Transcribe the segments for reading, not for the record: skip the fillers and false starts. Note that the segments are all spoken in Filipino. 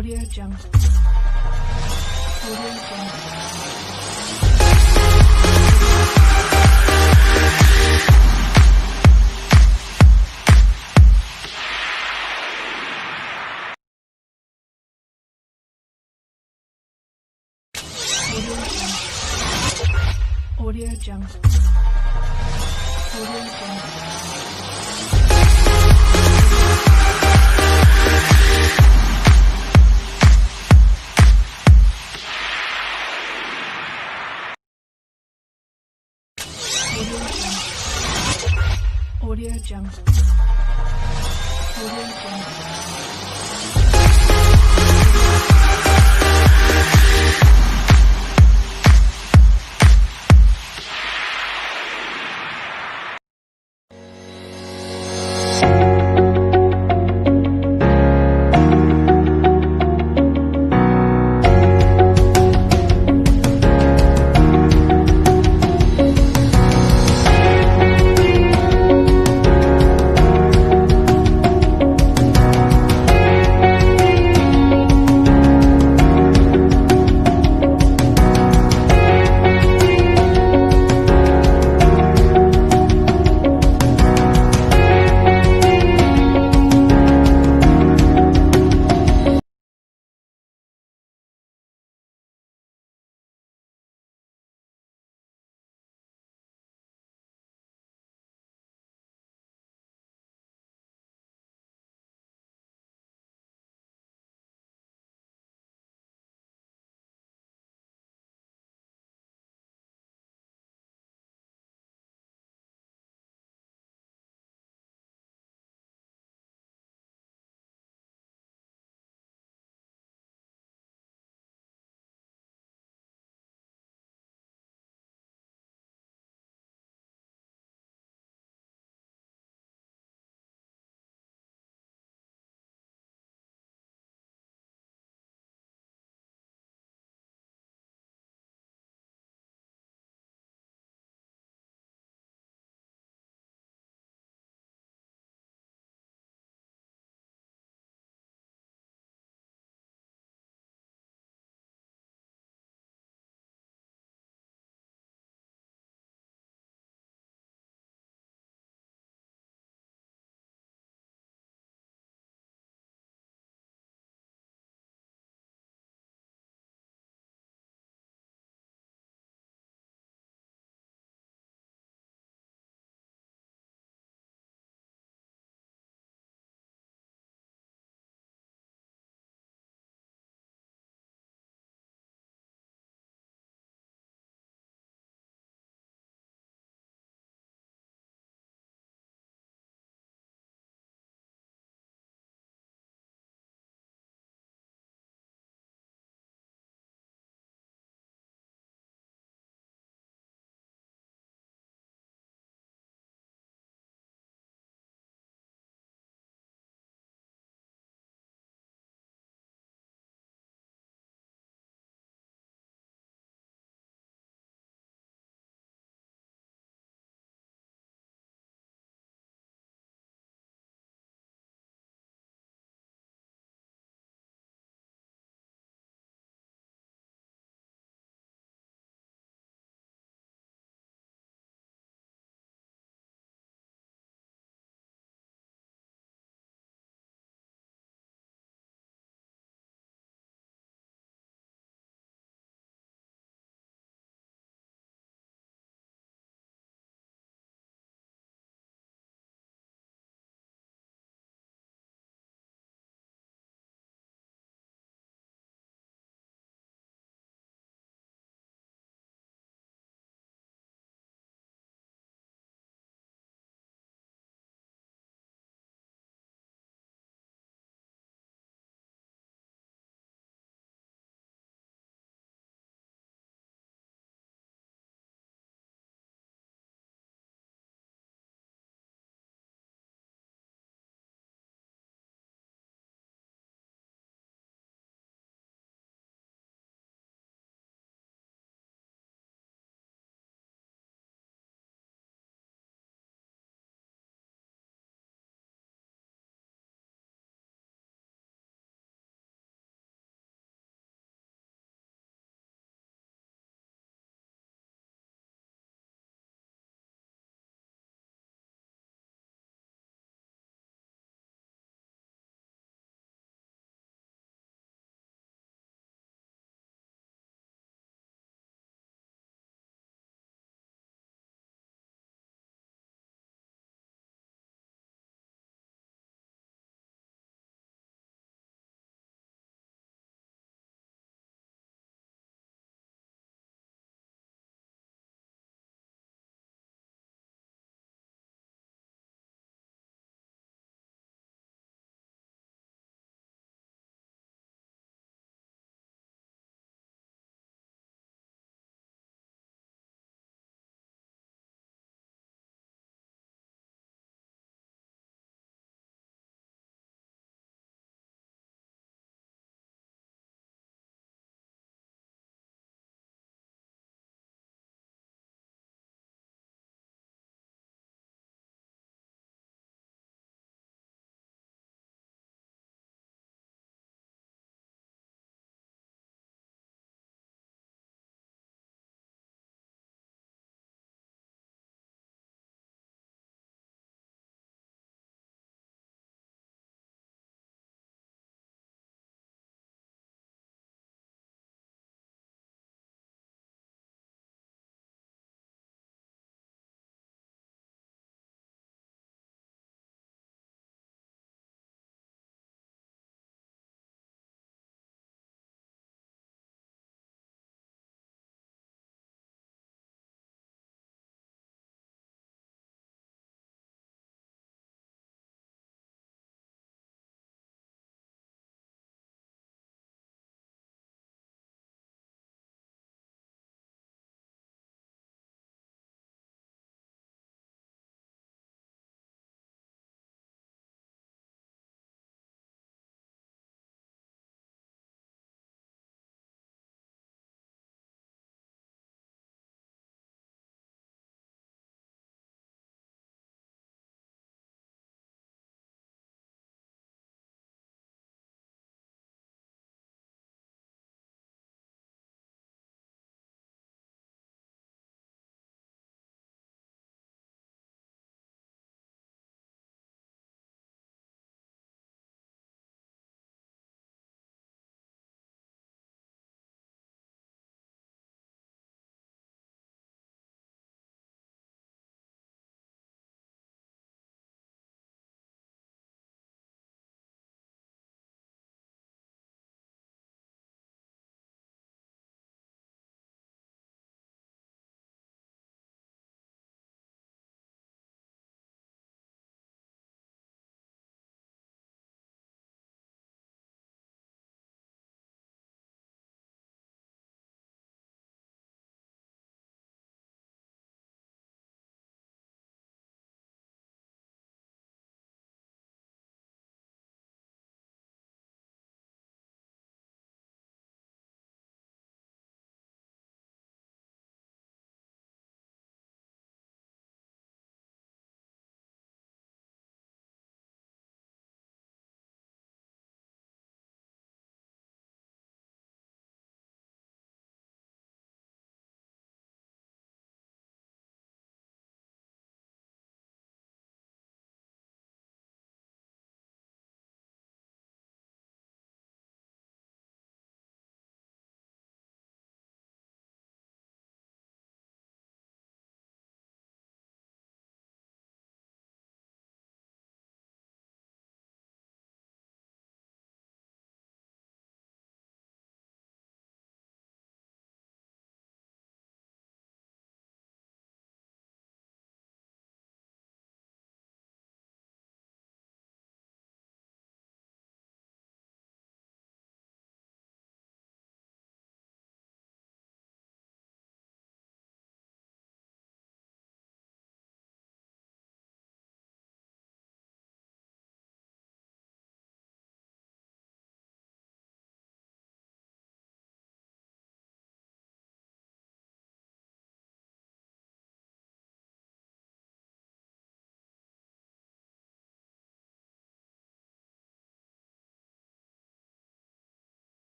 Audio Jungle. Audio Jungle. Audio Jungle. Audio Jungle. Audio Jungle. Audio Jungle.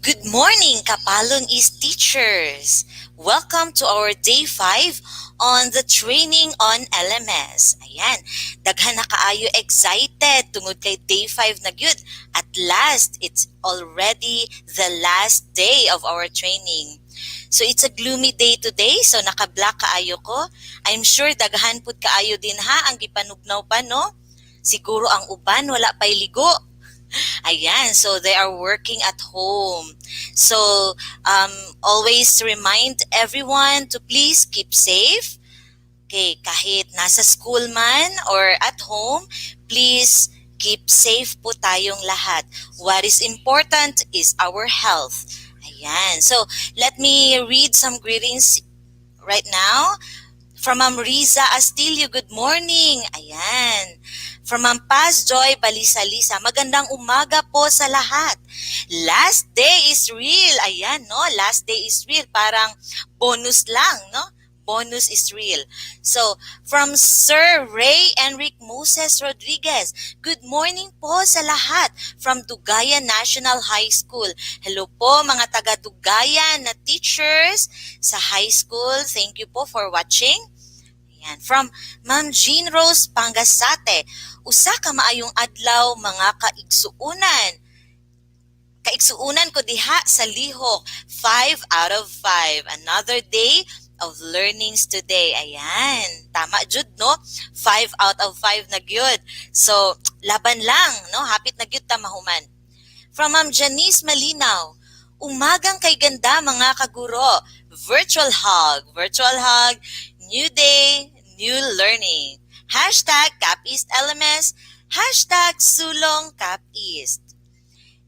Good morning, Kapalong East teachers! Welcome to our day 5 on the training on LMS. Ayan, daghan na kaayo excited tungod kay day 5 na gyud. At last, it's already the last day of our training. So it's a gloomy day today, so naka-black kaayo ko. I'm sure daghan pud kaayo din ha ang gipanugnaw pa no. Siguro ang uban wala pay ligo. Ayan, so they are working at home. So always remind everyone to please keep safe. Okay, kahit nasa school man or at home, please keep safe po tayong lahat. What is important is our health. Ayan, so let me read some greetings right now. From Ma'am Riza Astilio, good morning. Ayan. From Ma'am Paz Joy Balisalisa, magandang umaga po sa lahat. Last day is real. Ayan, no? Last day is real. Parang bonus lang, no? Bonus is real. So, from Sir Ray Enrique Moses Rodriguez, good morning po sa lahat from Dugayan National High School. Hello po mga taga Dugayan na teachers sa high school. Thank you po for watching. Ayan. From Ma'am Jean Rose Pangasate, usa ka maayong adlaw mga kaigsuunan. Kaigsuunan ko diha sa lihok, 5 out of 5. Another day of learnings today. Ayan. Tama jud no? 5 out of 5 na gyud. So, laban lang, no? Hapit na gyud ta mahuman. From Ma'am Janice Malinaw, umagang kay ganda mga kaguro. Virtual hug. Virtual hug. New day, new learning. Hashtag CapEast LMS. Hashtag Sulong CapEast.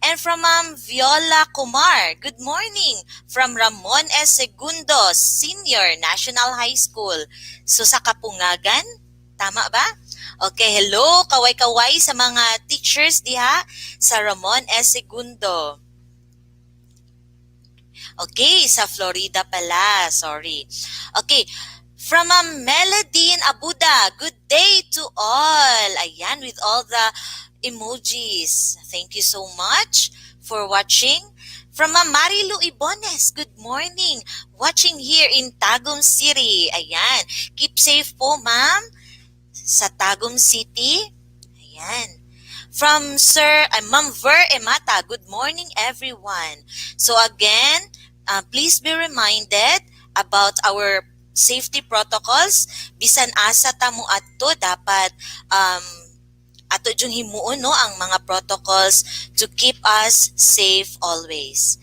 And from Ma'am Viola Kumar, good morning from Ramon S. Segundo Senior National High School. So sa Kapungagan, tama ba? Okay, hello, kaway-kaway sa mga teachers diha sa Ramon S. Segundo. Okay, sa Florida pala, sorry. Okay, from Meladine Abuda, good day to all. Ayan, with all the emojis. Thank you so much for watching. From Marilu Ibones, good morning. Watching here in Tagum City. Ayan, keep safe po ma'am sa Tagum City. Ayan. From Ma'am Ver Emata, good morning everyone. So again, please be reminded about our safety protocols. Bisan asa ta mo adto dapat ato jung himuon no ang mga protocols to keep us safe always.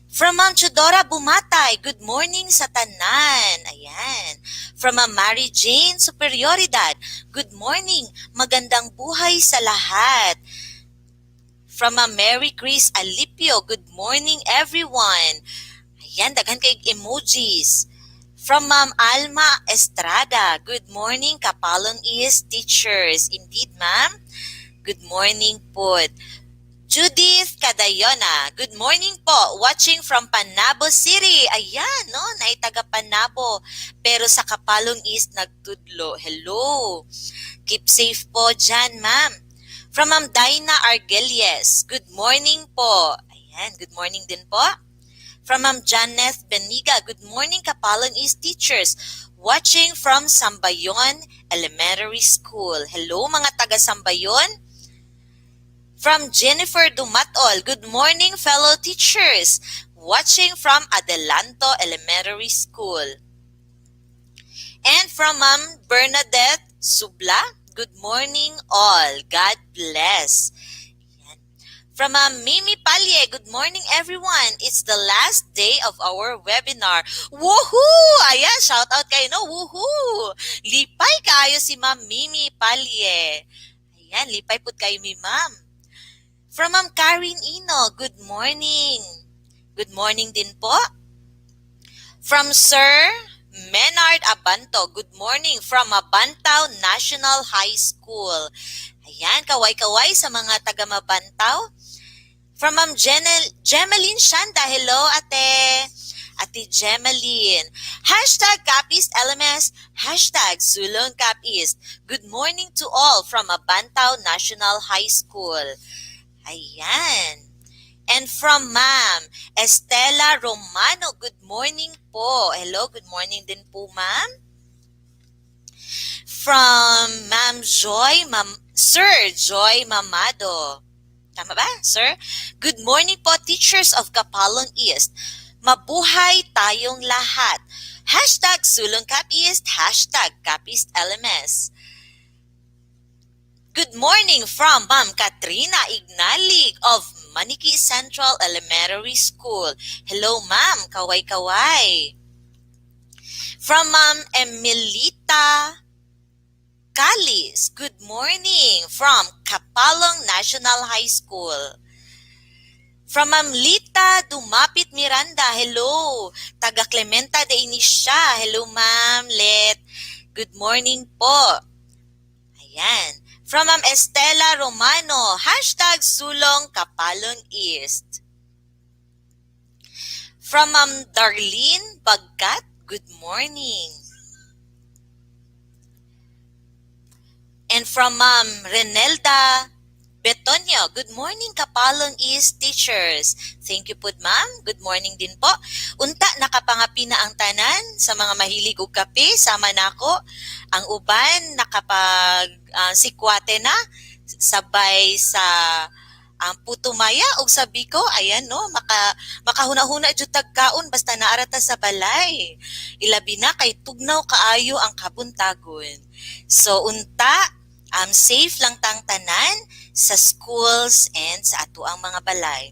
From Ma'am Chodora Bumatay, good morning sa tanan. Ayan. From Ma'am Mary Jane Superioridad, good morning. Magandang buhay sa lahat. From Ma'am Mary Chris Alipio, good morning everyone. Ayan, daghan kay emojis. From Ma'am Alma Estrada, good morning Kapalong East teachers. Indeed, ma'am. Good morning po. Judith Cadayona, good morning po. Watching from Panabo City. Ayan, no? Naitaga Panabo. Pero sa Kapalong East nagtudlo. Hello. Keep safe po dyan, ma'am. From Ma'am Dina Argelies, good morning po. Ayan, good morning din po. From Ma'am Janeth Beniga, good morning Kapalong East teachers. Watching from Sambayon Elementary School. Hello mga taga Sambayon. From Jennifer Dumatol, good morning fellow teachers. Watching from Adelanto Elementary School. And from Ma'am Bernadette Subla, good morning all. God bless. From Mimi Palye, good morning everyone. It's the last day of our webinar. Woohoo! Ayan, shout out kayo, no? Woohoo! Lipay kayo si Ma'am Mimi Palye. Ayan, lipay po kayo mi Ma'am. From Ma'am Karin Ino, good morning. Good morning din po. From Sir Menard Abanto, good morning from Mabantaw National High School. Ayan, kaway-kaway sa mga taga Mabantaw. From Ma'am Gemaline Shanda, hello ate. Ate Gemaline. Hashtag CapEast LMS, hashtag Sulong CapEast. Good morning to all from Mabantaw National High School. Ayan. And from Ma'am Estela Romano, good morning po. Hello, good morning din po, Ma'am. From Ma'am Joy, Sir Joy Mamado. Tama ba, sir? Good morning po, teachers of Kapalong East. Mabuhay tayong lahat. Hashtag Sulong Cap East, hashtag Cap East LMS. Good morning from Ma'am Katrina Ignalig of Maniki Central Elementary School. Hello, Ma'am. Kaway-kaway. From Ma'am Emilita Calis. Good morning from Kapalong National High School. From Ma'am Lita Dumapit Miranda. Hello. Taga Clementa de Inicia. Hello, Ma'am Let. Good morning po. Ayan. From Ma'am Estela Romano, hashtag Sulong Kapalong East. From Ma'am Darlene Bagkat, good morning. And from Ma'am Renelda Betonyo, good morning Kapalong East teachers. Thank you po, ma'am. Good morning din po. Unta nakapangapi na ang tanan sa mga mahilig og kape, sama nako. Ang uban nakapag sikwate na sabay sa putumaya og sabi ko, ayan no, makahuna-huna jud tagkaon basta naara ta sa balay. Ilabi na kay tugnaw kaayo ang kabuntagon. So unta safe lang tang tanan sa schools and sa ato ang mga balay.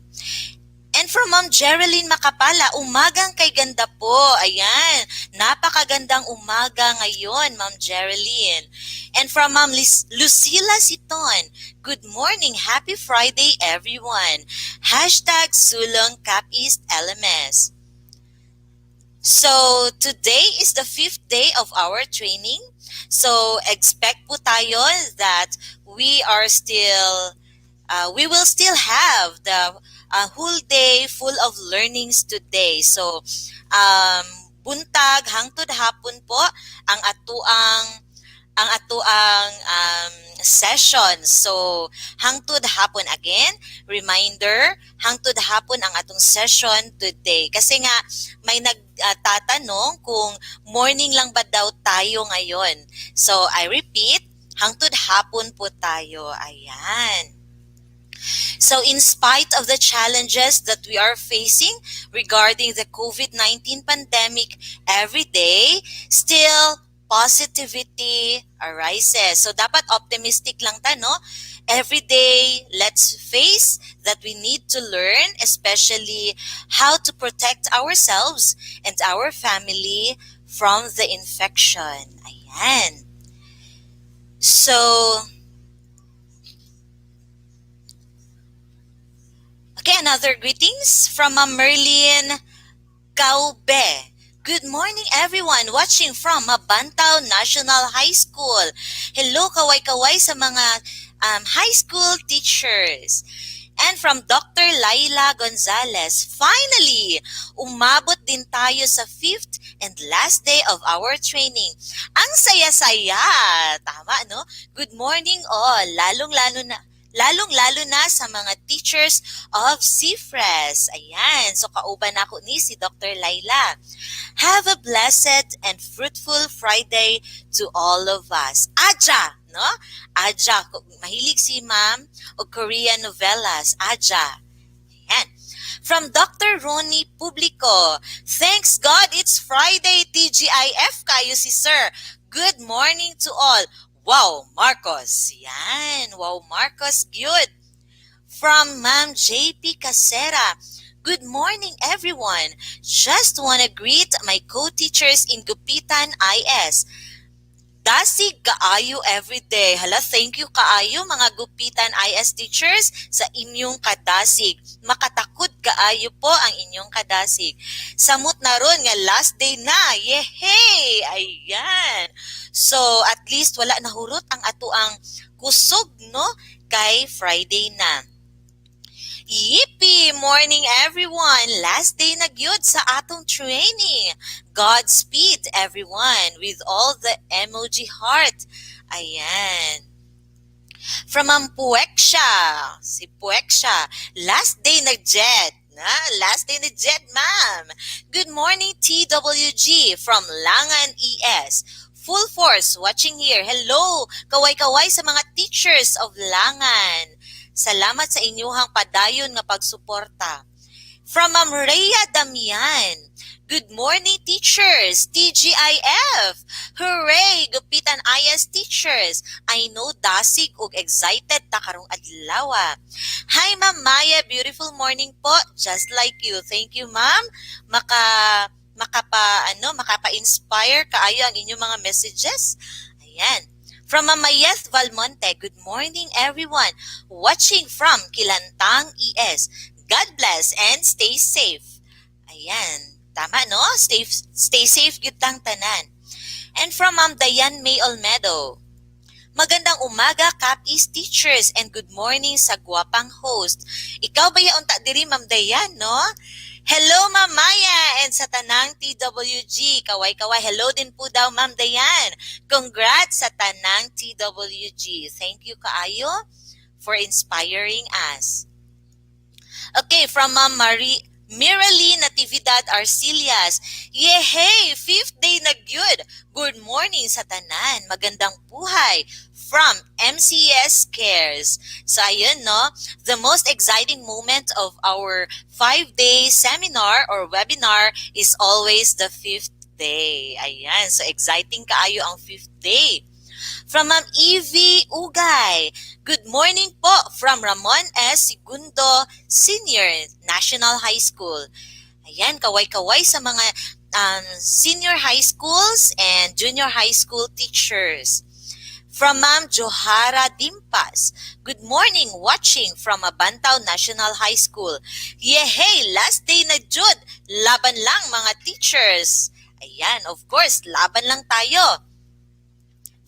And from Ma'am Geraldine Makapala, umagang kay ganda po. Ayan, napakagandang umaga ngayon, Ma'am Geraldine. And from Ma'am Lucila Siton, good morning, happy Friday everyone. Hashtag Sulong Cap East LMS. So, today is the 5th day of our training. So, expect po tayo that we will still have the whole day full of learnings today. So, buntag hangtod hapon po ang atuang session. So, hangtod hapon again, reminder, hangtod hapon ang atong session today. Kasi nga, may nagtatanong kung morning lang ba daw tayo ngayon. So, I repeat, hangtod hapon po tayo. Ayan. So, in spite of the challenges that we are facing regarding the COVID-19 pandemic every day, still, positivity arises. So, dapat optimistic lang ta, no? Every day, let's face that we need to learn, especially how to protect ourselves and our family from the infection. Ayan. So, okay, another greetings from Merlin Kaube. Good morning everyone watching from Mabantao National High School. Hello kaway-kaway sa mga high school teachers. And from Dr. Laila Gonzalez, finally, umabot din tayo sa 5th and last day of our training. Ang saya-saya! Tama, no? Good morning all, lalong-lalo na sa mga teachers of CFRES. Ayan, so kauban ako ni si Dr. Laila. Have a blessed and fruitful Friday to all of us. Aja, no? Aja, mahilig si ma'am o Korean novelas. Aja. Ayan. From Dr. Ronnie Publico, thanks God it's Friday, TGIF kayo si sir. Good morning to all. Wow, Marcos. Yan. Wow, Marcos. Good. From Ma'am JP Casera. Good morning, everyone. Just want to greet my co-teachers in Gupitan IS. Dasig kaayo everyday. Hala, thank you kaayo mga Gupitan IS teachers sa inyong kadasig. Makatakod kaayo po ang inyong kadasig. Samot na ron nga last day na. Yehey! Ayan. So, at least wala nahurot ang atuang kusog, no? Kay Friday na. Yippee! Morning everyone! Last day na gyud sa atong training. Godspeed everyone with all the emoji heart. Ayan. From Pueksha. Si Pueksha. Last day na Jed. Last day na Jed, ma'am. Good morning, TWG from Langan ES. Full force watching here. Hello, kaway-kaway sa mga teachers of Langan. Salamat sa inyuhang padayon nga pagsuporta. From Rhea Damian. Good morning, teachers! TGIF! Hooray! Gupitan IS teachers! I know dasig ug excited ta karong adlaw. Hi, Ma'am Maya. Beautiful morning po. Just like you. Thank you, Ma'am. Makapa-inspire kaayo ang inyong mga messages. Ayan. From Mamayeth Valmonte, good morning everyone. Watching from Kilantang ES. God bless and stay safe. Ayan. Tama, no? Stay safe gyud tang tanan. And from Dayan May Olmedo. Magandang umaga, Cap-East teachers, and good morning sa gwapang host. Ikaw ba yaon ta diri, Ma'am Dayan, no? Hello, Ma'am Maya, and sa tanang TWG. Kaway-kaway. Hello din po daw, Ma'am Dayan. Congrats sa tanang TWG. Thank you kaayo for inspiring us. Okay, from Ma'am Miralee Natividad Arcillas. Yehey! 5th day na gyud. Good morning sa tanan. Magandang buhay. From MCS Cares. So ayun, no? The most exciting moment of our 5-day seminar or webinar is always the 5th day. Ayan. So exciting kaayo ang 5th day. From Ma'am Evie Ugay. Good morning po from Ramon S. Segundo Senior National High School. Ayan, kaway-kaway sa mga senior high schools and junior high school teachers. From Ma'am Johara Dimpas. Good morning, watching from Abantaw National High School. Yehey, last day na jud. Laban lang mga teachers. Ayan, of course, laban lang tayo.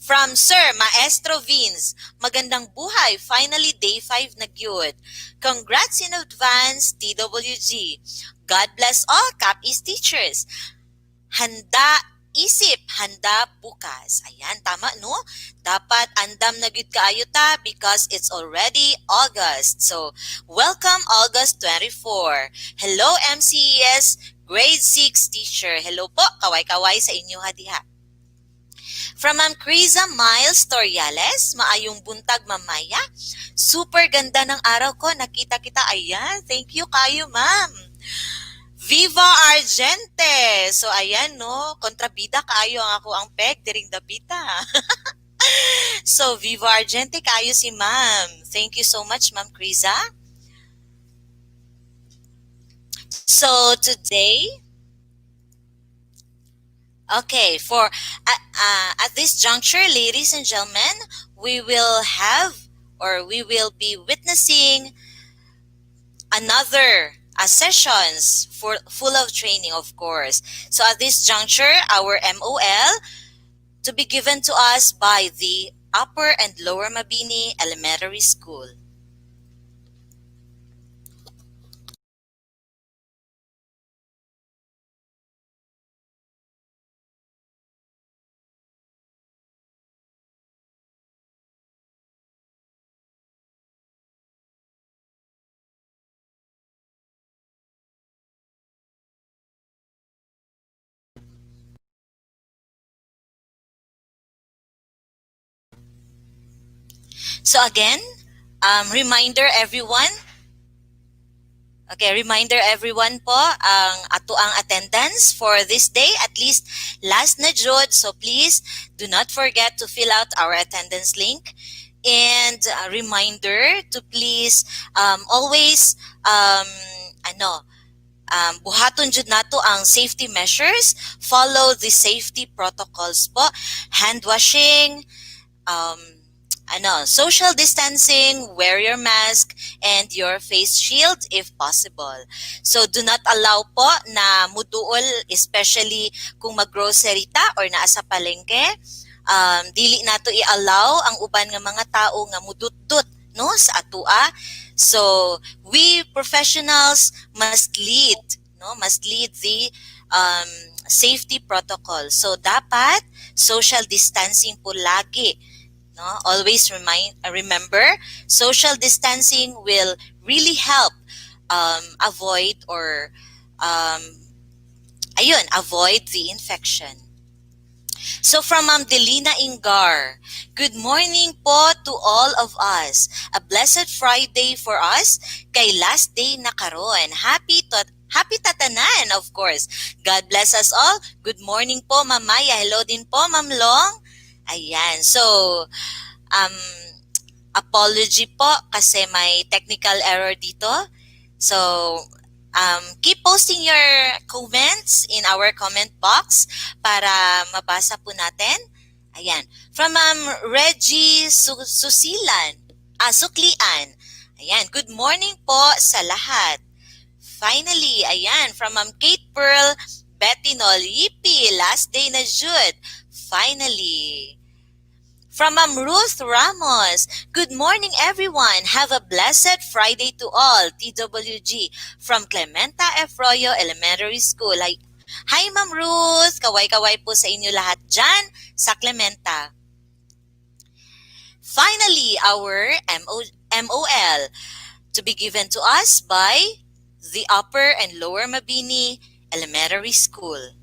From Sir Maestro Vince, magandang buhay, finally day 5 na gyud. Congrats in advance, TWG. God bless all Cap-East teachers. Handa isip, handa bukas. Ayan, tama no? Dapat andam na gyud kaayo ta because it's already August. So, welcome August 24. Hello MCES Grade 6 teacher. Hello po, kaway-kaway sa inyo diha. From Ma'am Criza Miles Toriales, maayong buntag mamaya. Super ganda ng araw ko, nakita kita. Ayan, thank you kayo ma'am. Viva Argente! So ayan no, kontrabida kayo ang ako ang peg, diring dapita. So Viva Argente kayo si ma'am. Thank you so much Ma'am Criza. So today, okay, at this juncture, ladies and gentlemen, we will be witnessing another sessions full of training, of course. So at this juncture, our MOL to be given to us by the Upper and Lower Mabini Elementary School. So again, reminder everyone po ang ato ang attendance for this day, at least last na jud. So please do not forget to fill out our attendance link. And reminder to please always buhaton jud nato ang safety measures, follow the safety protocols po, hand washing, social distancing, wear your mask, and your face shield if possible. So do not allow po na muduol, especially kung mag-grocery ta or naa sa palengke. Dili nato i-allow ang uban nga mga tao nga mudut-dut no sa atua. So we professionals must lead the safety protocol. So dapat social distancing po lagi. No? Always remember, social distancing will really help avoid or um, avoid the infection. So from Ma'am Delina Ingar, good morning po to all of us. A blessed Friday for us, kay last day na karon. Happy tatanan, of course. God bless us all. Good morning po, Ma'am Maya. Hello din po, Ma'am Long. Ayan. So, um, apology po kasi may technical error dito. So, keep posting your comments in our comment box para mabasa po natin. Ayan. From Reggie Suklian. Ayan. Good morning po sa lahat. Finally, ayan. From Kate Pearl Betinol. Yippee! Last day na Jude. Finally. From Ruth Ramos, good morning everyone. Have a blessed Friday to all. TWG from Clementa F. Royo Elementary School. Hi Ma'am Ruth, kaway-kaway po sa inyo lahat dyan sa Clementa. Finally, our MOL to be given to us by the Upper and Lower Mabini Elementary School.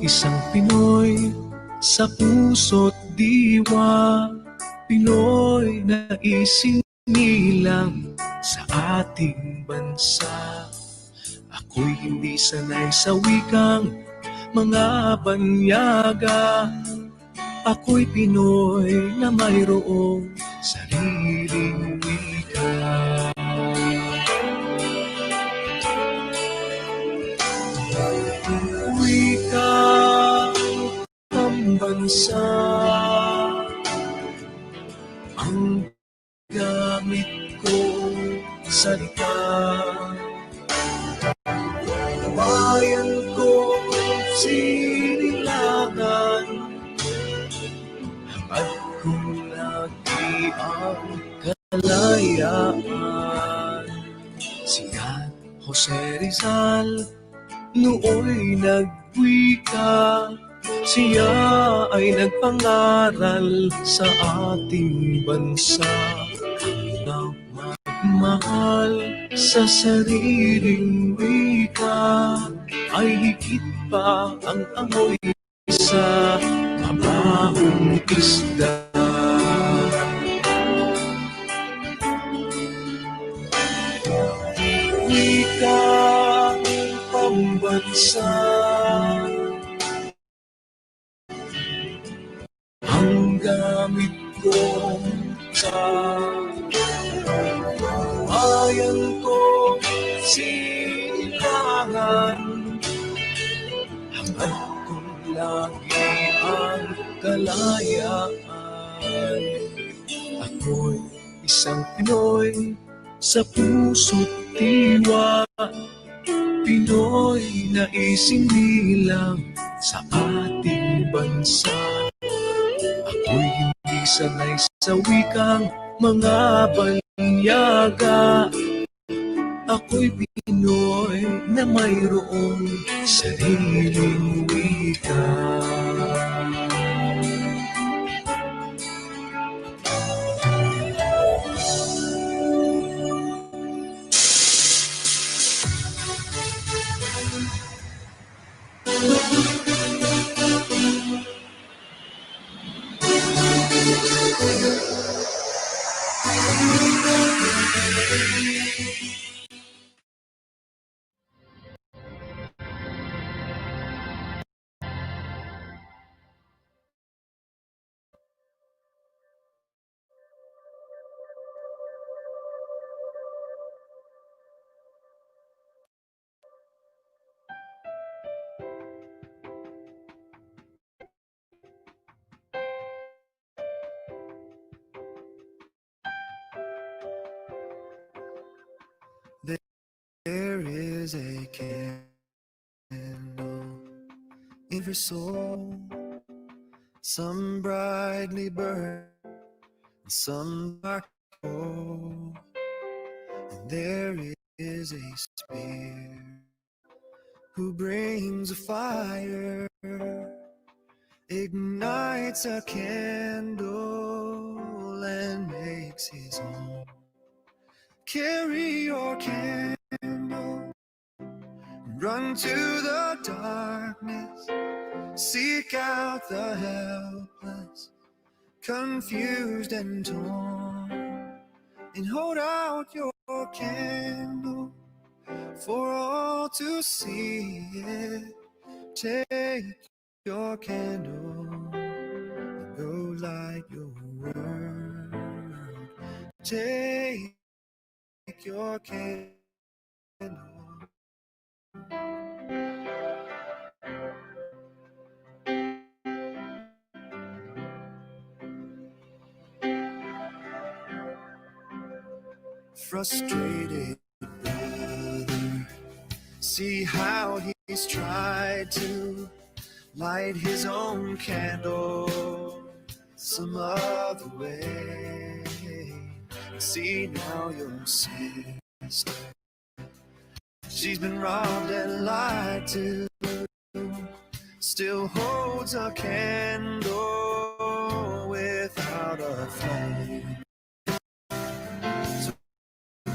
Isang Pinoy sa puso't diwa, Pinoy na isinilang sa ating bansa. Ako'y hindi sanay sa wikang mga banyaga. Ako'y Pinoy na mayroong sariling wika. Wika ang bansa, ang gamit kong salita. Bayan kong sinilangan, at kung lagi ang kalayaan. Siya Jose Rizal nooy nagwika, siya ay nagpangaral sa ating bansa na magmahal sa sariling wika ay higit pa ang amoy sa mabahong isda. isa. Ang gamit ko sa bayan ko silangan, hangad kong lagi ang kalayaan. Ako'y isang Pinoy sa puso't diwa, Pinoy na isinilang sa ating bansa. Ako'y hindi sanay sa wikang mga banyaga. Ako'y Pinoy na mayroong sariling wika. There is a candle in every soul, some brightly burn, and some dark cold. And there is a spirit who brings a fire, ignites a candle, and makes his own. Carry your candle, run to the darkness, seek out the helpless, confused and torn, and hold out your candle for all to see it. Take your candle and go light your world. Take your candle. Frustrated brother, see how he's tried to light his own candle some other way. See now your sister, she's been robbed and lied to, still holds a candle without a flame. So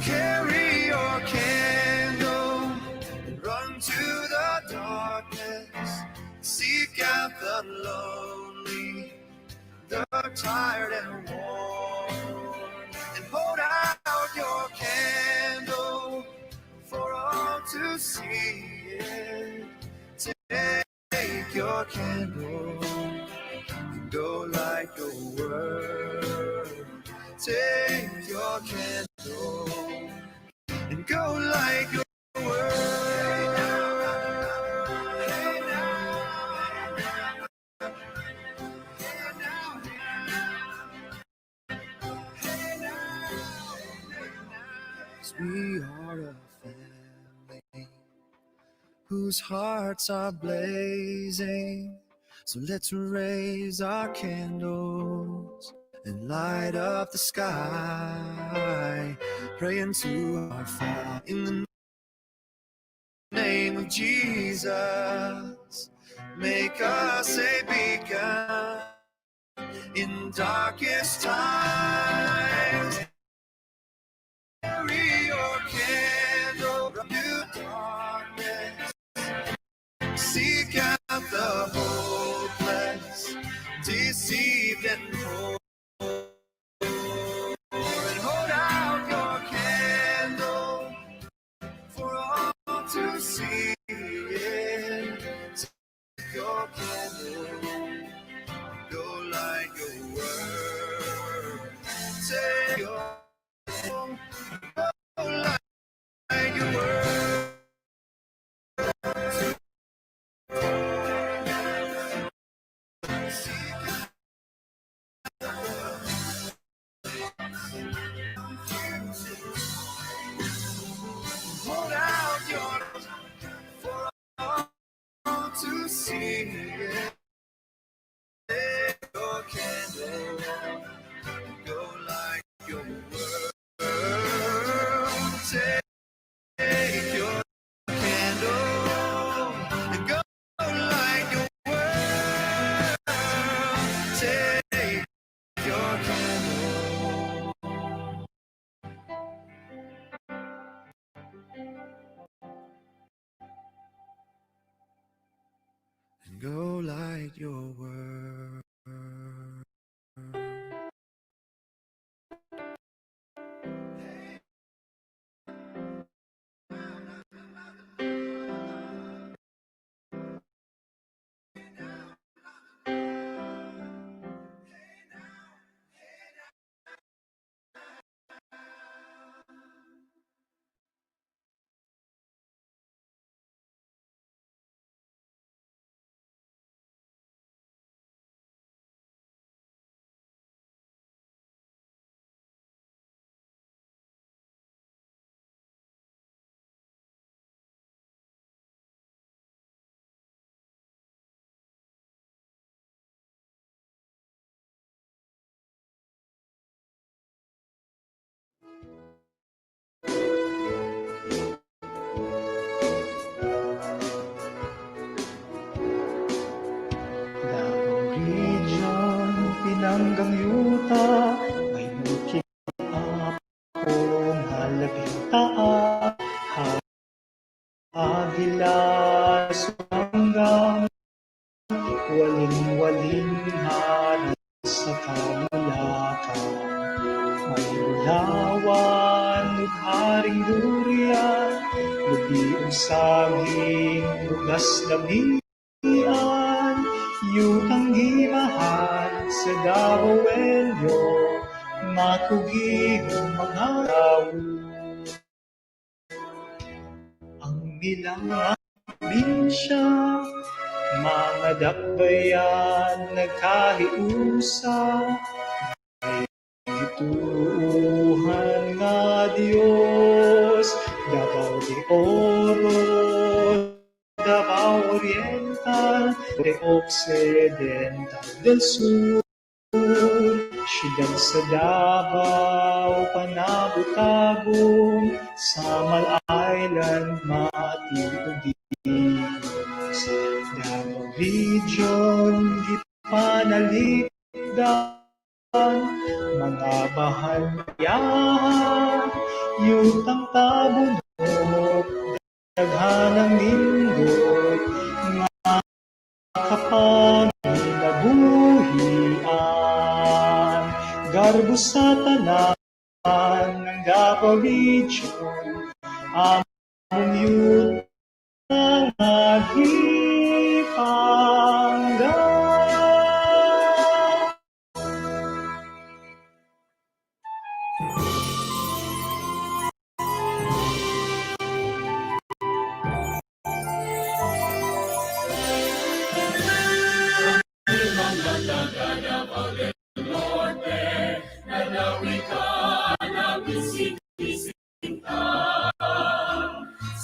carry your candle and run to the darkness, seek out the lonely, the tired and worn, and hold out your candle for all to see it. Take your candle and go light your world. Take your candle and go light your world. Hey now, hey now. 'Cause we are a family whose hearts are blazing. So let's raise our candles and light up the sky, praying to our Father in the name of Jesus. Make us a beacon in darkest times. Carry your candle to darkness, seek out the hopeless, deceived and poor, and hold out your candle for all to see. Yeah. write your word. Davao Region, Pinanggang Yuta, may muking apong halabing taa, Agila, Suranggang, waling-waling hari sa Kamulakan. May ulawan, haring durian, lubi saging, bugas damian, yutang gimahan sa Davao Elyo, makugihong mga tao. Ang bilang probinsya, mga dakbayan nagkahiusa, ituruhan nga Diyos, Davao de Oro, Davao Oriental, de Occidental del Sur, siyudad sa Davao, Panabutagon, Samal Island, Mati ug Digos. Davao Region, gipanalikdan, mga bahal mayahan, yutang tabunok, daghanang nindot, nga kapanginabuhian, garbo sa tanan ng Davao Region, among yutang nagipanggan.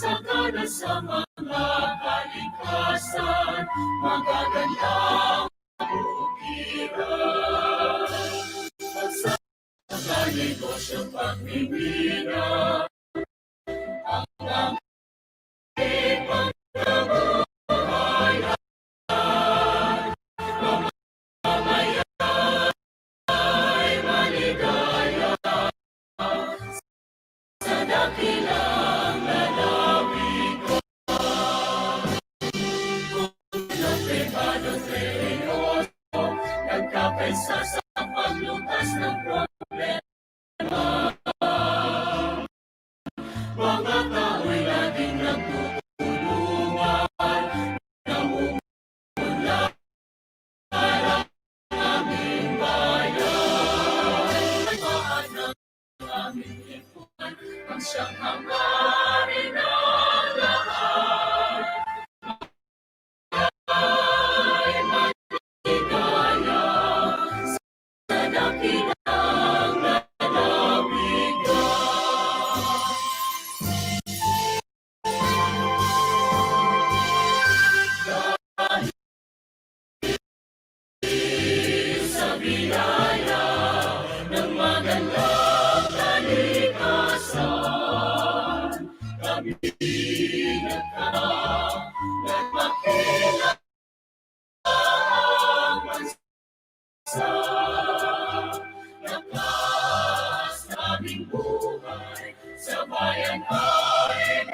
Sagana sa mga kalikasan, magagandang bukiran. Sa negosyo pagmimina, ang ipagkabuhayan, mamaya ay maligaya sa dakilang lalawig ko. Kung pribado seryoso, nagkakaisa sa paglutas ng problema. Mga tao'y laging nagtutulungan, namumula ang aming bayan. Paan ng aming lipunan, ang siyang hangarin ng lahat. Ay maligaya sa dakilang lalawigan. Sa biyaya ng magandang kalikasan, kami nagmakilang bansa. Lakas naming buhay sa bayan ay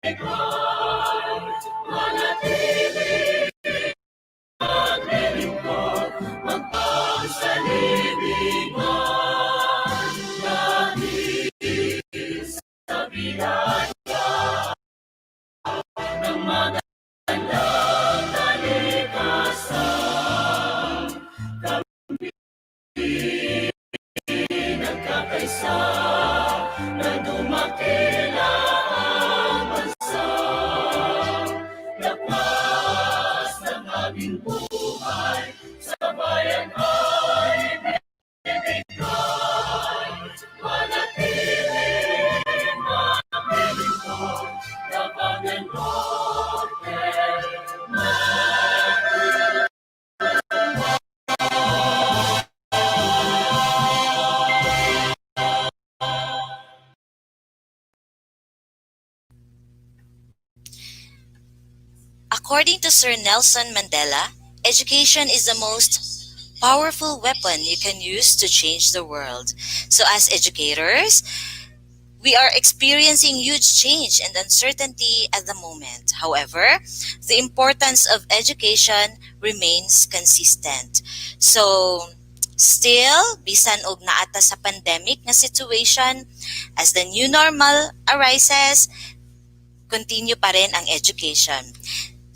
bibigay, manatili dahil sa biyaya ng magandang kalikasan. Kami nagkakaisa na dumakila ang bansa. Lakas ng aming buhay sa bayan ay binigay. Manatiling maglilingkod, Davao del Norte. According to Sir Nelson Mandela, education is the most powerful weapon you can use to change the world. So as educators, we are experiencing huge change and uncertainty at the moment. However, the importance of education remains consistent. So, still, bisan og naata sa pandemic na situation, as the new normal arises, continue pa rin ang education.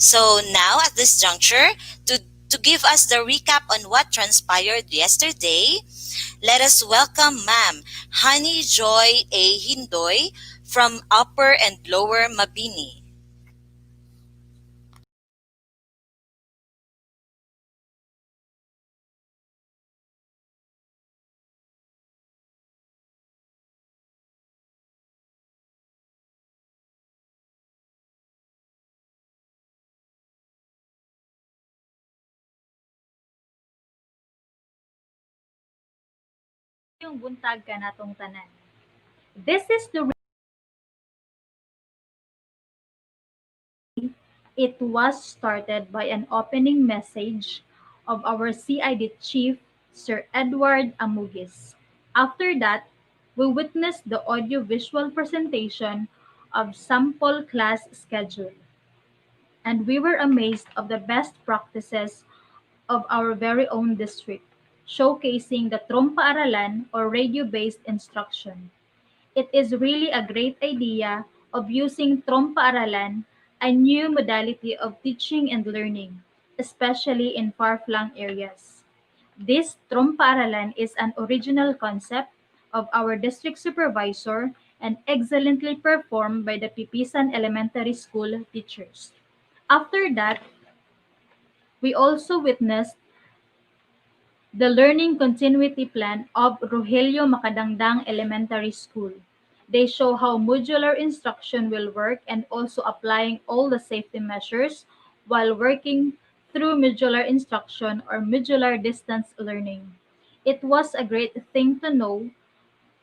So now at this juncture, to give us the recap on what transpired yesterday, let us welcome Ma'am Honey Joy A. Hindoy from Upper and Lower Mabini. Yung buntag ka natong tanan. This is the it was started by an opening message of our CID chief, Sir Edward Amugis. After that, we witnessed the audio-visual presentation of sample class schedule, and we were amazed of the best practices of our very own district, showcasing the Trompa-Aralan or radio-based instruction. It is really a great idea of using Trompa-Aralan, a new modality of teaching and learning, especially in far-flung areas. This Trompa-Aralan is an original concept of our district supervisor and excellently performed by the Pipisan Elementary School teachers. After that, we also witnessed the learning continuity plan of Rogelio Macadangdang Elementary School. They show how modular instruction will work and also applying all the safety measures while working through modular instruction or modular distance learning. It was a great thing to know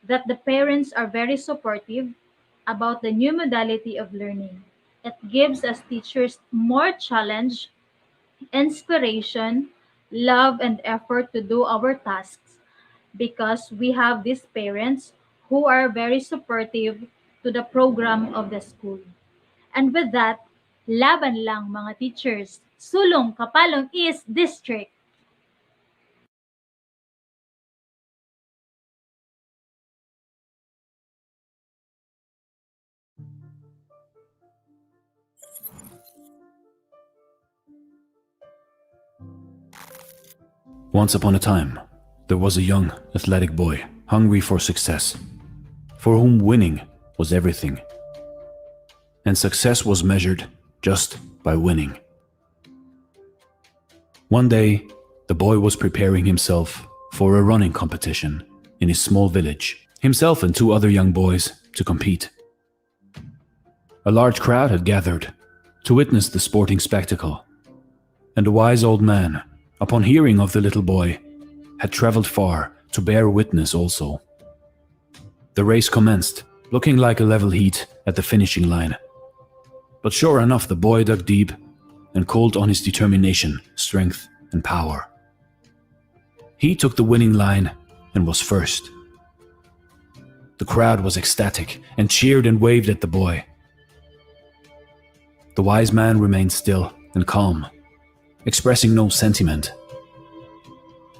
that the parents are very supportive about the new modality of learning. It gives us teachers more challenge, inspiration, love, and effort to do our tasks because we have these parents who are very supportive to the program of the school. And with that, laban lang mga teachers. Sulong Kapalong East District. Once upon a time, there was a young, athletic boy hungry for success, for whom winning was everything. And success was measured just by winning. One day, the boy was preparing himself for a running competition in his small village, himself and two other young boys to compete. A large crowd had gathered to witness the sporting spectacle, and a wise old man, upon hearing of the little boy, had traveled far to bear witness also. The race commenced, looking like a level heat at the finishing line. But sure enough, the boy dug deep and called on his determination, strength, and power. He took the winning line and was first. The crowd was ecstatic and cheered and waved at the boy. The wise man remained still and calm, expressing no sentiment.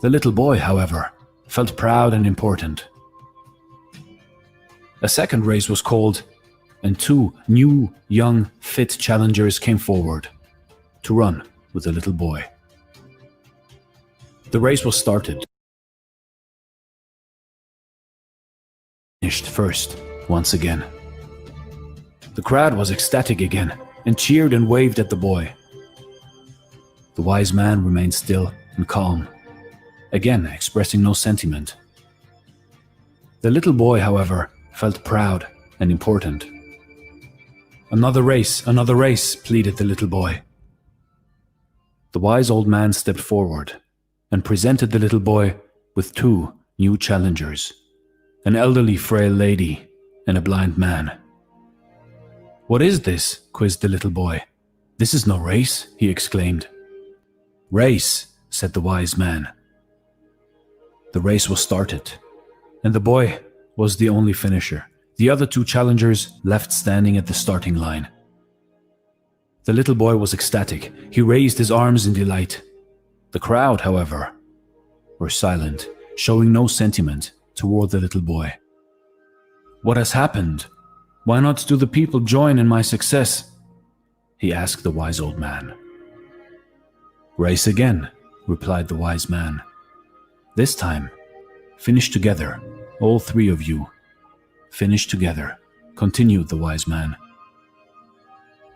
The little boy, however, felt proud and important. A second race was called, and 2 new, young, fit challengers came forward to run with the little boy. The race was started. Finished first, once again. The crowd was ecstatic again and cheered and waved at the boy. The wise man remained still and calm, again expressing no sentiment. The little boy, however, felt proud and important. Another race, pleaded the little boy. The wise old man stepped forward and presented the little boy with 2 new challengers, an elderly frail lady and a blind man. "What is this?" quizzed the little boy. "This is no race," he exclaimed. "Race," said the wise man. The race was started, and the boy was the only finisher. The other 2 challengers left standing at the starting line. The little boy was ecstatic. He raised his arms in delight. The crowd, however, were silent, showing no sentiment toward the little boy. "What has happened? Why not do the people join in my success?" he asked the wise old man. "Race again," replied the wise man. "This time, finish together, all 3 of you. Finish together," continued the wise man.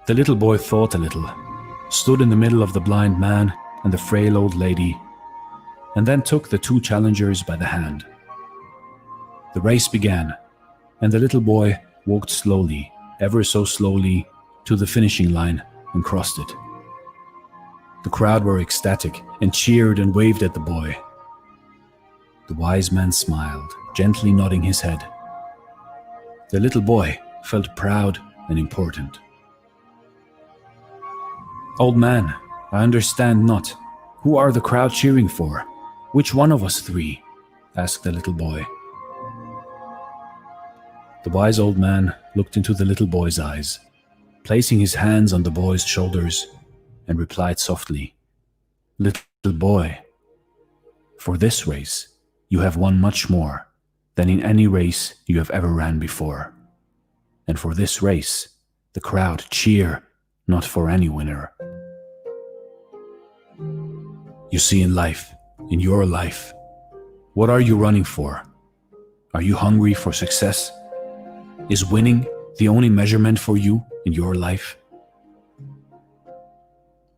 The little boy thought a little, stood in the middle of the blind man and the frail old lady, and then took the 2 challengers by the hand. The race began, and the little boy walked slowly, ever so slowly, to the finishing line and crossed it. The crowd were ecstatic and cheered and waved at the boy. The wise man smiled, gently nodding his head. The little boy felt proud and important. "Old man, I understand not. Who are the crowd cheering for? Which one of us 3? Asked the little boy. The wise old man looked into the little boy's eyes, placing his hands on the boy's shoulders, and replied softly, "Little boy, for this race you have won much more than in any race you have ever ran before. And for this race, the crowd cheer not for any winner. You see, in life, in your life, what are you running for? Are you hungry for success? Is winning the only measurement for you in your life?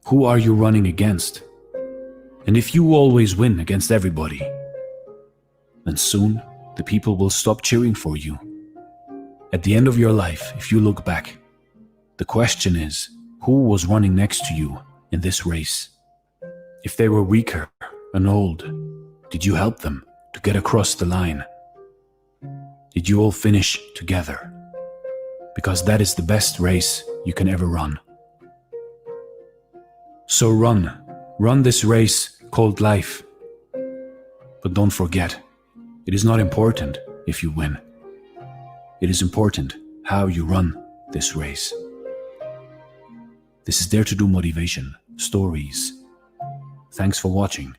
Who are you running against? And if you always win against everybody, then soon the people will stop cheering for you. At the end of your life, if you look back, the question is, who was running next to you in this race? If they were weaker and old, did you help them to get across the line? Did you all finish together? Because that is the best race you can ever run. So run this race called life. But don't forget, it is not important if you win. It is important how you run this race. This is Dare to Do Motivation Stories. Thanks for watching,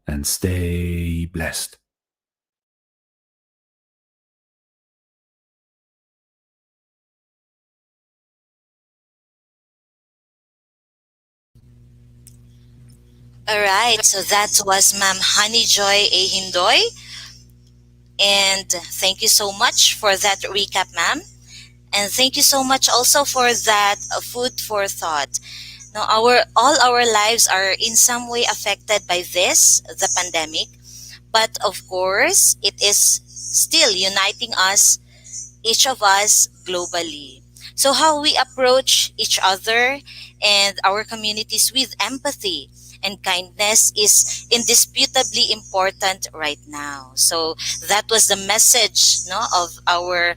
and stay blessed. Alright, so that was Ma'am Honeyjoy A. Hindoy. And thank you so much for that recap, ma'am. And thank you so much also for that food for thought. Now, all our lives are in some way affected by this, the pandemic. But of course, it is still uniting us, each of us, globally. So how we approach each other and our communities with empathy and kindness is indisputably important right now. So that was the message, no, of our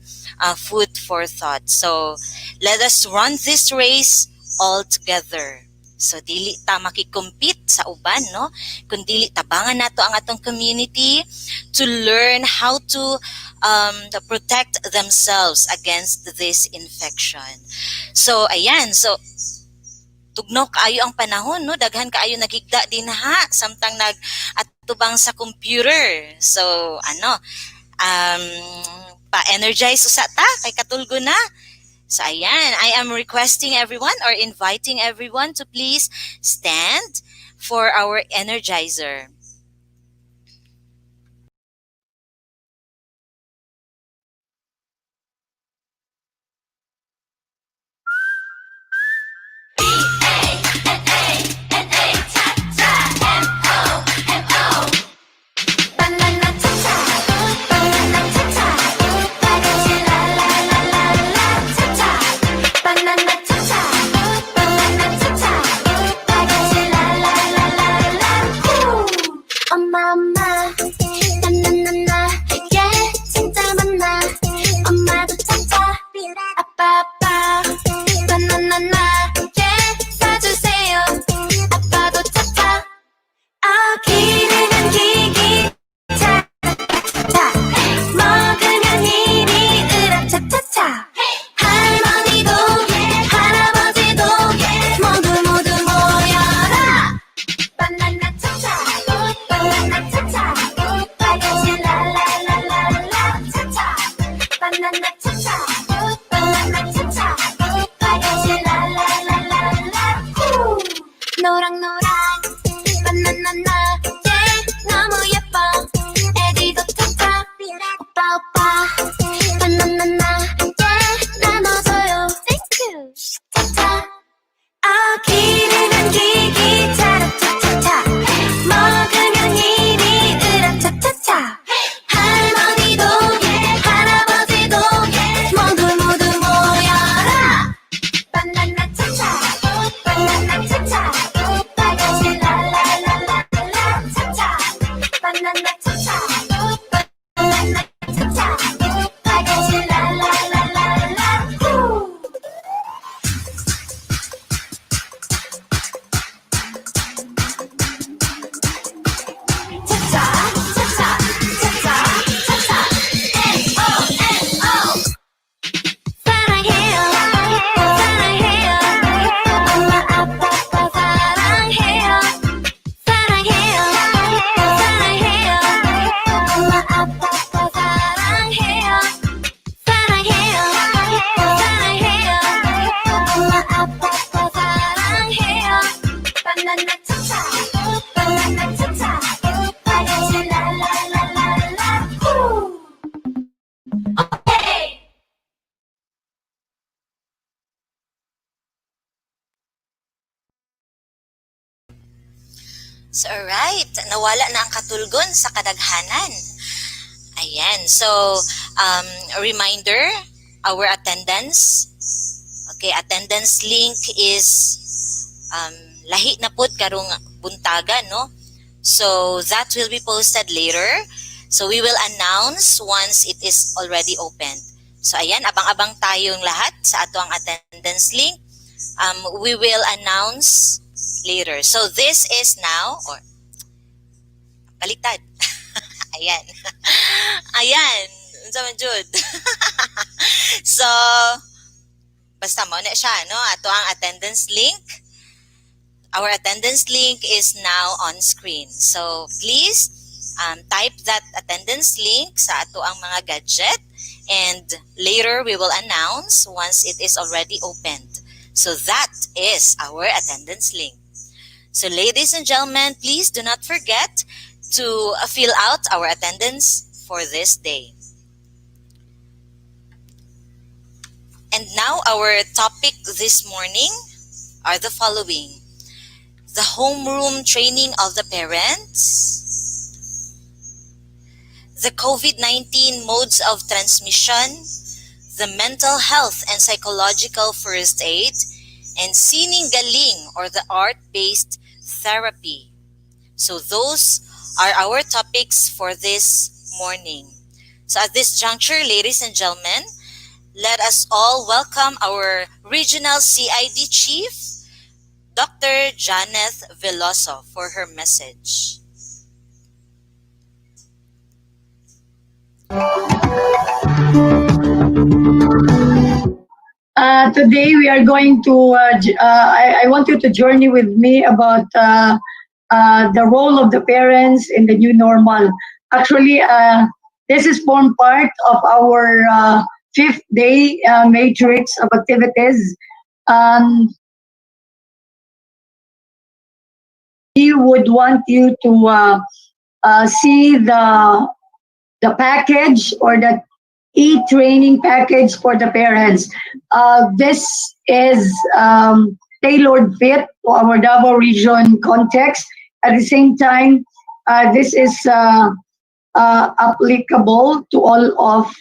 food for thought. So let us run this race all together. So dili ta makikompete sa uban, no? Kung dili tabangan nato ang atong community to learn how to protect themselves against this infection. So ayan, so tugno kaayo ang panahon, no? Daghan kaayo nagigda din ha samtang tubang sa computer. So, um, pa-energize usa ta, kay katulgo na. So, ayan, I am requesting everyone or inviting everyone to please stand for our energizer. 엄마 엄마 나나나나 예 진짜 많나 엄마도 찾자 아빠 아빠 나나나나 예 사주세요 아빠도 찾자 기르는 기기 차차차 먹으면 이리 으라차차차 할머니도 할아버지도 모두 모두 모여라 바나나 차차 바나나 차차 빨간색 랄랄랄랄라 차차 바나나 차차 바나나 차차 빨간색 랄랄랄랄라 후 노랑노랑 바나나나 예 너무 예뻐 애기도 차차 오빠 오빠 바나나나 예 나눠줘요 땡큐 차차 기르는 기기 차라차차차 먹으면 이리 으라차차차 할머니도 할아버지도 모두 모두 모여라 바나나 차차 바나나 차차 빨간색 랄랄랄랄라 차차 바나나 차차 바나나 차차 빨간색 랄랄랄랄라 후 차차 차차 차차 차차 N-O-N-O 사랑해요 사랑해요 엄마 아빠 사랑해요 사랑해요 사랑해요 엄마 아빠 사랑해요 사랑해요 사랑해요 엄마 아빠 사랑해요 바나나 차차 바나나 차차 빨간색 랄랄랄랄라 후 오케이 So, alright, nawala na ang katulgon sa kadaghanan. Ayan, so, a reminder, our attendance. Okay, attendance link is lahi na pud karong buntaga, no? So, that will be posted later. So, we will announce once it is already opened. So, ayan, abang-abang tayong lahat sa ato ang attendance link. We will announce later. So, this is now, or, baliktad. Ayan. Ayan. Unsa man jud. So, basta mo na siya, no? Ato ang attendance link. Our attendance link is now on screen. So, please type that attendance link sa ato ang mga gadget, and later we will announce once it is already opened. So, that is our attendance link. So, ladies and gentlemen, please do not forget to fill out our attendance for this day. And now our topic this morning are the following: the homeroom training of the parents, the COVID-19 modes of transmission, the mental health and psychological first aid, and sining galing, or the art-based therapy. So those are our topics for this morning. So at this juncture, ladies and gentlemen, let us all welcome our Regional CID Chief, Dr. Janeth Veloso, for her message. Today we are going to, I want you to journey with me about the role of the parents in the new normal. Actually, this is form part of our fifth day matrix of activities. Um, we would want you to see the package or the e-training package for the parents. This is tailored fit to our Davao region context. At the same time, this is applicable to all of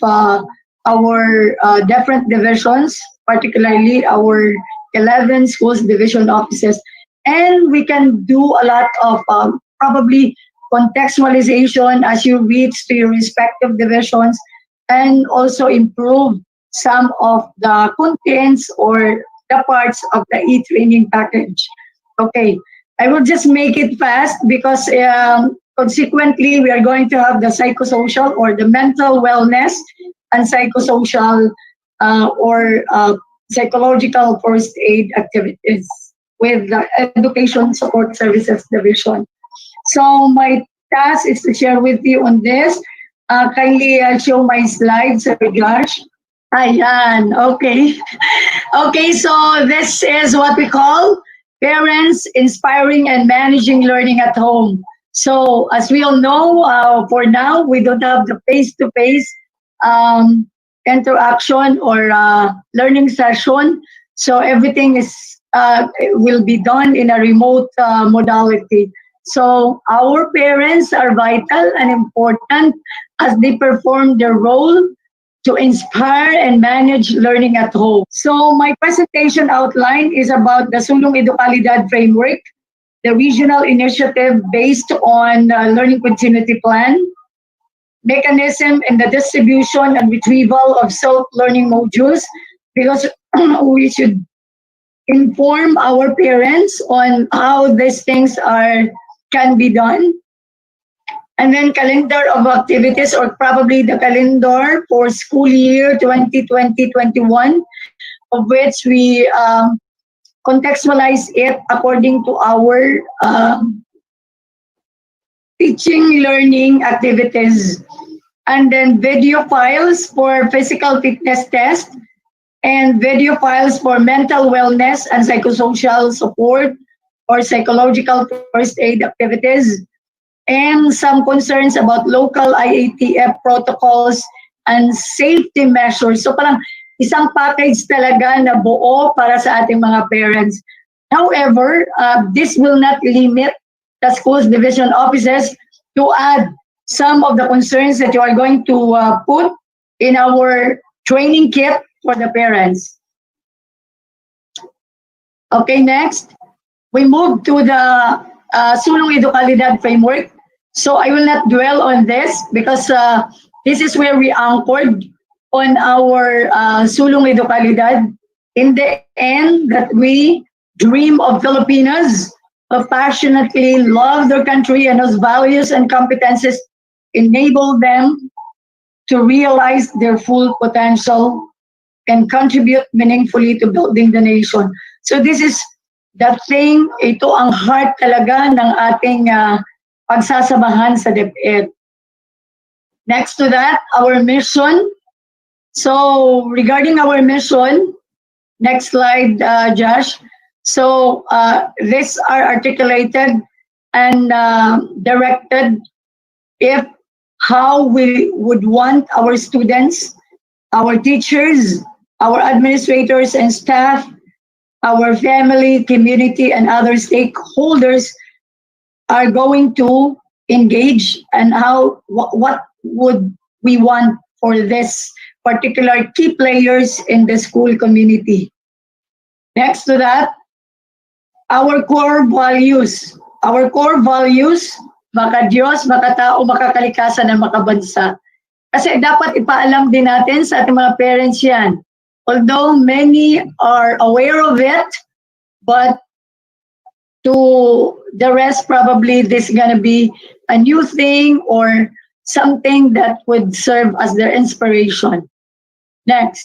our different divisions, particularly our 11 schools division offices. And we can do a lot of probably contextualization as you reach to your respective divisions and also improve some of the contents or the parts of the e-training package. Okay, I will just make it fast because consequently we are going to have the psychosocial or the mental wellness and psychosocial or psychological first aid activities with the Education Support Services Division. So my task is to share with you on this. Kindly show my slides, Sir Josh. Ayan, okay. Okay, so this is what we call parents inspiring and managing learning at home. So as we all know, for now, we don't have the face-to-face interaction or learning session. So everything is will be done in a remote modality. So our parents are vital and important as they perform their role to inspire and manage learning at home. So my presentation outline is about the Sulong Edukalidad framework, the regional initiative based on learning continuity plan, mechanism in the distribution and retrieval of self-learning modules, because we should inform our parents on how these things can be done. And then calendar of activities or probably the calendar for school year 2020-21, of which we contextualize it according to our teaching learning activities. And then video files for physical fitness test and video files for mental wellness and psychosocial support or psychological first aid activities, and some concerns about local IATF protocols and safety measures. So parang isang package talaga na buo para sa ating mga parents. However, this will not limit the schools division offices to add some of the concerns that you are going to put in our training kit for the parents. Okay, next. We move to the Sulong Edukalidad framework. So I will not dwell on this because this is where we anchored on our Sulong Edukalidad. In the end, that we dream of Filipinos who passionately love their country and whose values and competences enable them to realize their full potential and contribute meaningfully to building the nation. So this is the thing, ito ang heart talaga ng ating pagsasamahan sa DepEd. Next to that, our mission. So regarding our mission, next slide, Josh. So these are articulated and directed if how we would want our students, our teachers, our administrators and staff, our family, community, and other stakeholders are going to engage, and how what would we want for this particular key players in the school community. Next to that, our core values. Our core values, maka Diyos, maka tao, maka kalikasan, at maka bansa. Kasi dapat ipaalam din natin sa ating mga parents yan. Although many are aware of it, but to the rest, probably this is going to be a new thing or something that would serve as their inspiration. Next.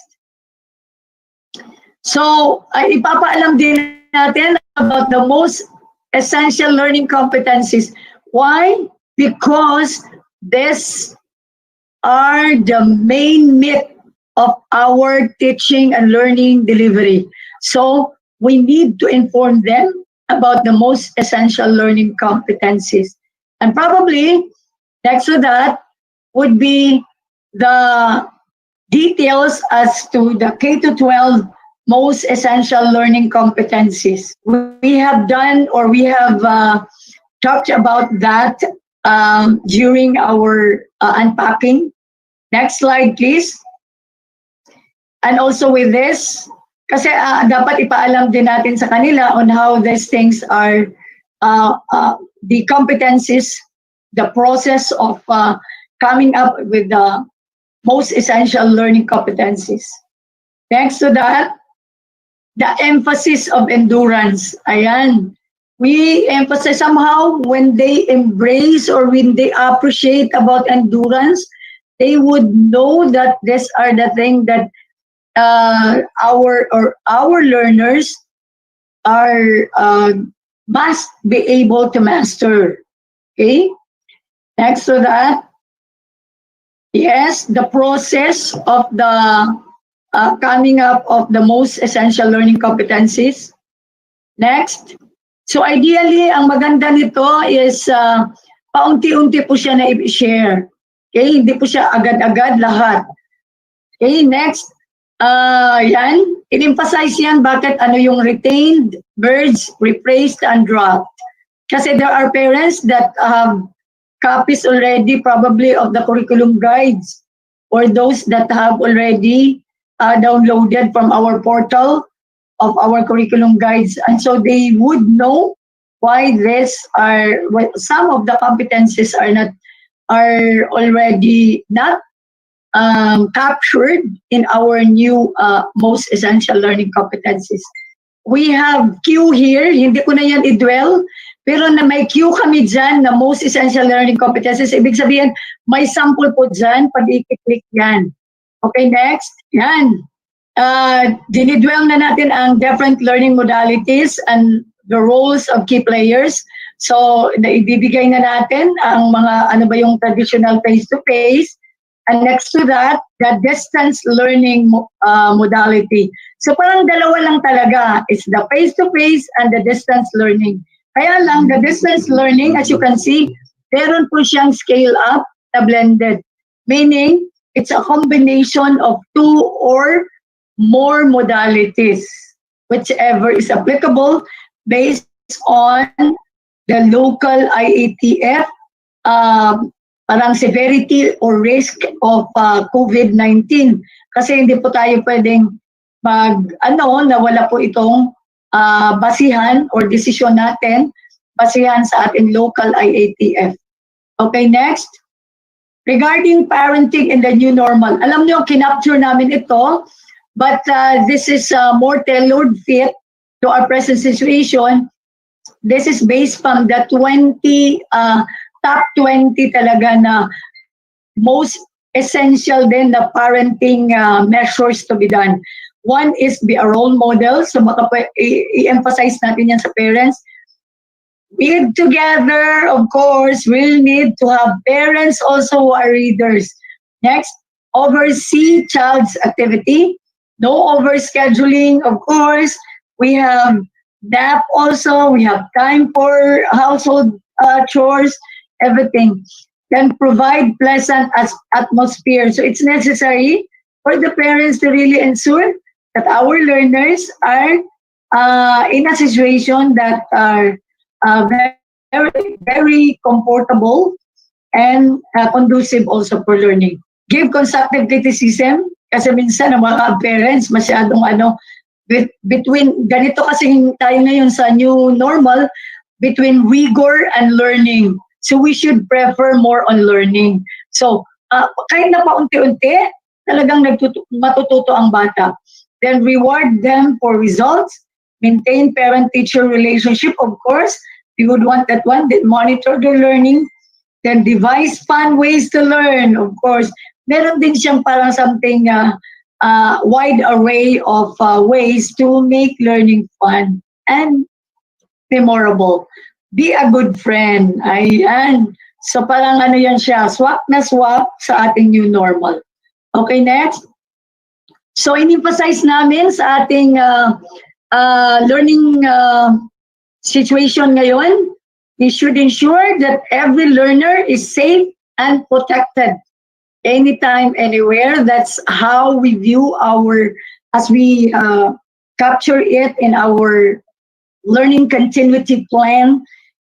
So, ipapaalam din natin about the most essential learning competencies. Why? Because these are the main myth of our teaching and learning delivery. So we need to inform them about the most essential learning competencies. And probably next to that would be the details as to the K to 12 most essential learning competencies. We have done or we have talked about that during our unpacking. Next slide, please. And also with this, kasi dapat ipaalam din natin sa kanila on how these things are, the competencies, the process of coming up with the most essential learning competencies. Next to that, the emphasis of endurance. Ayan. We emphasize somehow when they embrace or when they appreciate about endurance, they would know that these are the things that our learners are must be able to master. Okay. Next to that, yes, the process of the coming up of the most essential learning competencies. Next. So ideally, ang maganda nito is paunti-unti po siya na i-share. Okay, hindi po siya agad-agad lahat. Okay, next. Yan, in-emphasize yan bakit ano yung retained, merged, replaced, and dropped. Kasi there are parents that have copies already probably of the curriculum guides or those that have already downloaded from our portal of our curriculum guides. And so they would know why some of the competencies are already not captured in our new most essential learning competencies. We have Q here, hindi ko na yan i-dwell, pero na may Q kami dyan na most essential learning competencies. Ibig sabihin, may sample po dyan, pag i-click yan. Okay, next. Yan. Dinidwell na natin ang different learning modalities and the roles of key players. So, ibibigay na natin ang mga ano ba yung traditional face-to-face. And next to that, the distance learning modality. So parang dalawa lang talaga. It's the face-to-face and the distance learning. Kaya lang, the distance learning, as you can see, meron po siyang scale up na blended. Meaning, it's a combination of 2 or more modalities, whichever is applicable based on the local IATF parang severity or risk of COVID-19. Kasi hindi po tayo pwedeng na wala po itong basihan or desisyon natin, basihan sa ating local IATF. Okay, next. Regarding parenting in the new normal, alam nyo, kinapture namin ito, but this is more tailored fit to our present situation. This is based from the top 20 talaga na most essential din na parenting measures to be done. One is be a role model. So i-emphasize natin yan sa parents. Read together, of course. We'll need to have parents also who are readers. Next, oversee child's activity. No overscheduling, of course. We have nap also. We have time for household chores, everything. Then provide pleasant atmosphere. So it's necessary for the parents to really ensure that our learners are in a situation that are very, very comfortable and conducive also for learning. Give constructive criticism kasi minsan ang mga parents masyadong between ganito kasi tayo ngayon sa new normal, between rigor and learning. So we should prefer more on learning. So kahit na paunti-unti, talagang matututo ang bata. Then reward them for results. Maintain parent-teacher relationship, of course. We would want that one. Then monitor their learning. Then devise fun ways to learn, of course. Meron din siyang parang something wide array of ways to make learning fun. And memorable. Be a good friend. Ayan. So parang ano yan siya, swak na swak sa ating new normal. Okay, next. So in-emphasize namin sa ating learning situation ngayon, we should ensure that every learner is safe and protected anytime, anywhere. That's how we view as we capture it in our learning continuity plan,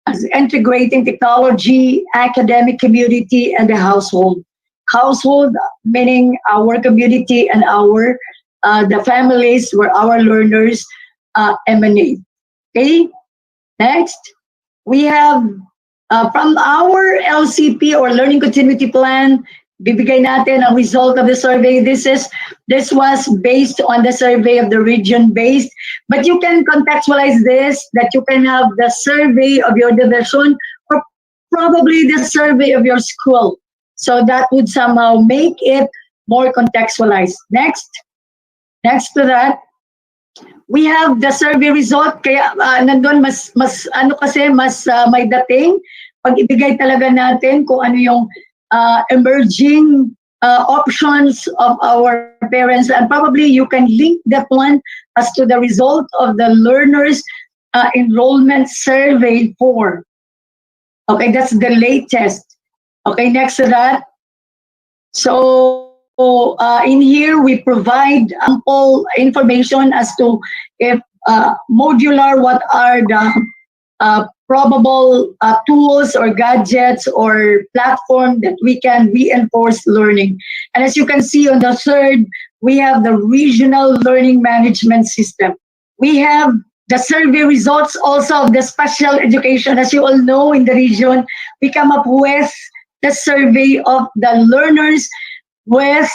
as integrating technology, academic community, and the household. Household meaning our community and the families where our learners emanate. Okay, next we have from our LCP or Learning Continuity Plan. Bibigay natin ang result of the survey. This was based on the survey of the region based, but you can contextualize this, that you can have the survey of your division or probably the survey of your school. So that would somehow make it more contextualized. Next to that, we have the survey result. Kaya nandun mas may dating pag ibigay talaga natin kung ano yung emerging options of our parents, and probably you can link that one as to the result of the learners enrollment survey 4. Okay, that's the latest. Okay, next to that. So in here we provide ample information as to if modular, what are the probable tools or gadgets or platform that we can reinforce learning. And as you can see on the third, we have the regional learning management system. We have the survey results also of the special education. As you all know, in the region, we come up with the survey of the learners with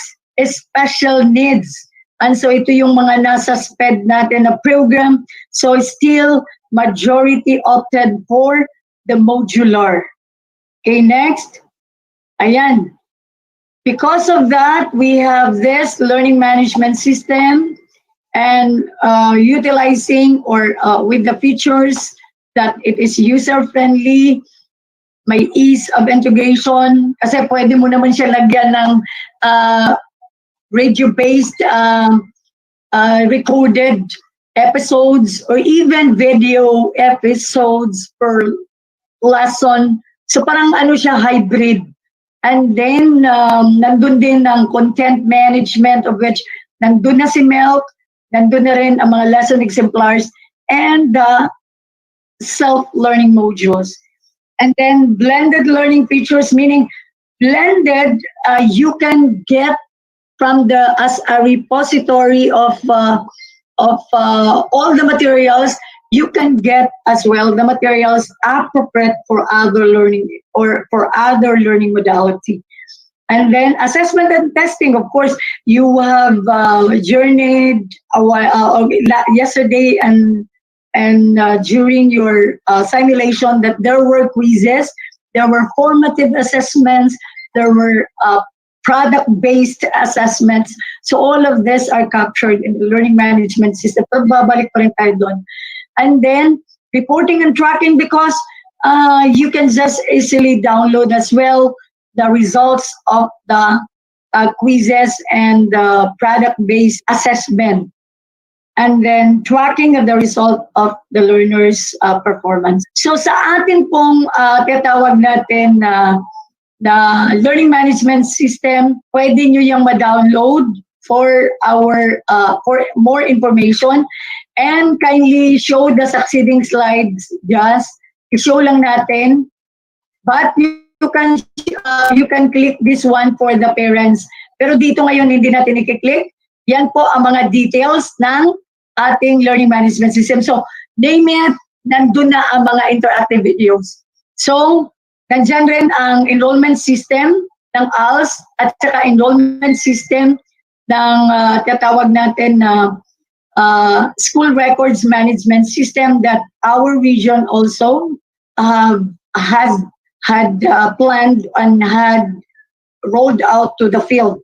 special needs. And so ito yung mga nasa SPED natin na program. So still, majority opted for the modular. Okay, next. Ayan. Because of that, we have this learning management system and utilizing or with the features that it is user-friendly, may ease of integration, kasi pwede mo naman siya lagyan ng radio-based recorded episodes or even video episodes per lesson. So parang ano siya, hybrid. And then nandun din ang content management, of which nandun na si Milk, nandun na rin ang mga lesson exemplars and the self-learning modules. And then blended learning features, meaning blended, you can get from as a repository of all the materials, you can get as well the materials appropriate for other learning or for other learning modality. And then assessment and testing, of course, you have journeyed yesterday and during your simulation that there were quizzes, there were formative assessments, there were product-based assessments. So all of this are captured in the learning management system. Pero babalik pa rin tayo doon. And then reporting and tracking, because you can just easily download as well the results of the quizzes and product-based assessment. And then tracking of the result of the learner's performance. So sa atin pong tinatawag natin the learning management system, pwede nyo yung ma-download for for more information, and kindly show the succeeding slides. Just i-show lang natin, but you can click this one for the parents. Pero dito ngayon hindi natin i-click. Yan po ang mga details ng ating learning management system. So name it, nandun na ang mga interactive videos. So nandyan rin ang enrollment system ng ALS at saka enrollment system ng tatawag natin na school records management system that our region also had planned and had rolled out to the field.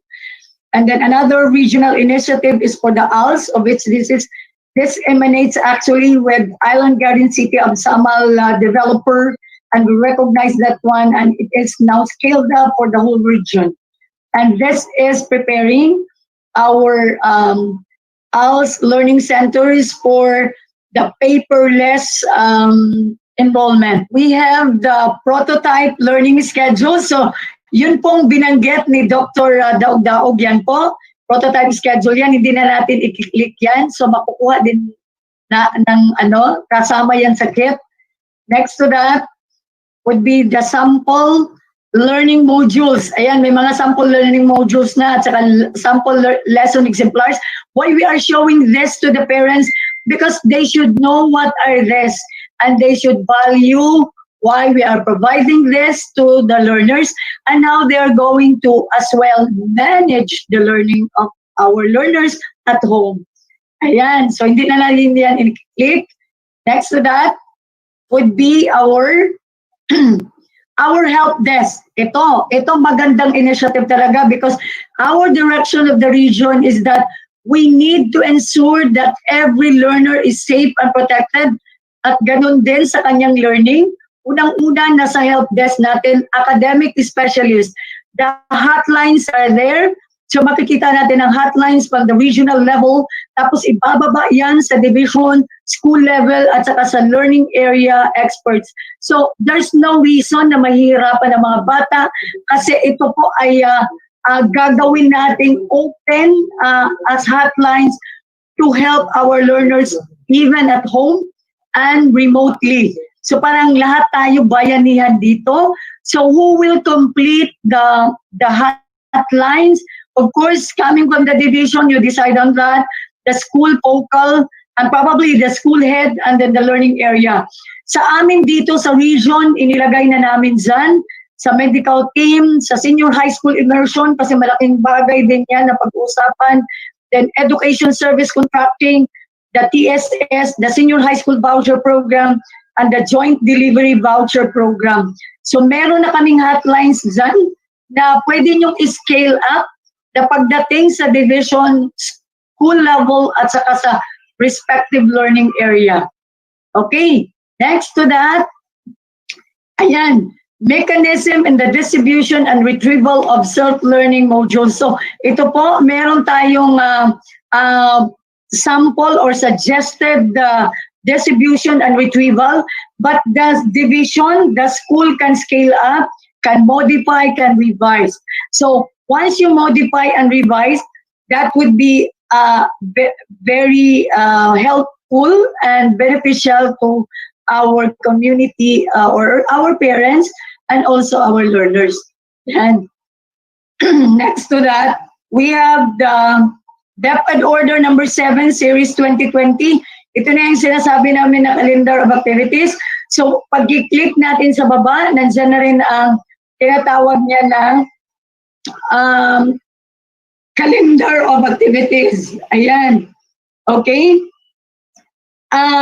And then another regional initiative is for the ALS, of which this is This emanates actually with Island Garden City of Samal developer, and we recognize that one, and it is now scaled up for the whole region. And this is preparing our ALS learning centers for the paperless enrollment. We have the prototype learning schedule. So yun pong binanggit ni Dr. Daog yan po. Prototype schedule yan, hindi na natin i-click yan. So makukuha din ng kasama yan sa kit. Next to that would be the sample learning modules. Ayan, may mga sample learning modules na at saka sample lesson exemplars. Why we are showing this to the parents? Because they should know what are this and they should value why we are providing this to the learners and how they are going to as well manage the learning of our learners at home. Ayan, so hindi na natin yan i-click. Next to that would be our our help desk. Ito magandang initiative talaga because our direction of the region is that we need to ensure that every learner is safe and protected at ganun din sa kanyang learning. Unang-una, nasa help desk natin, academic specialist. The hotlines are there. So makikita natin ang hotlines from the regional level, tapos ibababa yan sa division, school level, at saka sa learning area experts. So there's no reason na mahihirapan ang mga bata kasi ito po ay gagawin nating open as hotlines to help our learners even at home and remotely. So parang lahat tayo bayanihan dito. So who will complete the hotlines? Of course, coming from the division, you decide on that. The school focal and probably the school head and then the learning area. Sa amin dito sa region, inilagay na namin dyan sa medical team, sa senior high school immersion kasi malaking bagay din yan na pag-uusapan. Then education service contracting, the TSS, the senior high school voucher program, and the joint delivery voucher program. So meron na kaming hotlines dyan na pwede nyong i-scale up na pagdating sa division, school level, at saka sa respective learning area. Okay, next to that, ayan, mechanism in the distribution and retrieval of self-learning modules. So ito po, meron tayong sample or suggested distribution and retrieval, but the division, the school can scale up, can modify, can revise. So once you modify and revise, that would be very helpful and beneficial to our community or our parents and also our learners. And next to that, we have the DepEd Order number 7, Series 2020. Ito na yung sinasabi namin na calendar of activities. So pag-click natin sa baba, nandiyan na rin ang tinatawag niya na calendar of activities. Ayan. Okay?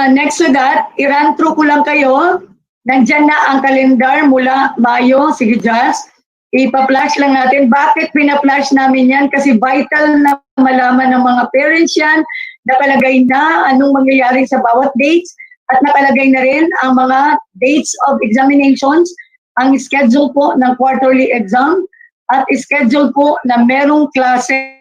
Next to that, i-run through ko lang kayo. Nandyan na ang calendar mula Mayo. Sige, Just. Ipa-flash lang natin. Bakit pina-flash namin yan? Kasi vital na malaman ng mga parents yan. Nakalagay na anong mangyayari sa bawat dates. At nakalagay na rin ang mga dates of examinations. Ang schedule po ng quarterly exam. At schedule po na merong klase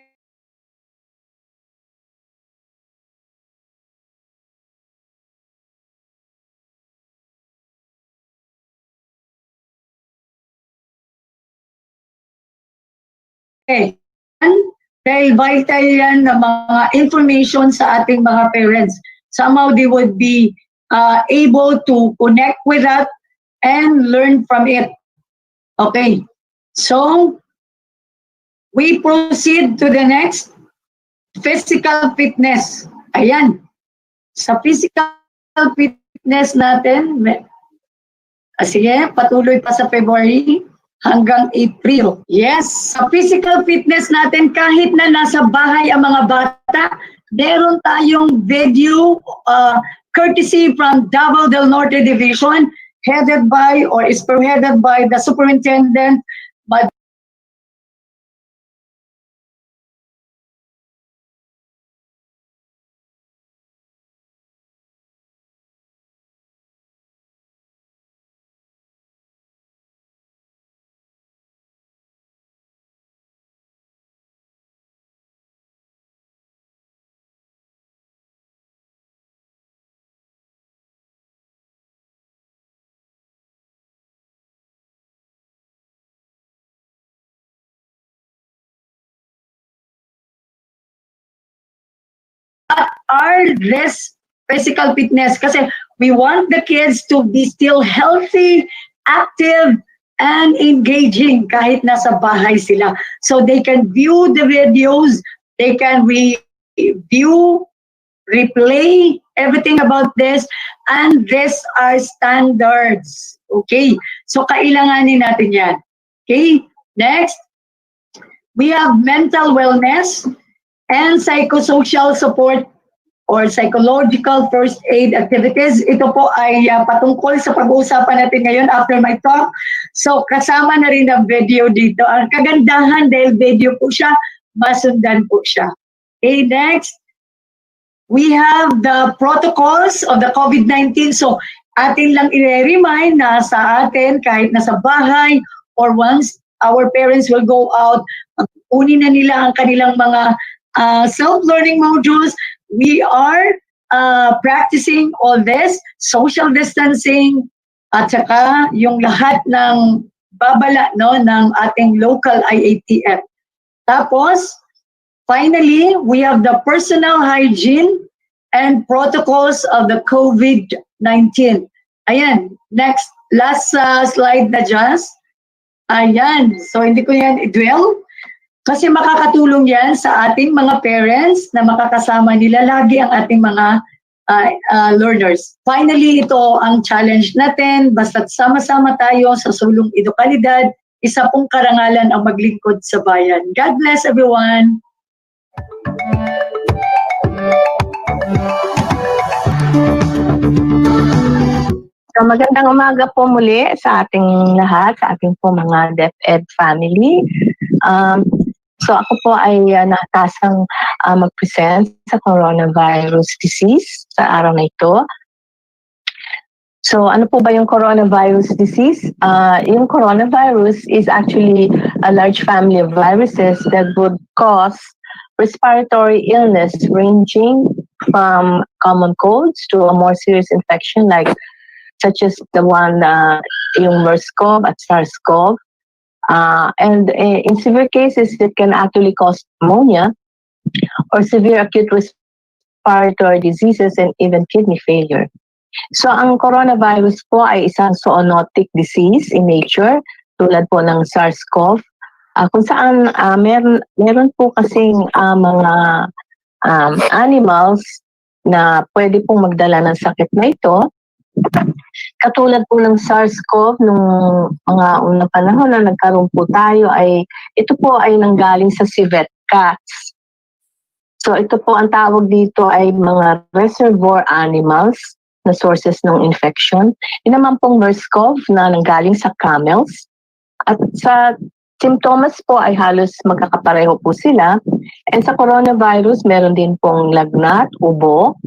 dahil vital yan na mga information sa ating mga parents. Somehow they would be able to connect with that and learn from it. Okay, so we proceed to the next, physical fitness. Ayan, sa physical fitness natin, sige, patuloy pa sa February hanggang April. Yes, sa physical fitness natin, kahit na nasa bahay ang mga bata, meron tayong video courtesy from Davao del Norte Division, headed by or is spearheaded by the superintendent, are this physical fitness kasi we want the kids to be still healthy, active, and engaging kahit nasa bahay sila. So they can view the videos, they can review, replay everything about this, and these are standards. Okay, so kailanganin natin yan. Okay, next, we have mental wellness and psychosocial support or psychological first aid activities. Ito po ay patungkol sa pag-uusapan natin ngayon after my talk. So kasama na rin ang video dito. Ang kagandahan dahil video po siya, masundan po siya. Okay, next. We have the protocols of the COVID-19. So atin lang i-remind na sa atin kahit nasa bahay or once our parents will go out, kunin na nila ang kanilang mga self-learning modules. We are practicing all this, social distancing, at saka yung lahat ng babala no, ng ating local IATF. Tapos, finally, we have the personal hygiene and protocols of the COVID-19. Ayan, next, last slide na just. Ayan, so hindi ko yan i-dwell. Kasi makakatulong yan sa ating mga parents na makakasama nila lagi ang ating mga learners. Finally, ito ang challenge natin. Basta't sama-sama tayo sa sulong edukalidad, isa pong karangalan ang maglingkod sa bayan. God bless everyone! So magandang umaga po muli sa ating lahat, sa ating po mga DepEd family. So ako po ay nakatasang mag-present sa coronavirus disease sa araw na ito. So ano po ba yung coronavirus disease? Yung coronavirus is actually a large family of viruses that would cause respiratory illness ranging from common colds to a more serious infection such as the one yung MERS-CoV at SARS-CoV. And in severe cases, it can actually cause pneumonia or severe acute respiratory diseases and even kidney failure. So ang coronavirus po ay isang zoonotic disease in nature, tulad po ng SARS-CoV, kung saan meron po kasing mga animals na pwede pong magdala ng sakit na ito. Katulad po ng SARS-CoV nung mga unang panahon na nagkaroon po tayo ito po ay nanggaling sa civet cats. So ito po ang tawag dito ay mga reservoir animals na sources ng infection. Yun naman pong MERS-CoV na nanggaling sa camels. At sa symptoms po ay halos magkakapareho po sila. And sa coronavirus, meron din pong lagnat, ubo,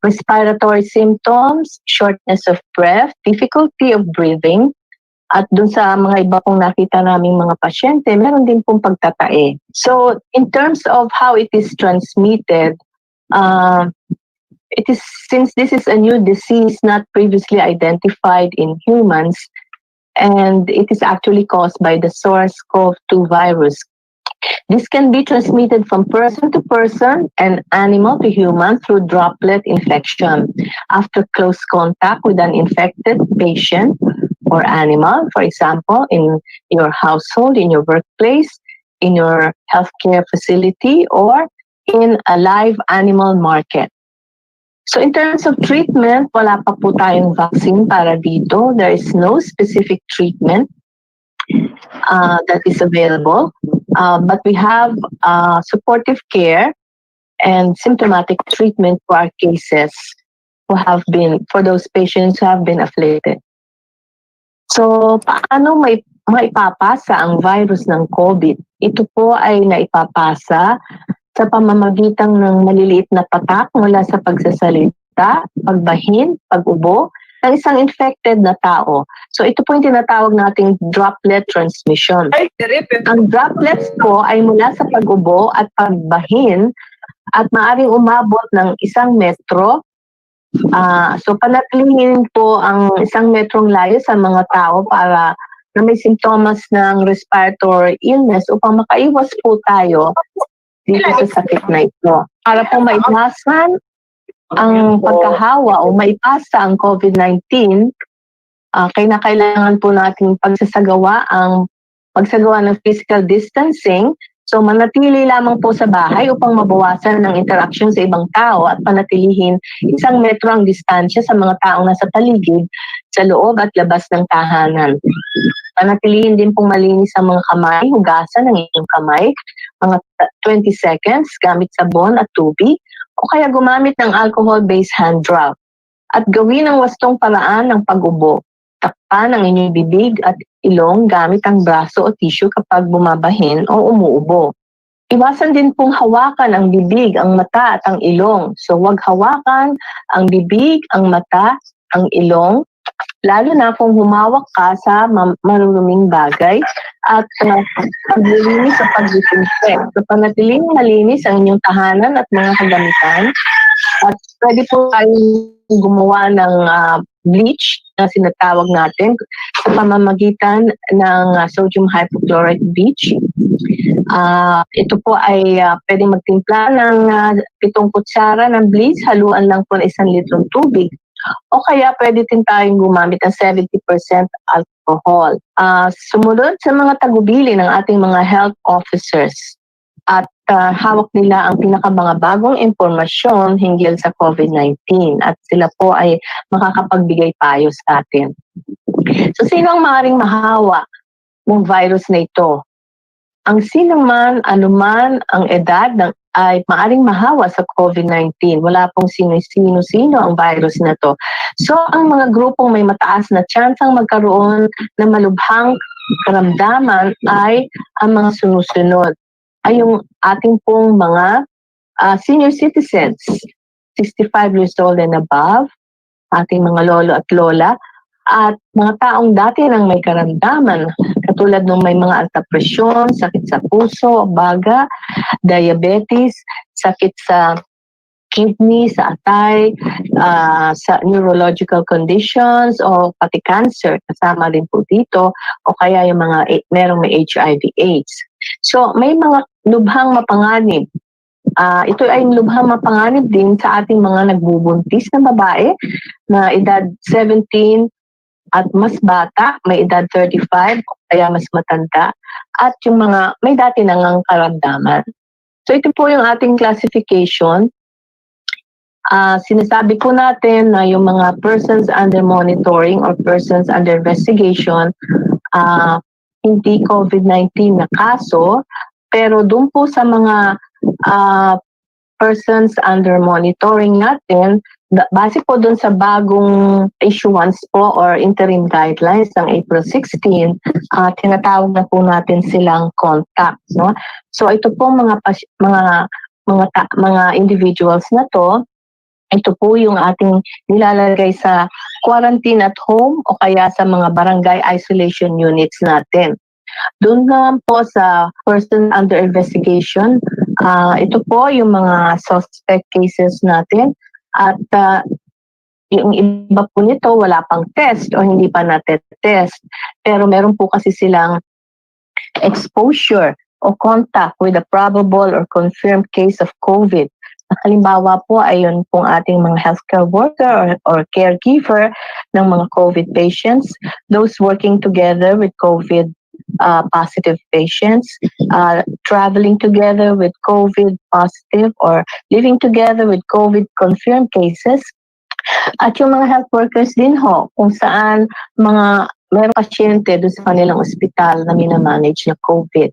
respiratory symptoms, shortness of breath, difficulty of breathing, at dun sa mga iba pong nakita naming mga pasyente, meron din pong pagtatae. So, in terms of how it is transmitted, since this is a new disease not previously identified in humans, and it is actually caused by the SARS-CoV-2 virus. This can be transmitted from person to person and animal to human through droplet infection after close contact with an infected patient or animal, for example, in your household, in your workplace, in your healthcare facility, or in a live animal market. So in terms of treatment, wala pa po tayong vaccine para dito. There is no specific treatment that is available. But we have supportive care and symptomatic treatment for our cases for those patients who have been afflicted. So, paano maipapasa ang virus ng COVID? Ito po ay naipapasa sa pamamagitan ng maliliit na patak mula sa pagsasalita, pagbahin, pag-ubo, ng isang infected na tao. So ito po yung tinatawag nating droplet transmission. Ang droplets po ay mula sa pag-ubo at pagbahin at maaaring umabot ng 1 metro. So panatilingin po ang 1 metrong layo sa mga tao para na may simptomas ng respiratory illness upang makaiwas po tayo dito sa sakit na ito. Para po maiwasan ang pagkahawa o maipasa ang COVID-19, kailangan po nating pagsagawa ng physical distancing. So manatili lamang po sa bahay upang mabawasan ng interaction sa ibang tao at panatilihin 1 metro ang distansya sa mga taong nasa paligid, sa loob at labas ng tahanan. Panatilihin din pong malinis ang mga kamay, hugasan ang inyong kamay, mga 20 seconds gamit sabon at tubig, o kaya gumamit ng alcohol-based hand rub. At gawin ang wastong paraan ng pag-ubo. Takpan ang inyong bibig at ilong gamit ang braso o tissue kapag bumabahin o umuubo. Iwasan din pong hawakan ang bibig, ang mata at ang ilong. So huwag hawakan ang bibig, ang mata, ang ilong, lalo na kung humawak ka sa maruruming bagay, at paglilinis sa pag-disinfect. So panatiling malinis ang inyong tahanan at mga kagamitan. At pwede po tayong gumawa ng bleach na sinatawag natin sa pamamagitan ng sodium hypochlorite bleach. Ito po ay pwedeng magtimpla ng 7 kutsara ng bleach, haluan lang po ng 1 litrong tubig. O kaya pwede din tayong gumamit ng 70% alcohol. Sumunod sa mga tagubili ng ating mga health officers at hawak nila ang mga bagong impormasyon hinggil sa COVID-19 at sila po ay makakapagbigay payo sa atin. So sino ang maaaring mahawa ng virus na ito? Ang sino man, anuman ang edad ay maaaring mahawa sa COVID-19. Wala pong sino ang virus na to. So ang mga grupong may mataas na tsansang magkaroon ng malubhang karamdaman ay ang mga sumusunod. Ay yung ating pong mga senior citizens, 65 years old and above, ating mga lolo at lola, at mga taong dati nang may karamdaman, katulad ng may mga alta presyon, sakit sa puso, baga, diabetes, sakit sa kidney, sa atay, sa neurological conditions, o pati cancer, kasama din po dito, o kaya yung mga merong may HIV/AIDS. So may mga lubhang mapanganib. Ito ay lubhang mapanganib din sa ating mga nagbubuntis na babae na edad 17 at mas bata, may edad 35 o kaya mas matanda, at yung mga may dati nang karamdaman. So ito po yung ating classification. Sinasabi po natin na yung mga persons under monitoring or persons under investigation, hindi COVID-19 na kaso, pero doon po sa mga persons under monitoring natin, base po doon sa bagong issuance po or interim guidelines ng April 16, tinatawag na po natin silang contact, no? So ito po mga individuals na to, ito po yung ating nilalagay sa quarantine at home o kaya sa mga barangay isolation units natin. Doon naman po sa person under investigation, ito po yung mga suspect cases natin, at yung iba po nito wala pang test o hindi pa natetest, pero meron po kasi silang exposure o contact with a probable or confirmed case of COVID. Halimbawa po ay yun pong ating mga healthcare worker or caregiver ng mga COVID patients, those working together with COVID positive patients, traveling together with COVID positive or living together with COVID confirmed cases, at yung mga health workers din ho, kung saan merong pasyente doon sa kanilang ospital na minamanage na COVID.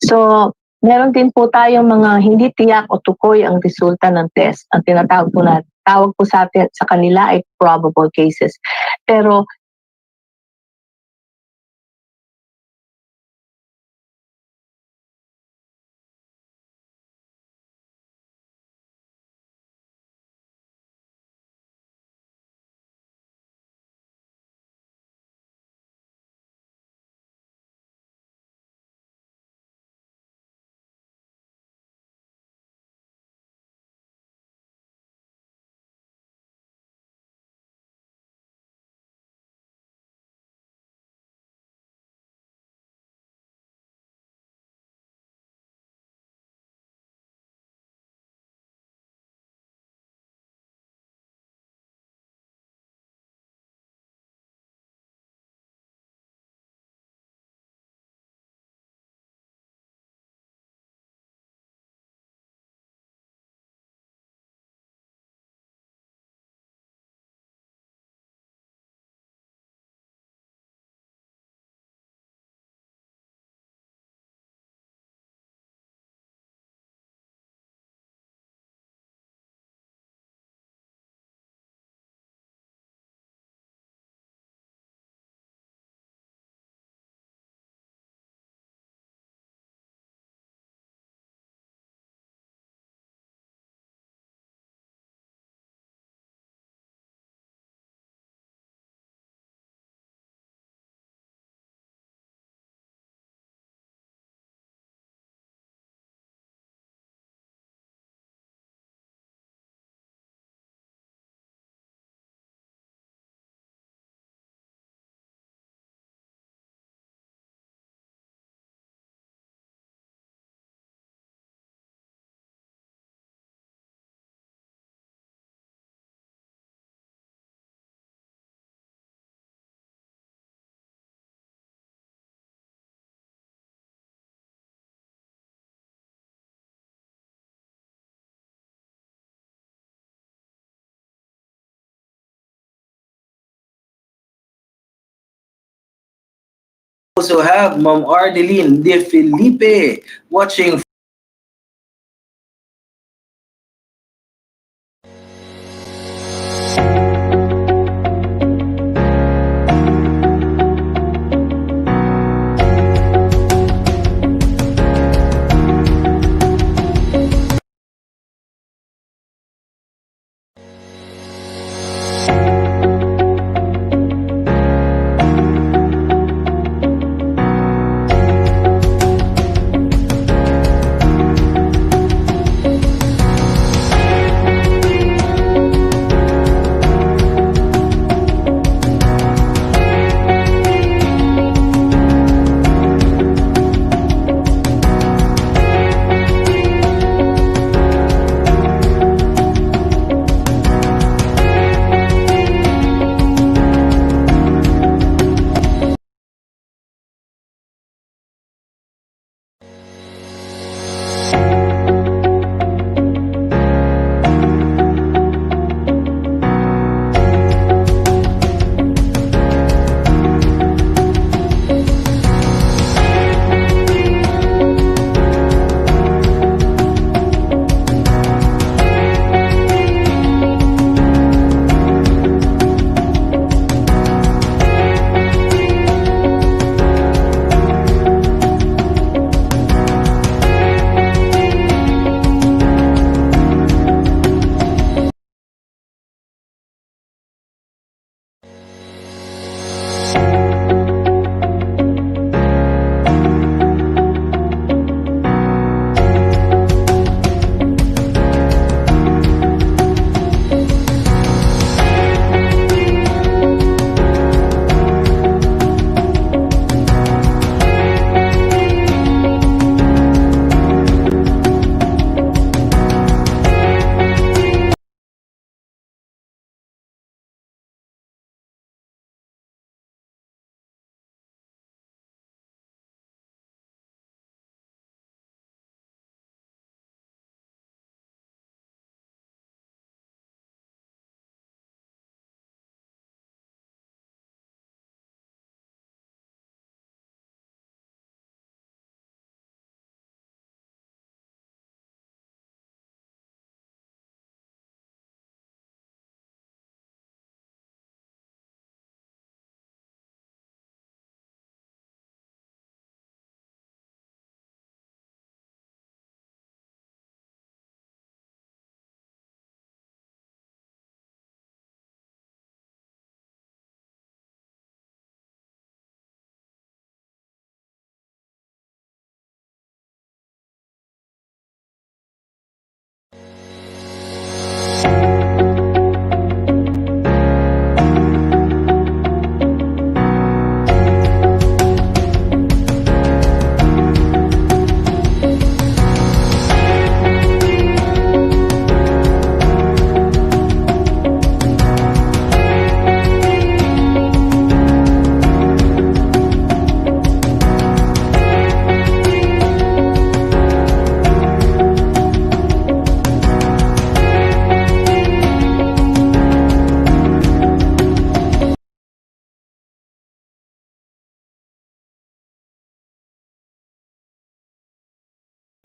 So, meron din po tayong mga hindi tiyak o tukoy ang resulta ng test. Ang tawag po sa kanila ay probable cases. Pero also have Ma'am Ardeline De Felipe watching.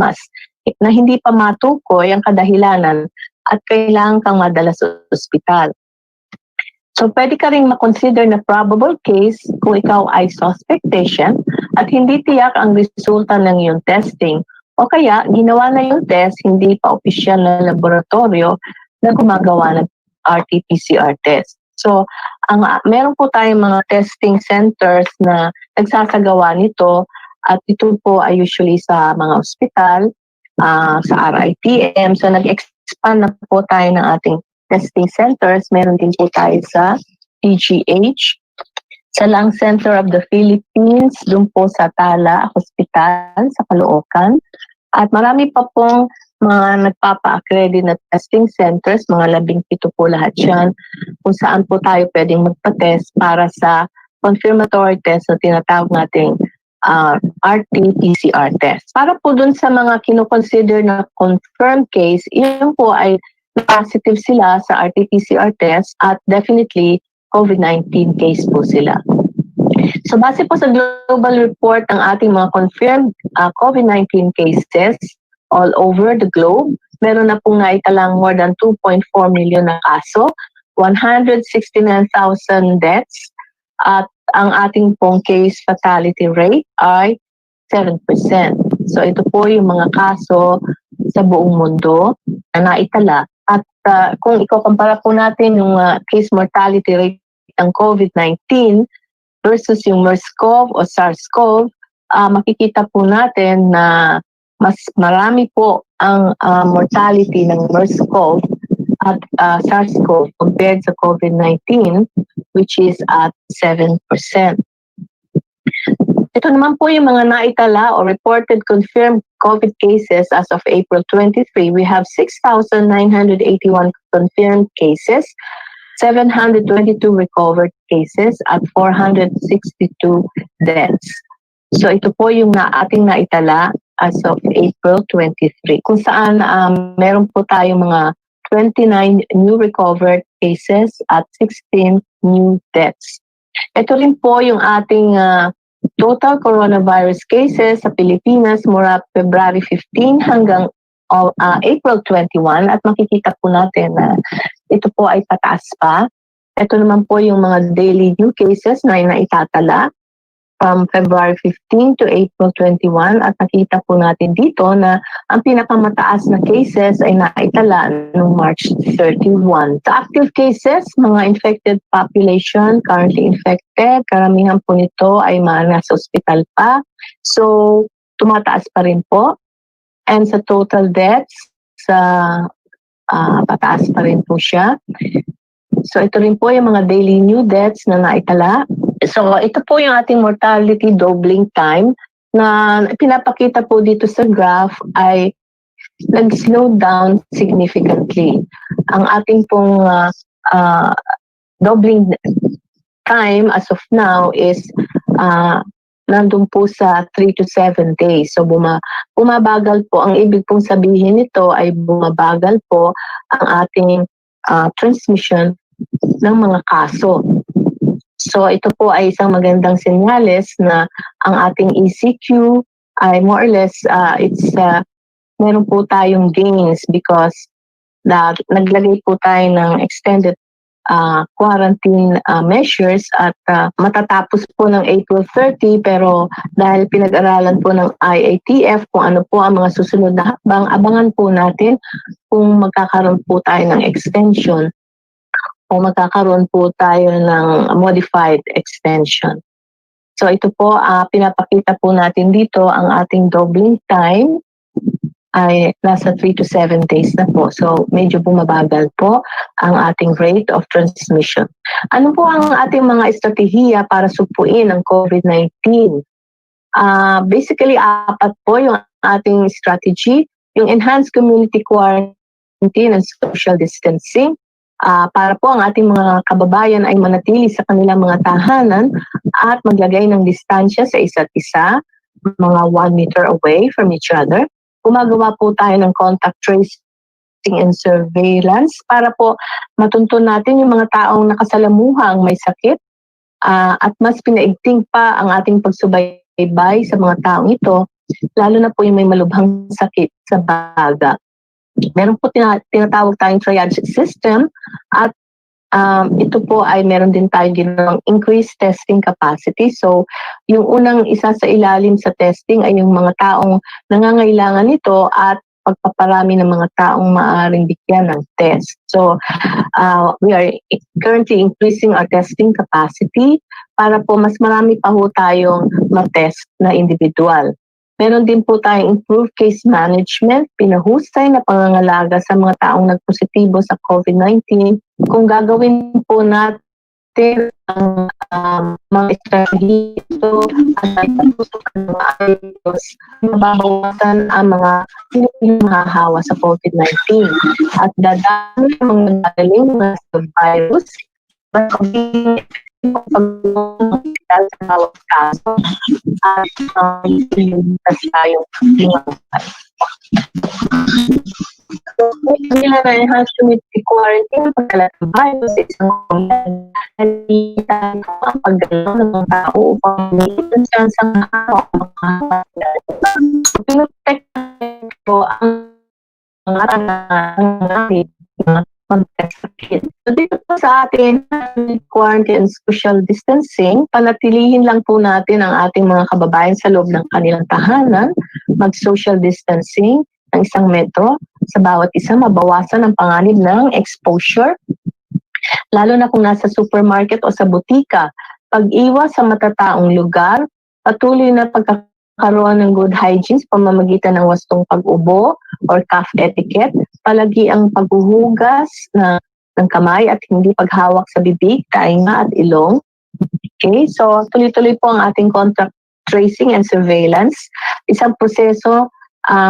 mas na hindi pa matukoy ang kadahilanan at kailangan kang madala sa ospital. So pwede ka rin makonsider na probable case kung ikaw ay suspect patient at hindi tiyak ang resulta ng iyong testing o kaya ginawa na yung test, hindi pa opisyal na laboratorio na gumagawa ng RT-PCR test. So meron po tayong mga testing centers na nagsasagawa nito at ito po ay usually sa mga ospital, sa RITM. So nag-expand na po tayo ng ating testing centers. Meron din po tayo sa PGH, sa Lung Center of the Philippines, dun po sa Tala Hospital sa Caloocan. At marami pa pong mga nagpapa-accredit na testing centers, mga 17 po lahat yan, kung saan po tayo pwedeng magpa-test para sa confirmatory test na tinatawag nating RT-PCR test. Para po dun sa mga kinoconsider na confirmed case, yun po ay positive sila sa RT-PCR test at definitely COVID-19 case po sila. So base po sa global report ng ating mga confirmed COVID-19 cases all over the globe, meron na pong naitalang more than 2.4 million na kaso, 169,000 deaths, at ang ating pong case fatality rate ay 7%. So ito po yung mga kaso sa buong mundo na naitala. At kung ikukumpara po natin yung case mortality rate ng COVID-19 versus yung MERS-CoV o SARS-CoV, makikita po natin na mas marami po ang mortality ng MERS-CoV at SARS-CoV compared sa COVID-19, which is at 7%. Ito naman po yung mga naitala or reported confirmed COVID cases as of April 23. We have 6,981 confirmed cases, 722 recovered cases, at 462 deaths. So ito po yung ating naitala as of April 23, kung saan meron po tayong mga 29 new recovered cases at 16 new deaths. Ito rin po yung ating total coronavirus cases sa Pilipinas mula February 15 hanggang April 21, at makikita po natin na ito po ay pataas pa. Ito naman po yung mga daily new cases na naitatala from February 15 to April 21, at nakita po natin dito na ang pinakamataas na cases ay naitala noong March 31. Sa active cases, mga infected population, currently infected, karamihan po nito ay nasa ospital pa. So, tumataas pa rin po. And sa total deaths, pataas pa rin po siya. So, ito rin po yung mga daily new deaths na naitala. So, ito po yung ating mortality doubling time na pinapakita po dito sa graph ay nag-slow down significantly. Ang ating pong doubling time as of now is nandun po sa 3 to 7 days. So, bumabagal po. Ang ibig pong sabihin nito ay bumabagal po ang ating transmission ng mga kaso. So ito po ay isang magandang senyales na ang ating ECQ ay more or less meron po tayong gains because naglagay po tayo ng extended quarantine measures at matatapos po ng April 30, pero dahil pinag-aralan po ng IATF kung ano po ang mga susunod na hakbang, abangan po natin kung magkakaroon po tayo ng extension o magkakaroon po tayo ng modified extension. So ito po, pinapakita po natin dito ang ating doubling time ay nasa 3 to 7 days na po. So medyo bumabagal po ang ating rate of transmission. Ano po ang ating mga estratehiya para supuin ang COVID-19? Basically, 4 po yung ating strategy. Yung enhanced community quarantine and social distancing, para po ang ating mga kababayan ay manatili sa kanilang mga tahanan at maglagay ng distansya sa isa't isa, mga 1 meter away from each other. Gumagawa po tayo ng contact tracing and surveillance para po matuntun natin yung mga taong nakasalamuhang may sakit, at mas pinaigting pa ang ating pagsubaybay sa mga taong ito, lalo na po yung may malubhang sakit sa baga. Meron po tinatawag tayong triage system, at ito po ay meron din tayong ginawang increased testing capacity. So, yung unang isa sa ilalim sa testing ay yung mga taong nangangailangan nito at pagpaparami ng mga taong maaaring bigyan ng test. So, we are currently increasing our testing capacity para po mas marami pa ho tayong ma-test na individual. Meron din po tayong improved case management, pinahusay na pangangalaga sa mga taong nagpositibo sa COVID-19. Kung gagawin po natin ang mga strategy ito at maayos, mababawasan ang mga pinahahawa sa COVID-19 at dadami ang mga nagaling mga virus, sa bawat kaso at iligtas tayong Kanila na enhance community quarantine pagkalat ng virus sa isang nalitan ko ang paggalaw ng mga tao upang malitan siya sa mga pinoprotect ko ang mga nangyari na magkasakit. So dito po sa atin, quarantine and social distancing, panatilihin lang po natin ang ating mga kababayan sa loob ng kanilang tahanan, mag-social distancing ng 1 metro sa bawat isa, mabawasan ang panganib ng exposure, lalo na kung nasa supermarket o sa butika. Pag-iwas sa matataong lugar, patuloy na pagkakaroon ng good hygiene sa pamamagitan ng wastong pag-ubo or cough etiquette, palagi ang paghuhugas ng kamay at hindi paghawak sa bibig, tainga at ilong. Okay, so tuloy-tuloy po ang ating contact tracing and surveillance, isang proseso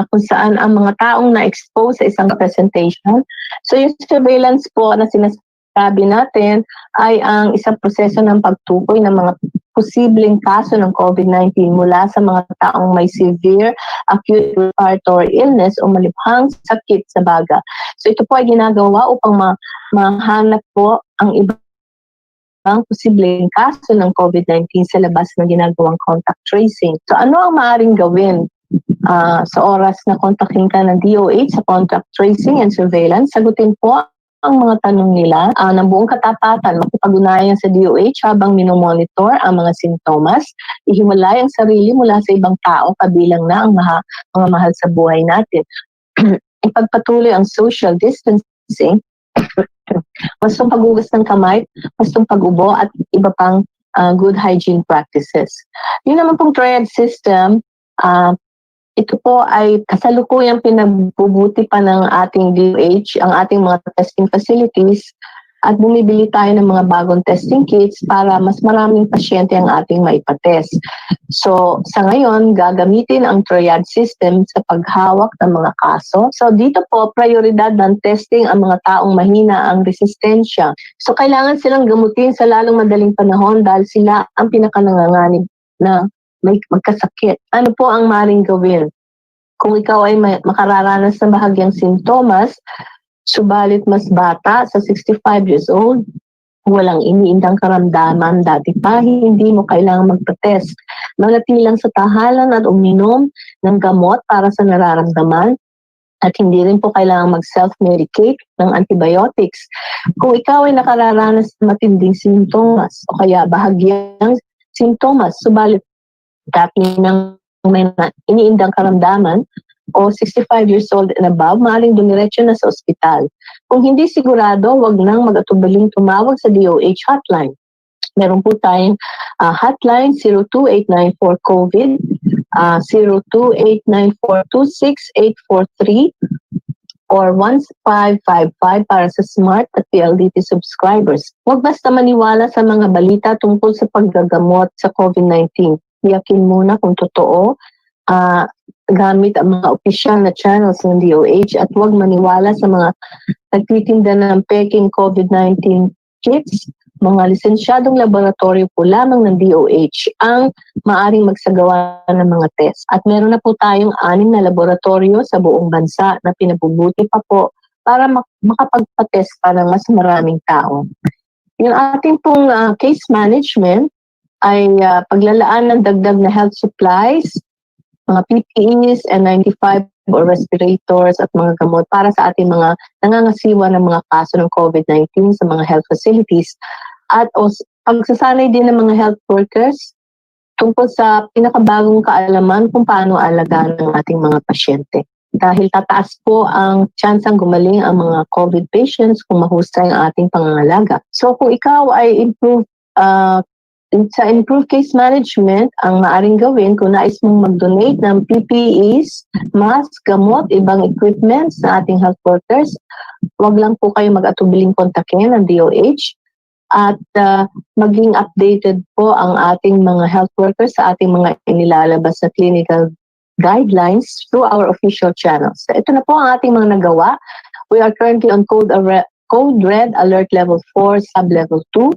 kung saan ang mga taong na-expose sa isang presentation. So yung surveillance po na sinasabi natin ay ang isang proseso ng pagtukoy ng mga posibleng kaso ng COVID-19 mula sa mga taong may severe acute respiratory illness o malubhang sakit sa baga. So ito po ay ginagawa upang mahanap po ang ibang posibleng kaso ng COVID-19 sa labas na ginagawang contact tracing. So ano ang maaaring gawin sa oras na kontakin ka ng DOH sa contact tracing and surveillance? Sagutin po ang mga tanong nila ng buong katapatan, makipag-ugnayan sa DOH habang minomonitor ang mga sintomas, ihiwalay ang sarili mula sa ibang tao kabilang na ang mga mahal sa buhay natin. Ipagpatuloy ang social distancing, wastong paghugas ng kamay, wastong pag-ubo at iba pang good hygiene practices. Yun naman pong triad system, ito po ay kasalukuyang pinagbubuti pa ng ating DOH, ang ating mga testing facilities, at bumibili tayo ng mga bagong testing kits para mas maraming pasyente ang ating maipatest. So sa ngayon, gagamitin ang triad system sa paghawak ng mga kaso. So dito po, prioridad ng testing ang mga taong mahina ang resistensya. So kailangan silang gamutin sa lalong madaling panahon dahil sila ang pinakananganganib na may magkasakit. Ano po ang maaaring gawin? Kung ikaw ay makararanas ng bahagyang sintomas, subalit mas bata sa 65 years old, walang iniindang karamdaman dati pa, hindi mo kailangang magpa-test. Manatili lang sa tahanan at uminom ng gamot para sa nararamdaman, at hindi rin po kailangang mag-self-medicate ng antibiotics. Kung ikaw ay nakararanas ng matinding sintomas o kaya bahagyang sintomas, subalit dati nang may iniindang karamdaman o 65 years old and above, maaaring dumiretso na sa ospital. Kung hindi sigurado, wag nang mag-atubiling tumawag sa DOH hotline. Meron po tayong hotline 02894-COVID, 02894-26843, or 1555 para sa Smart at PLDT subscribers. Huwag basta maniwala sa mga balita tungkol sa paggagamot sa COVID-19. Yakin muna kung totoo, gamit ang mga opisyal na channels ng DOH, at huwag maniwala sa mga nagtitinda ng peking COVID-19 kits. Mga lisensyadong laboratorio po lamang ng DOH ang maaring magsagawa ng mga test. At meron na po tayong 6 na laboratorio sa buong bansa na pinabubuti pa po para makapagpa-test pa ng mas maraming tao. Yung ating pong case management ay paglalaan ng dagdag na health supplies, mga PPEs, N95 or respirators at mga gamot para sa ating mga nangangasiwa ng mga kaso ng COVID-19 sa mga health facilities, at pagsasanay din ng mga health workers tungkol sa pinakabagong kaalaman kung paano alagaan ng ating mga pasyente. Dahil tataas po ang tsansang gumaling ang mga COVID patients kung mahusay ang ating pangangalaga. So kung ikaw ay sa improved case management, ang maaring gawin kung nais mong mag-donate ng PPEs, mask, gamot, ibang equipment sa ating health workers, wag lang po kayo mag-atubiling kontakin ng DOH, at maging updated po ang ating mga health workers sa ating mga inilalabas na clinical guidelines through our official channels. So, ito na po ang ating mga nagawa. We are currently on Code Red Alert Level 4, Sub-Level 2.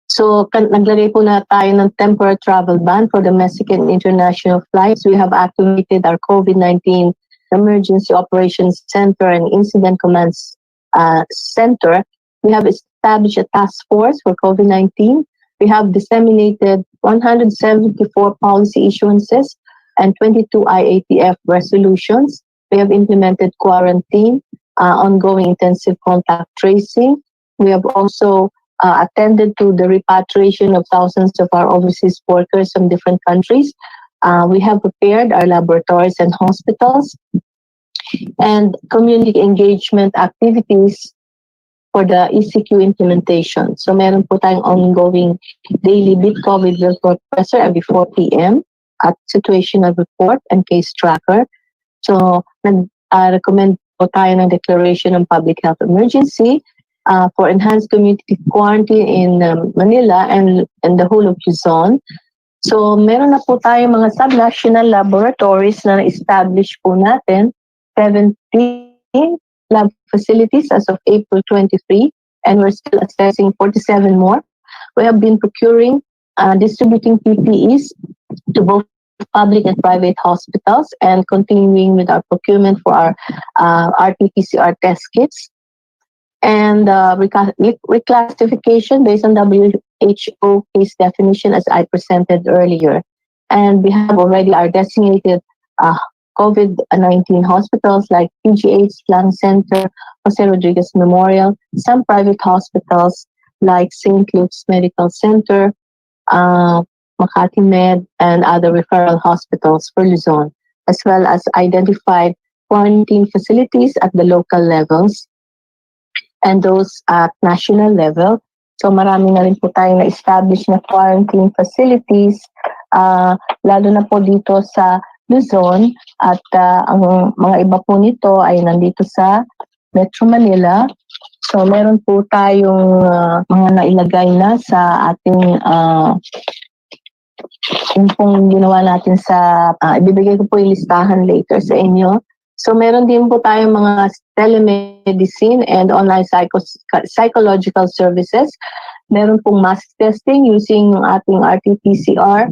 So, naglagay po na tayo ng temporary travel ban for domestic and international flights. We have activated our COVID-19 Emergency Operations Center and Incident Command Center, we have established a task force for COVID-19. We have disseminated 174 policy issuances and 22 IATF resolutions. We have implemented quarantine, ongoing intensive contact tracing. We have also attended to the repatriation of thousands of our overseas workers from different countries. We have prepared our laboratories and hospitals and community engagement activities for the ECQ implementation. So meron po tayong ongoing daily Beat COVID virtual presser every 4 p.m. at situational report and case tracker. So nag-recommend po tayo ng declaration ng public health emergency for enhanced community quarantine in Manila and the whole of Luzon. So meron na po tayong mga subnational laboratories na na-establish po natin, 17 lab facilities as of April 23, and we're still assessing 47 more. We have been procuring, distributing PPEs to both public and private hospitals and continuing with our procurement for our RT-PCR test kits. And reclassification based on WHO case definition as I presented earlier. And we have already our designated COVID-19 hospitals like PGH, Lung Center, Jose Rodriguez Memorial, some private hospitals like St. Luke's Medical Center, Makati Med, and other referral hospitals for Luzon, as well as identified quarantine facilities at the local levels and those at national level. So marami na rin po tayong na-establish na quarantine facilities, lalo na po dito sa Luzon, at ang mga iba po nito ay nandito sa Metro Manila. So meron po tayong mga nailagay na sa ating yung pong ginawa natin sa, ibibigay ko po yung listahan later sa inyo. So meron din po tayong mga telemedicine and online psychological services. Meron pong mass testing using yung ating RT-PCR.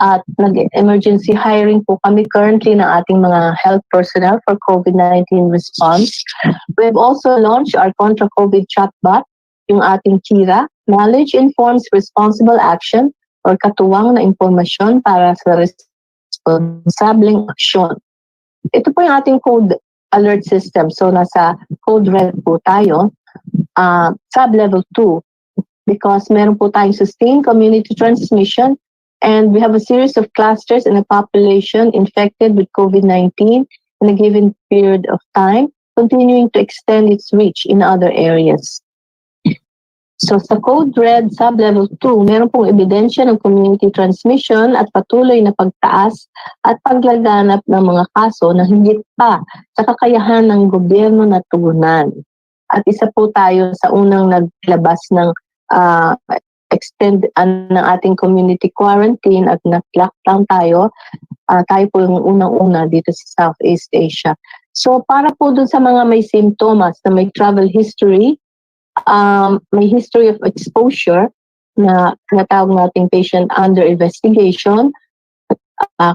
At nag-emergency hiring po kami currently ng ating mga health personnel for COVID-19 response. We have also launched our contra-COVID chatbot, yung ating Kira, Knowledge Informs Responsible Action, or katuwang na impormasyon para sa responsableng aksyon. Ito po yung ating code alert system. So nasa code red po tayo, sub-level 2, because meron po tayong sustained community transmission. And we have a series of clusters in a population infected with COVID-19 in a given period of time, continuing to extend its reach in other areas. So sa Code Red Sub-Level 2, meron pong ebidensya ng community transmission at patuloy na pagtaas at paglaganap ng mga kaso na higit pa sa kakayahan ng gobyerno na tugunan. At isa po tayo sa unang naglabas ng extend ng ating community quarantine at nag-lockdown tayo. Tayo po yung unang-una dito sa Southeast Asia. So para po dun sa mga may simptomas na may travel history, may history of exposure na natawag nating patient under investigation,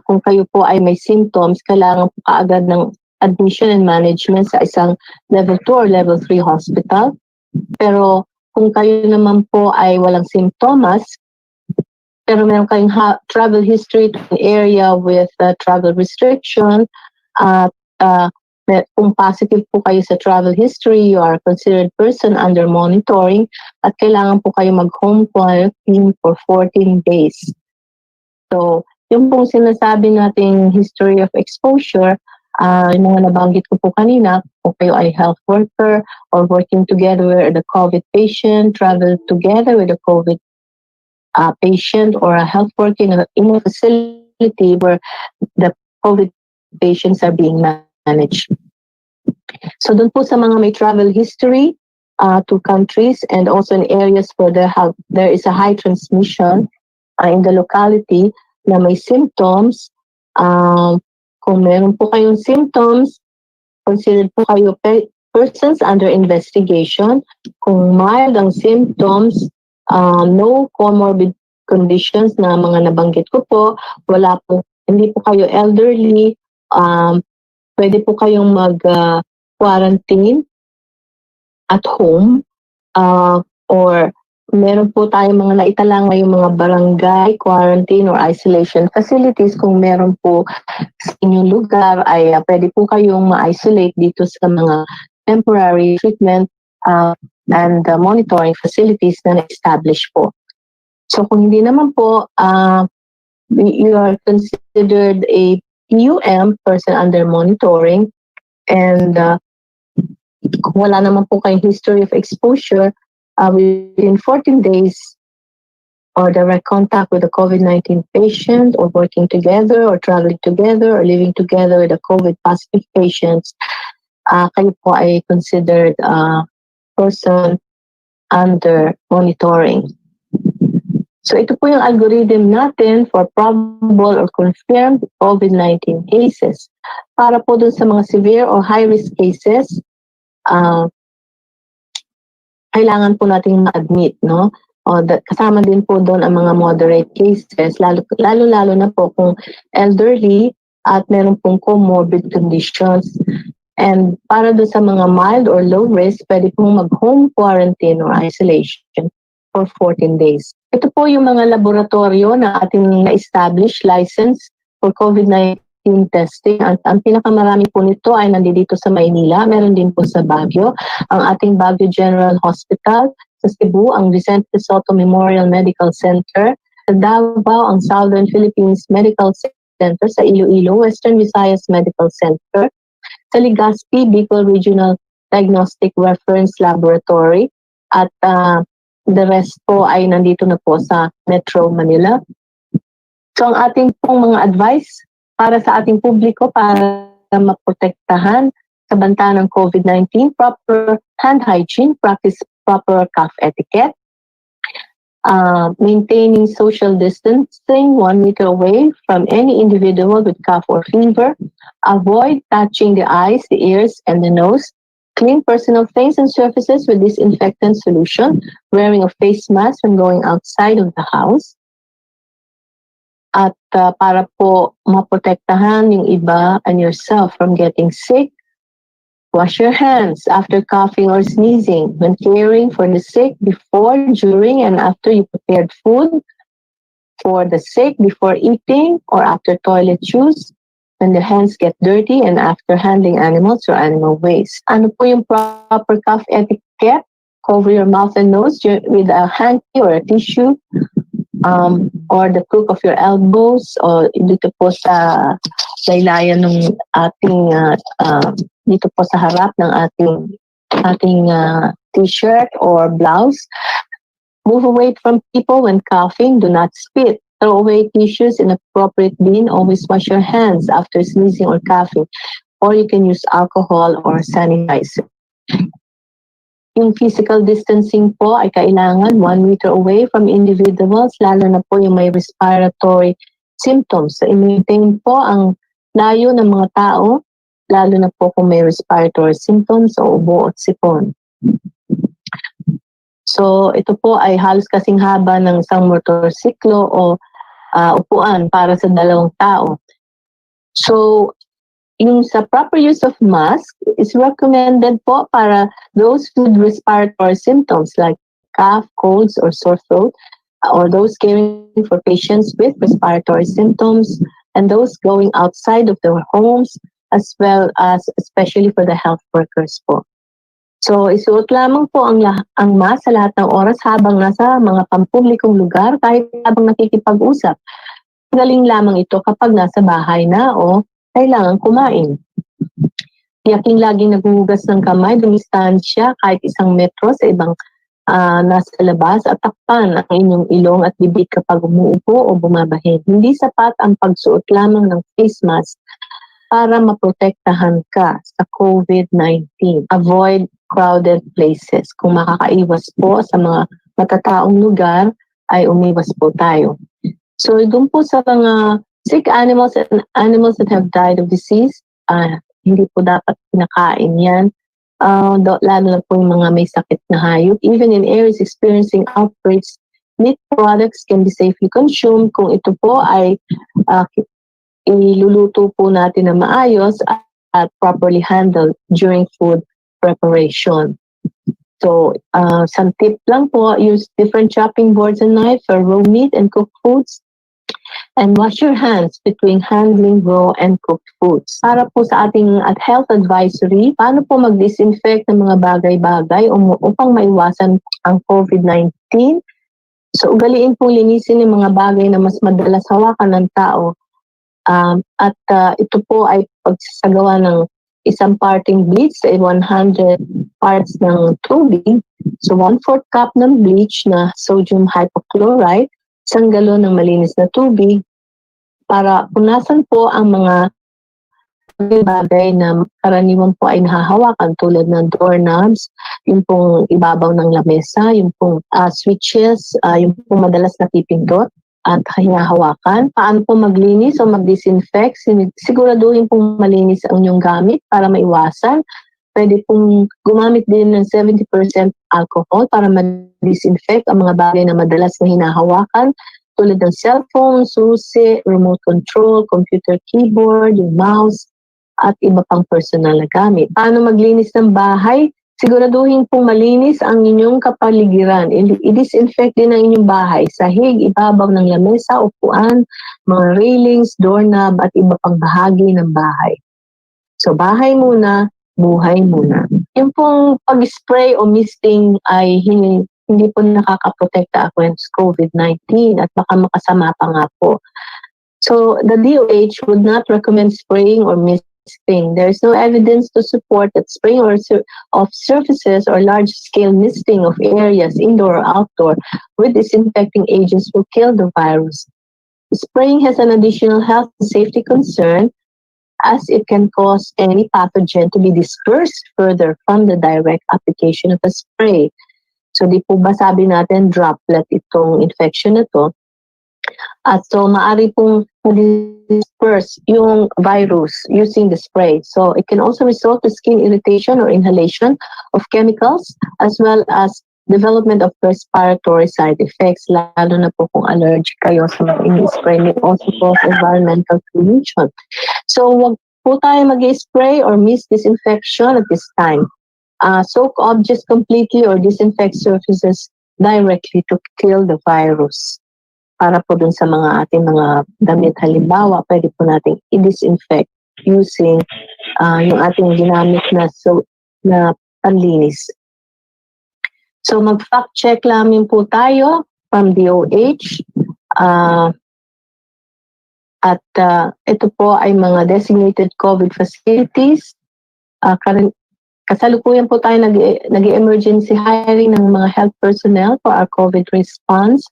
kung kayo po ay may symptoms, kailangan po kaagad ng admission and management sa isang level 2 or level 3 hospital. Pero kung kayo naman po ay walang symptoms, pero meron kayong travel history to an area with travel restriction, kung positive po kayo sa travel history, you are considered person under monitoring at kailangan po kayo mag-home quarantine for 14 days. So, yung pong sinasabi nating history of exposure, yung mga nabanggit ko po kanina, kung kayo ay health worker or working together with a COVID patient, travel together with a COVID patient or a health worker in a facility where the COVID patients are being managed. So dun po sa mga may travel history to countries and also in areas where there is a high transmission in the locality na may symptoms, kung meron po kayong symptoms, considered po kayo persons under investigation. Kung mild ang symptoms, no comorbid conditions na mga nabanggit ko po, wala po, hindi po kayo elderly, pwede po kayong mag-quarantine at home, or meron po tayong mga naitalang ngayong mga barangay quarantine or isolation facilities. Kung meron po sa inyong lugar ay pwede po kayong ma-isolate dito sa mga temporary treatment and monitoring facilities na na-establish po. So kung hindi naman po, you are considered a PUM, person under monitoring, and kung wala naman po kayong history of exposure within 14 days or direct contact with a COVID-19 patient, or working together or traveling together or living together with a COVID positive patients, kayo po ay considered person under monitoring. So ito po yung algorithm natin for probable or confirmed COVID-19 cases. Para po dun sa mga severe or high-risk cases, kailangan po nating ma-admit, no? Kasama din po doon ang mga moderate cases, lalo na po kung elderly at meron pong comorbid conditions. And para doon sa mga mild or low risk, pwede pong mag-home quarantine or isolation for 14 days. Ito po yung mga laboratorio na ating na-establish, license for COVID-19 testing. Ang pinakamarami po nito ay nandito sa Maynila, meron din po sa Baguio, ang ating Baguio General Hospital, sa Cebu, ang Vicente Soto Memorial Medical Center, sa Davao, ang Southern Philippines Medical Center, sa Iloilo, Western Visayas Medical Center, sa Legazpi, Bicol Regional Diagnostic Reference Laboratory, at the rest po ay nandito na po sa Metro Manila. So ang ating pong mga advice para sa ating publiko para maprotektahan sa banta ng COVID-19, proper hand hygiene, practice proper cough etiquette, maintaining social distancing 1 meter away from any individual with cough or fever, avoid touching the eyes, the ears, and the nose, clean personal things and surfaces with disinfectant solution, wearing a face mask when going outside of the house. At para po maprotektahan yung iba and yourself from getting sick, wash your hands after coughing or sneezing, when caring for the sick, before, during, and after you prepared food, for the sick, before eating or after toilet use, when the hands get dirty, and after handling animals or animal waste. Ano po yung proper cough etiquette? Cover your mouth and nose with a hanky or a tissue, or the crook of your elbows, o dito po sa laylayan ng ating dito po sa harap ng ating t-shirt or blouse. Move away from people when coughing. Do not spit. Throw away tissues in appropriate bin. Always wash your hands after sneezing or coughing, or you can use alcohol or sanitizer. Yung physical distancing po ay kailangan 1 meter away from individuals, lalo na po yung may respiratory symptoms. So, i-maintain po ang layo ng mga tao, lalo na po kung may respiratory symptoms o ubo at sipon. So, ito po ay halos kasing haba ng isang motorsiklo o upuan para sa 2 tao. So, yung sa proper use of mask is recommended po para those with respiratory symptoms like cough, colds, or sore throat, or those caring for patients with respiratory symptoms, and those going outside of their homes, as well as especially for the health workers po. So, isuot lamang po ang mask sa lahat ng oras habang nasa mga pampublikong lugar, kahit habang nakikipag-usap. Galing lamang ito kapag nasa bahay na o kailangan kumain. Tiyaking laging naghuhugas ng kamay, dumistansya kahit 1 metro sa ibang nasa labas, at takpan ang inyong ilong at bibig kapag umuupo o bumabahin. Hindi sapat ang pagsuot lamang ng face mask para maprotektahan ka sa COVID-19. Avoid crowded places. Kung makakaiwas po sa mga matataong lugar, ay umiwas po tayo. So, doon po sa mga sick animals and animals that have died of disease, hindi po dapat pinakain yan. Lalo na po yung mga may sakit na hayop. Even in areas experiencing outbreaks, meat products can be safely consumed kung ito po ay iluluto po natin na maayos properly handled during food preparation. So, some tip lang po, use different chopping boards and knives for raw meat and cooked foods. And wash your hands between handling raw and cooked foods. Para po sa ating at health advisory, paano po mag-disinfect ng mga bagay-bagay upang maiwasan ang COVID-19? So, ugaliin pong linisin yung mga bagay na mas madalas hawakan ng tao. Ito po ay pagsasagawa ng isang parting bleach sa 100 parts ng tubig. So, 1/4 cup ng bleach na sodium hypochlorite, isang galon ng malinis na tubig para punasan po ang mga bagay na karaniwan po ay nahahawakan tulad ng doorknobs, yung pong ibabaw ng lamesa, yung pong switches, yung pong madalas napipindot at hinahawakan. Paano po maglinis o mag-disinfect? Siguraduhin pong malinis ang inyong gamit para maiwasan. Pwede pong gumamit din ng 70% alcohol para ma-disinfect ang mga bagay na madalas na hinahawakan tulad ng cellphone, susi, remote control, computer keyboard, yung mouse, at iba pang personal na gamit. Paano maglinis ng bahay? Siguraduhin pong malinis ang inyong kapaligiran. I-disinfect din ang inyong bahay, sahig, ibabaw ng lamesa, upuan, mga railings, doorknob, at iba pang bahagi ng bahay. So, bahay muna, buhay muna. Yung pong pag-spray o misting ay hindi po nakakaprotekta against COVID-19 at baka makasama pa nga po. So, the DOH would not recommend spraying or misting. There is no evidence to support that spraying of surfaces or large-scale misting of areas, indoor or outdoor, with disinfecting agents will kill the virus. Spraying has an additional health and safety concern as it can cause any pathogen to be dispersed further from the direct application of a spray. So, di po ba sabi natin droplet itong infection na to? At so, maaari pong disperse yung virus using the spray. So, it can also result to skin irritation or inhalation of chemicals as well as development of respiratory side effects, lalo na po kung allergic kayo sa mga ini-spray. May also cause environmental pollution. So, wag po tayo mag-spray or miss disinfection at this time. Soak objects completely or disinfect surfaces directly to kill the virus. Para po dun sa mga ating mga damit, halimbawa, pwede po natin i-disinfect using yung ating ginamit na panlinis. So, mag-fact check lang po tayo from DOH. Ito po ay mga designated COVID facilities. Kasalukuyan po tayo nag-emergency hiring ng mga health personnel for our COVID response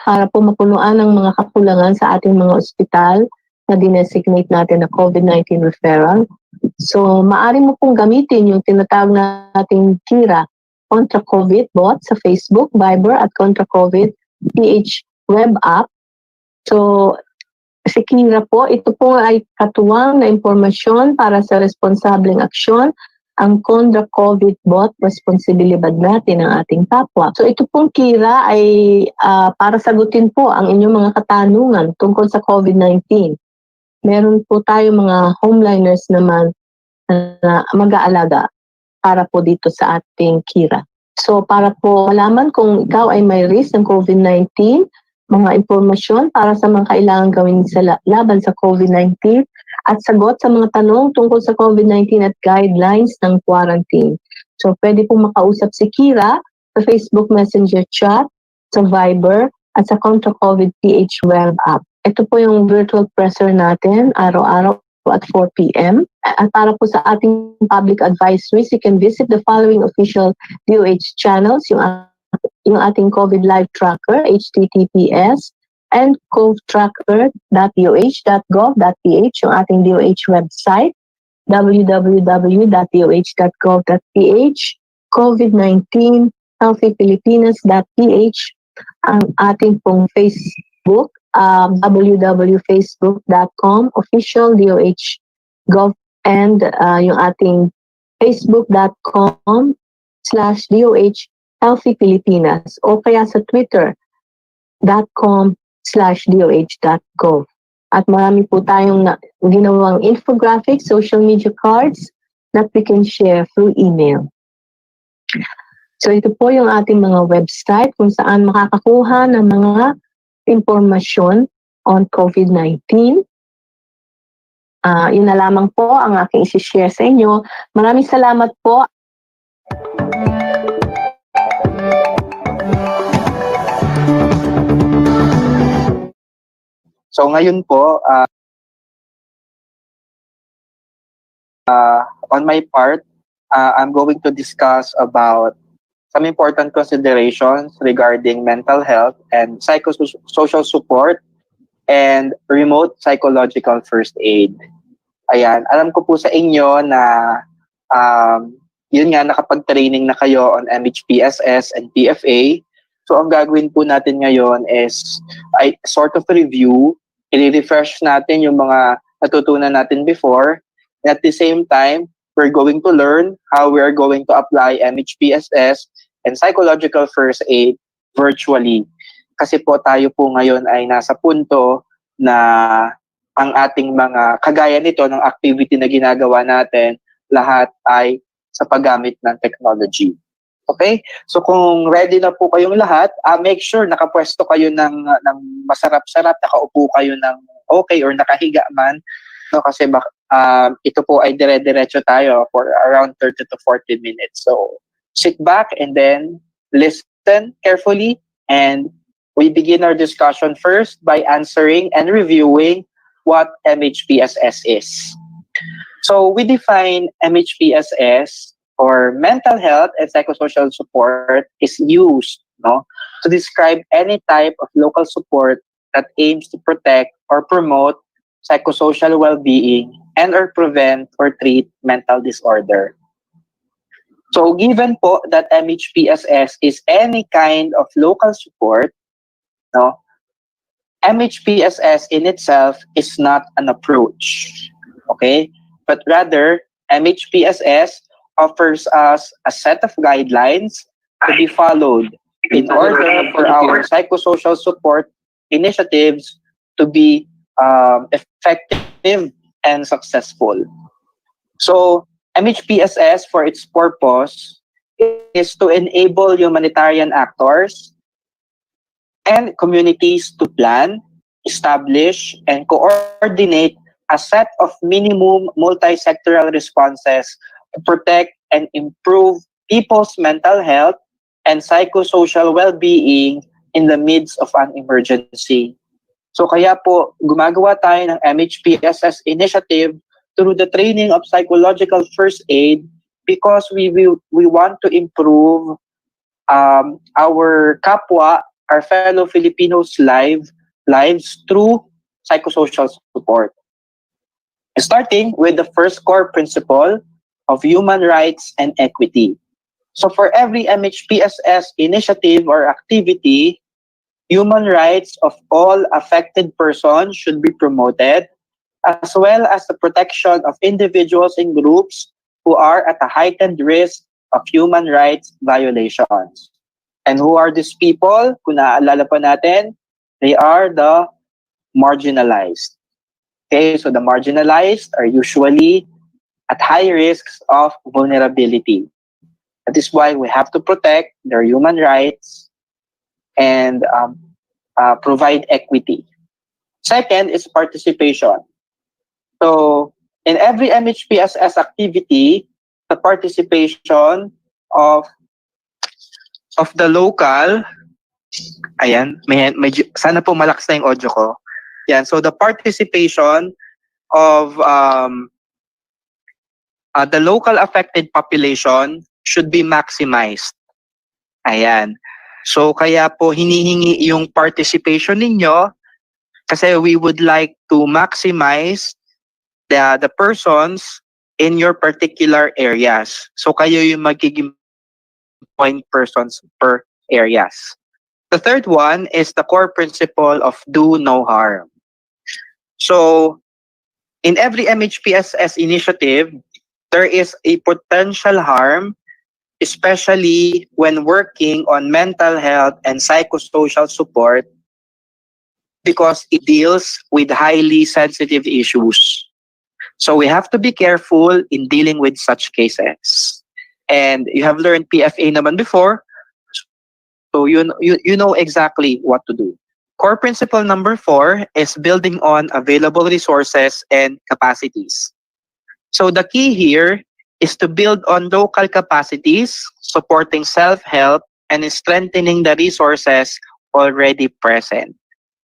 para po mapunuan ang mga kakulangan sa ating mga ospital na dinesignate natin na COVID-19 referral. So, maaari mo pong gamitin yung tinatawag nating KIRA, Contra COVID bot sa Facebook, Viber, at Contra COVID PH web app. So, si KIRA po, ito po ay katuwang na impormasyon para sa responsableng aksyon. Ang Contra COVID bot, responsibilidad natin ang ating kapwa. So, ito pong KIRA ay para sagutin po ang inyong mga katanungan tungkol sa COVID-19. Meron po tayo mga homeliners naman na mag-aalaga para po dito sa ating KIRA. So, para po malaman kung ikaw ay may risk ng COVID-19, mga impormasyon para sa mga kailangan gawin sa laban sa COVID-19 at sagot sa mga tanong tungkol sa COVID-19 at guidelines ng quarantine. So, pwede pong makausap si Kira sa Facebook Messenger chat, sa Viber, at sa Contra COVID PH web app. Ito po yung virtual presser natin, araw-araw at 4 p.m. At para po sa ating public advisories, you can visit the following official DOH channels, yung ating COVID live tracker, https, and covidtracker.doh.gov.ph, yung ating DOH website, www.doh.gov.ph, COVID-19, healthypilipinas.ph, ang ating pong Facebook, www.facebook.com, official DOH Gov, and yung ating facebook.com/DOH Healthy Pilipinas o kaya sa twitter.com/DOH.gov. At marami po tayong ginawang infographics, social media cards that we can share through email. So ito po yung ating mga website kung saan makakakuha ng mga impormasyon on COVID-19. Yun na lamang po ang aking isi-share sa inyo. Maraming salamat po. So ngayon po, on my part, I'm going to discuss about some important considerations regarding mental health and psychosocial support and remote psychological first aid. Ayan, alam ko po sa inyo na yun nga, nakapag-training na kayo on MHPSS and PFA. So ang gagawin po natin ngayon is ay sort of review, i-refresh natin yung mga natutunan natin before. At the same time, we're going to learn how we are going to apply MHPSS and psychological first aid virtually. Kasi po tayo po ngayon ay nasa punto na ang ating mga kagaya nito ng activity na ginagawa natin, lahat ay sa paggamit ng technology. Okay? So kung ready na po kayong lahat, make sure nakapwesto kayo ng masarap-sarap, nakaupo kayo ng okay or nakahiga man. No, kasi ito po ay dire-diretso tayo for around 30 to 40 minutes. So sit back and then listen carefully, and we begin our discussion first by answering and reviewing what MHPSS is. So we define MHPSS, or mental health and psychosocial support, is used to describe any type of local support that aims to protect or promote psychosocial well-being and or prevent or treat mental disorder. So given po that MHPSS is any kind of local support, MHPSS in itself is not an approach, okay? But rather, MHPSS offers us a set of guidelines to be followed in order for our psychosocial support initiatives to be effective and successful. So, MHPSS, for its purpose, is to enable humanitarian actors and communities to plan, establish, and coordinate a set of minimum multi-sectoral responses to protect and improve people's mental health and psychosocial well-being in the midst of an emergency. So kaya po, gumagawa tayo ng MHPSS initiative through the training of psychological first aid because we want to improve our kapwa, our fellow Filipinos' lives through psychosocial support. Starting with the first core principle of human rights and equity. So for every MHPSS initiative or activity, human rights of all affected persons should be promoted, as well as the protection of individuals and groups who are at a heightened risk of human rights violations. And who are these people? Kung naaalala pa natin, they are the marginalized. Okay, so the marginalized are usually at high risks of vulnerability. That is why we have to protect their human rights and provide equity. Second is participation. So in every MHPSS activity, the participation of the local, ayan, medyo, sana po malakas na yung audio ko. Yan, so the participation of the local affected population should be maximized. Ayan. So kaya po hinihingi yung participation ninyo kasi we would like to maximize the persons in your particular areas. So kayo yung magiging point persons per areas. The third one is the core principle of do no harm. So in every MHPSS initiative, there is a potential harm, especially when working on mental health and psychosocial support because it deals with highly sensitive issues. So we have to be careful in dealing with such cases. And you have learned PFA naman before, so you know exactly what to do. Core principle number 4 is building on available resources and capacities. So the key here is to build on local capacities, supporting self-help, and strengthening the resources already present.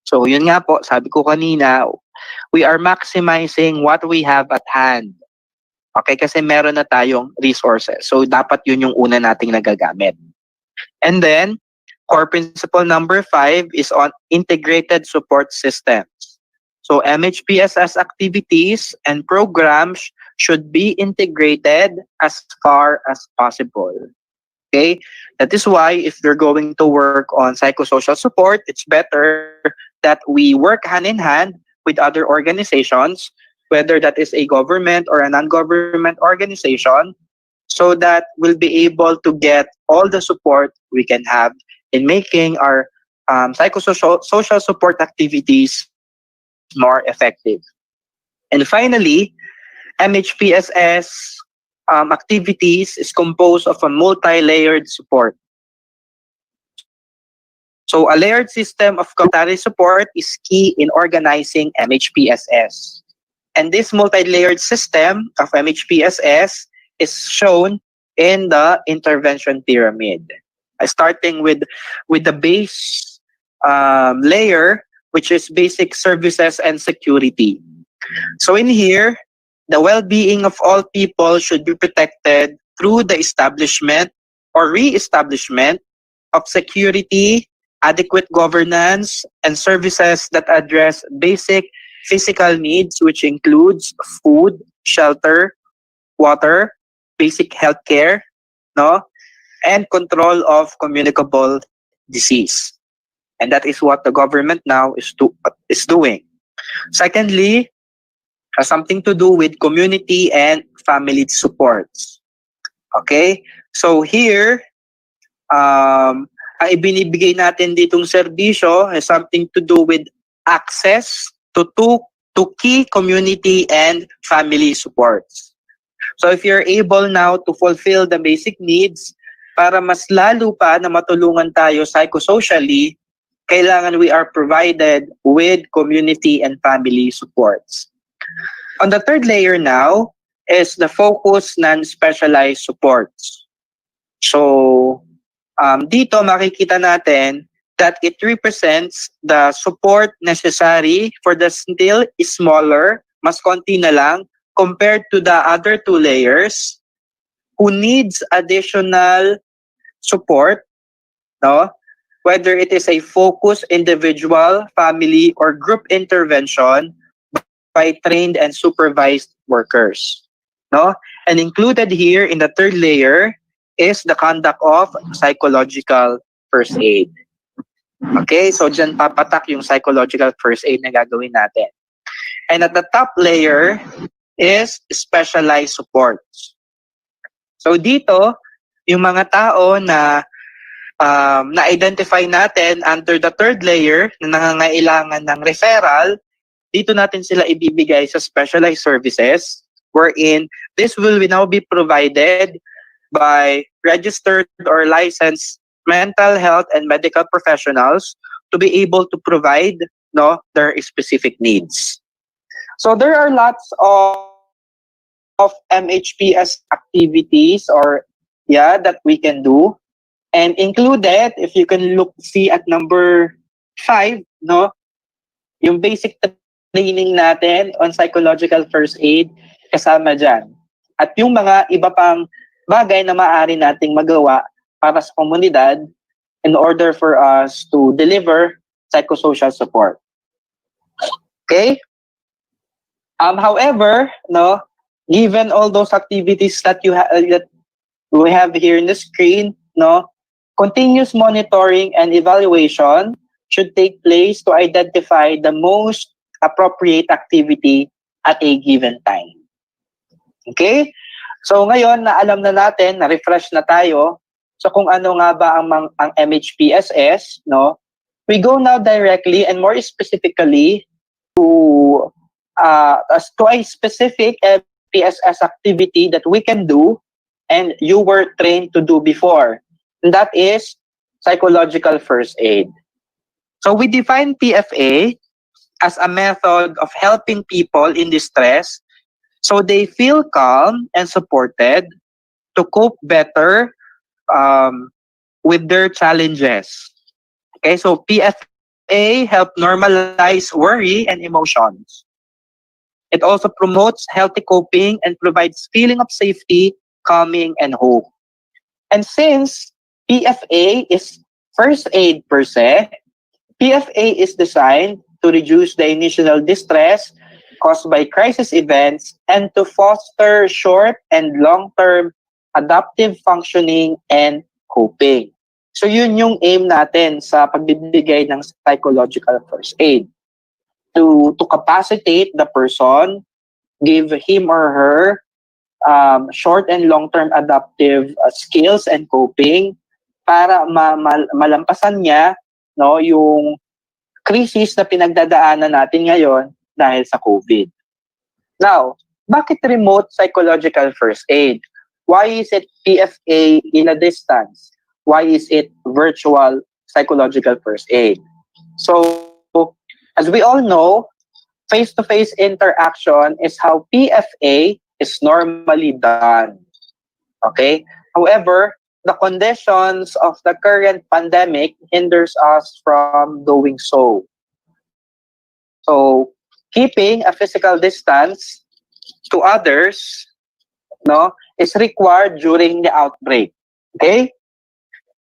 So yun nga po, sabi ko kanina, we are maximizing what we have at hand. Okay, kasi meron na tayong resources. So dapat yun yung una nating nagagamit. And then, core principle number 5 is on integrated support systems. So MHPSS activities and programs should be integrated as far as possible. Okay? That is why if you're going to work on psychosocial support, it's better that we work hand in hand with other organizations, whether that is a government or a non-government organization, so that we'll be able to get all the support we can have in making our psychosocial social support activities more effective. And finally, MHPSS activities is composed of a multi-layered support. So a layered system of complementary support is key in organizing MHPSS. And this multi-layered system of MHPSS is shown in the intervention pyramid. Starting with the base layer, which is basic services and security. So in here, the well-being of all people should be protected through the establishment or re-establishment of security, adequate governance, and services that address basic physical needs, which includes food, shelter, water, basic healthcare, no, and control of communicable disease. And that is what the government now is doing. Secondly, has something to do with community and family supports. Okay? So here, ang ibinibigay natin ditong serbisyo has something to do with access to key community and family supports. So if you're able now to fulfill the basic needs, para mas lalo pa na matulungan tayo psychosocially, kailangan we are provided with community and family supports. On the third layer now is the focused non-specialized supports. So dito makikita natin that it represents the support necessary for the still smaller, mas konti na lang, compared to the other two layers who needs additional support, no? Whether it is a focused individual, family, or group intervention by trained and supervised workers, no? And included here in the third layer is the conduct of psychological first aid. Okay, so dyan papatak yung psychological first aid na gagawin natin. And at the top layer is specialized supports. So dito, yung mga tao na na-identify natin under the third layer na nangangailangan ng referral, dito natin sila ibibigay sa specialized services wherein this will now be provided by registered or licensed mental health and medical professionals to be able to provide their specific needs. So there are lots of MHPS activities that we can do. And included, if you can see at number 5, yung basic training natin on psychological first aid, kasama dyan. At yung mga iba pang bagay na maaari nating magawa para sa komunidad in order for us to deliver psychosocial support. Okay? However, given all those activities that that we have here in the screen, continuous monitoring and evaluation should take place to identify the most appropriate activity at a given time. Okay? So ngayon na alam na natin, na refresh na tayo, so kung ano nga ba ang MHPSS, we go now directly and more specifically as to a specific PSS activity that we can do and you were trained to do before. And that is psychological first aid. So we define PFA as a method of helping people in distress so they feel calm and supported to cope better with their challenges. Okay, so PFA help normalize worry and emotions. It also promotes healthy coping and provides feeling of safety, calming, and hope. And since PFA is first aid per se, PFA is designed to reduce the initial distress caused by crisis events and to foster short and long-term adaptive functioning and coping. So yun yung aim natin sa pagbibigay ng psychological first aid. To capacitate the person, give him or her short and long-term adaptive skills and coping para malampasan niya yung crisis na pinagdadaanan natin ngayon dahil sa COVID. Now, bakit remote psychological first aid? Why is it PFA in a distance? Why is it virtual psychological first aid? So, as we all know, face-to-face interaction is how PFA is normally done. Okay? However, the conditions of the current pandemic hinders us from doing so. So, keeping a physical distance to others is required during the outbreak. Okay?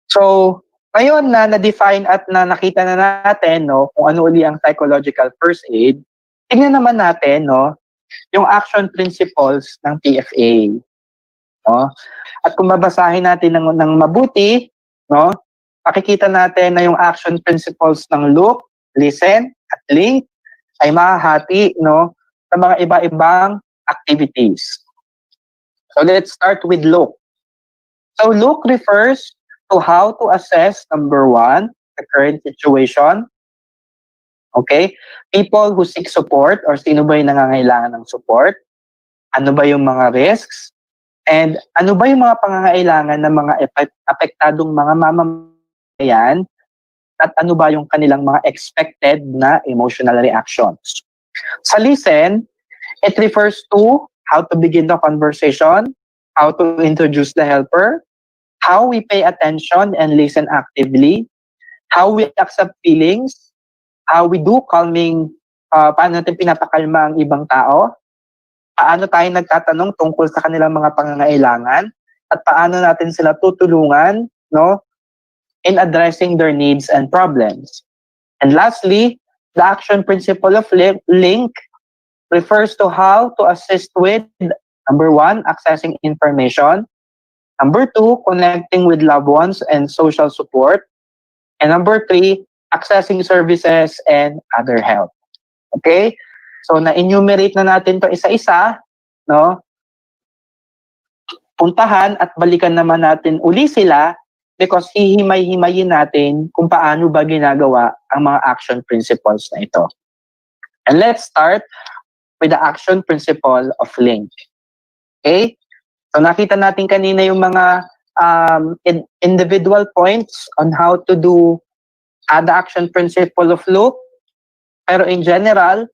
So, ngayon na na-define at na nakita na natin kung ano uli ang psychological first aid, tingnan naman natin yung action principles ng PFA. At kung babasahin natin ng mabuti, makikita natin na yung action principles ng look, listen, at link ay mahahati sa mga iba-ibang activities. So let's start with look. So look refers to how to assess, number one, the current situation. Okay? People who seek support or sino ba yung nangangailangan ng support? Ano ba yung mga risks? And ano ba yung mga pangangailangan ng mga apektadong mga mamamayan? At ano ba yung kanilang mga expected na emotional reactions? Sa listen, it refers to how to begin the conversation, how to introduce the helper, how we pay attention and listen actively, how we accept feelings, how we do calming, paano natin pinapakalma ang ibang tao, paano tayo nagtatanong tungkol sa kanilang mga pangangailangan, at paano natin sila tutulungan in addressing their needs and problems. And lastly, the action principle of link refers to how to assist with, number one, accessing information, number two, connecting with loved ones and social support, and number three, accessing services and other help. Okay? So, na-enumerate na natin to isa-isa, puntahan at balikan naman natin uli sila because hihimay-himayin natin kung paano ba ginagawa ang mga action principles na ito. And let's start with the action principle of link. Okay? So nakita natin kanina yung mga individual points on how to do the action principle of look. Pero in general,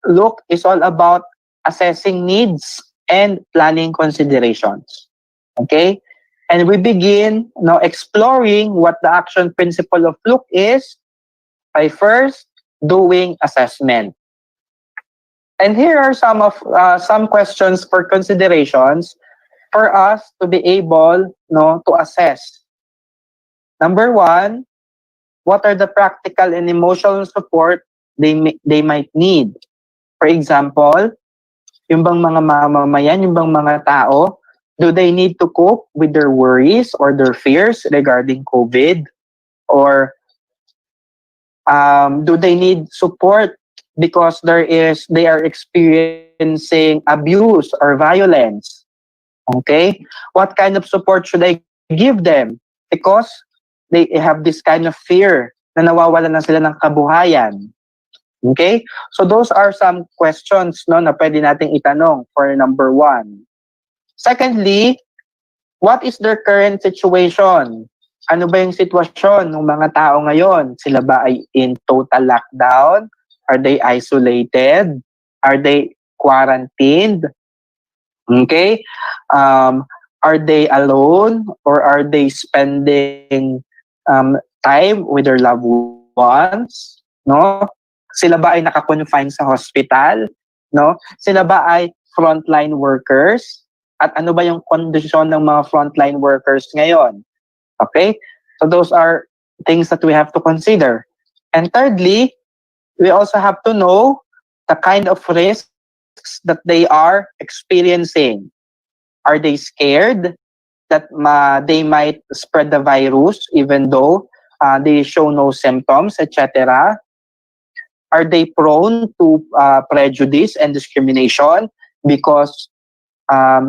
look is all about assessing needs and planning considerations. Okay? And we begin exploring what the action principle of look is by first doing assessment. And here are some questions for considerations for us to be able to assess. Number one, what are the practical and emotional support they might need? For example, yung bang mga mamamayan, yung bang mga tao, do they need to cope with their worries or their fears regarding COVID? Or do they need support because they are experiencing abuse or violence? Okay? What kind of support should I give them? Because they have this kind of fear na nawawalan na sila ng kabuhayan. Okay? So those are some questions no, na pwede nating itanong for number 1. Secondly, what is their current situation? Ano ba yung sitwasyon ng mga tao ngayon? Sila ba ay in total lockdown? Are they isolated? Are they quarantined? Okay? Are they alone or are they spending time with their loved ones? No? Sila ba ay naka-confine sa hospital? No? Sila ba ay frontline workers? At ano ba yung kondisyon ng mga frontline workers ngayon? Okay? So those are things that we have to consider. And thirdly, we also have to know the kind of risks that they are experiencing. Are they scared that they might spread the virus even though they show no symptoms, etc.? Are they prone to prejudice and discrimination because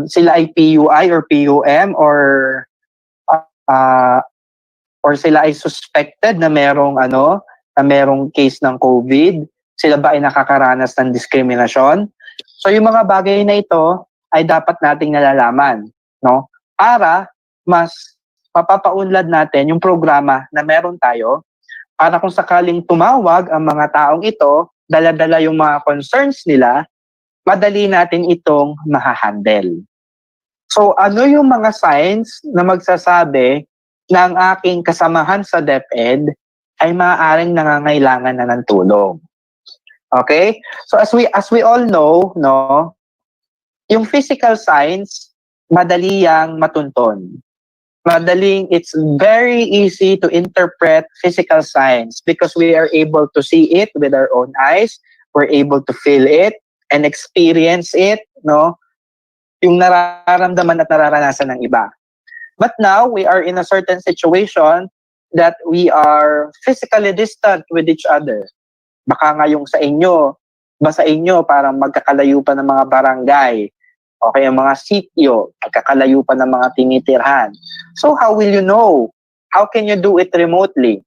sila ay PUI or PUM or sila ay suspected na merong case ng COVID? Sila ba ay nakakaranas ng diskriminasyon? So yung mga bagay na ito ay dapat nating nalalaman, no? Para mas mapapaunlad natin yung programa na meron tayo para kung sakaling tumawag ang mga taong ito, dala-dala yung mga concerns nila, madali natin itong mahahandle. So ano yung mga signs na magsasabi na ang aking kasamahan sa DepEd ay maaaring nangangailangan na ng tulong? Okay? So as we all know, no, yung physical signs madali yang matunton. It's very easy to interpret physical signs because we are able to see it with our own eyes, we're able to feel it and experience it, no? Yung nararamdaman at nararanasan ng iba. But now we are in a certain situation that we are physically distant with each other. Baka nga yung sa inyo parang magkakalayo pa ng mga barangay o kaya mga sitio, magkakalayo pa ng mga tinitirhan. So how will you know? How can you do it remotely?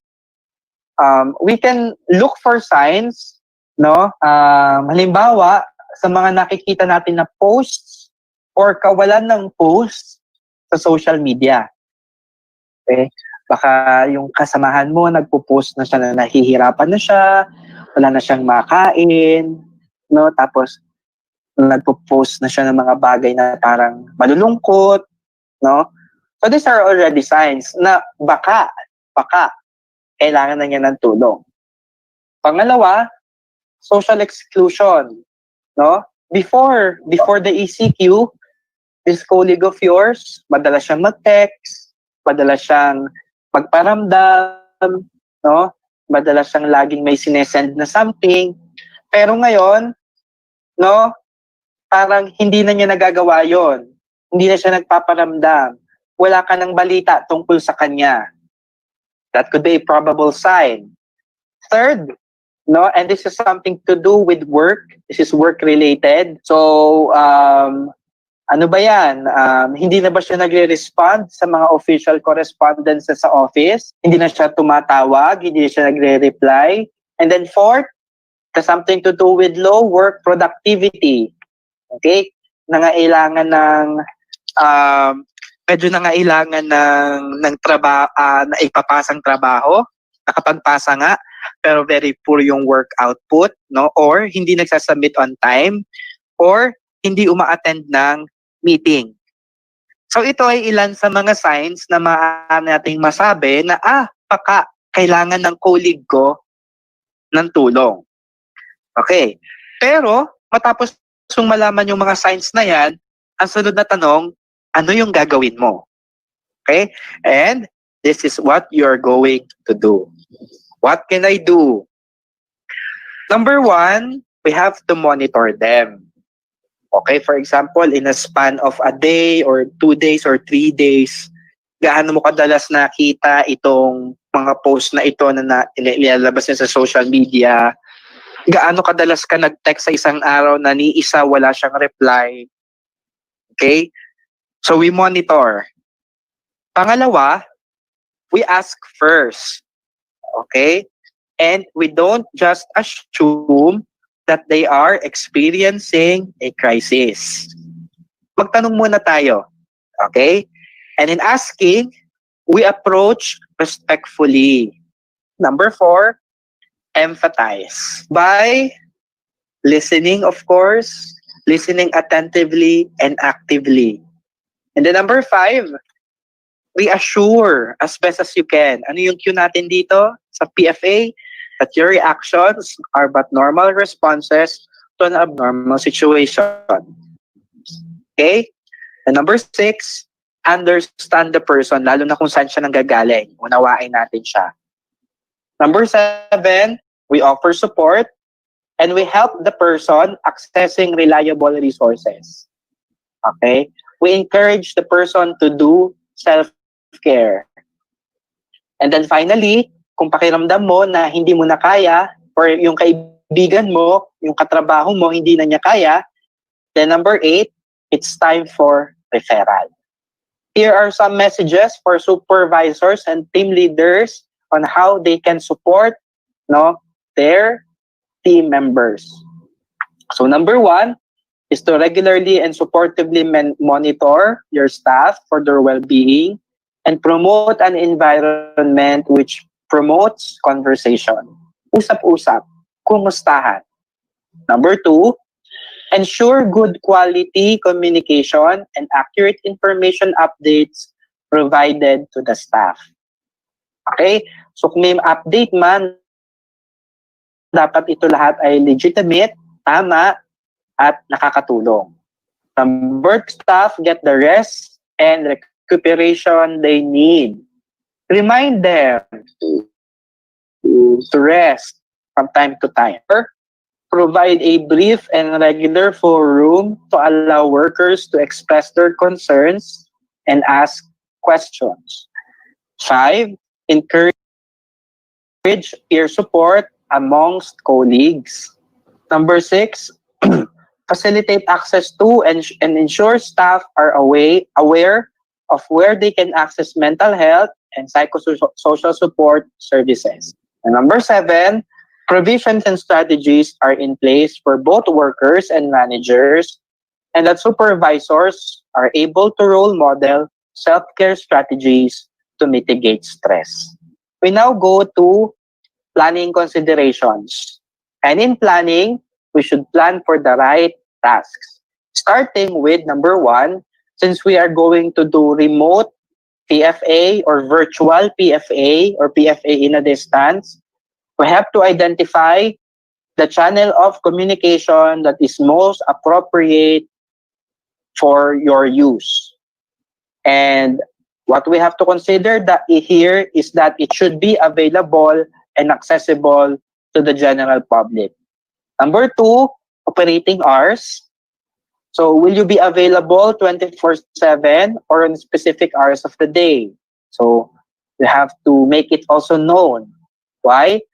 We can look for signs, no? Halimbawa, sa mga nakikita natin na posts or kawalan ng posts sa social media. Okay? Baka yung kasamahan mo, nagpo-post na siya na nahihirapan na siya, wala na siyang makain, no? Tapos, nagpo-post na siya ng mga bagay na parang malulungkot, no? So, these are already signs na baka, kailangan na niya ng tulong. Pangalawa, social exclusion, no? Before the ECQ, this colleague of yours, madalas siyang mag-text, madalas siyang magparamdam, no? Madalas siyang laging may sinesend na something. Pero ngayon, no, parang hindi na niya nagagawa yon. Hindi na siya nagpaparamdam. Wala ka ng balita tungkol sa kanya. That could be a probable sign. Third, no, and this is something to do with work. This is work-related. So, ano ba yan? Hindi na ba siya nagre-respond sa mga official correspondence sa office? Hindi na siya tumatawag? Hindi na siya nagre-reply? And then fourth, something to do with low work productivity. Okay? Nangailangan ng medyo nangailangan ng trabaho, na ipapasang trabaho, nakapagpasa nga, pero very poor yung work output, no? Or hindi nagsasubmit on time, or hindi uma-attend ng meeting. So ito ay ilan sa mga signs na maaari nating masabi na baka kailangan ng colleague ko ng tulong. Okay. Pero matapos kung malaman yung mga signs na yan, ang sunod na tanong, ano yung gagawin mo? Okay? And this is what you're going to do. What can I do? Number one, we have to monitor them. Okay, for example, in a span of a day or 2 days or 3 days, gaano mo kadalas nakita itong mga post na ito na nilalabas niya sa social media? Gaano kadalas ka nag-text sa isang araw na ni isa wala siyang reply? Okay? So we monitor. Pangalawa, we ask first. Okay? And we don't just assume that they are experiencing a crisis. Magtanong muna tayo. Okay? And in asking, we approach respectfully. Number 4, empathize. By listening, of course, listening attentively and actively. And then number 5, reassure as best as you can. Ano yung cue natin dito sa PFA? That your reactions are but normal responses to an abnormal situation. Okay? And number 6, understand the person, lalo na kung saan siya nanggagaling. Unawain natin siya. Number 7, we offer support and we help the person accessing reliable resources. Okay? We encourage the person to do self-care. And then finally, kung pakiramdam mo na hindi mo na kaya, or yung kaibigan mo, yung katrabaho mo, hindi na niya kaya, then number 8, it's time for referral. Here are some messages for supervisors and team leaders on how they can support their team members. So number 1 is to regularly and supportively monitor your staff for their well-being and promote an environment which promotes conversation. Usap-usap, kumustahan. Number 2, ensure good quality communication and accurate information updates provided to the staff. Okay? So kung may update man, dapat ito lahat ay legitimate, tama, at nakakatulong. Number 2, staff get the rest and recuperation they need. Remind them to rest from time to time. Provide a brief and regular forum to allow workers to express their concerns and ask questions. 5, encourage peer support amongst colleagues. Number 6, facilitate access to and ensure staff are aware of where they can access mental health and psychosocial support services. And number 7, provisions and strategies are in place for both workers and managers, and that supervisors are able to role model self-care strategies to mitigate stress. We now go to planning considerations. And in planning, we should plan for the right tasks. Starting with number 1, since we are going to do remote PFA or virtual PFA or PFA in a distance, we have to identify the channel of communication that is most appropriate for your use. And what we have to consider here is that it should be available and accessible to the general public. Number 2, operating hours. So will you be available 24/7 or on specific hours of the day? So you have to make it also known. Why?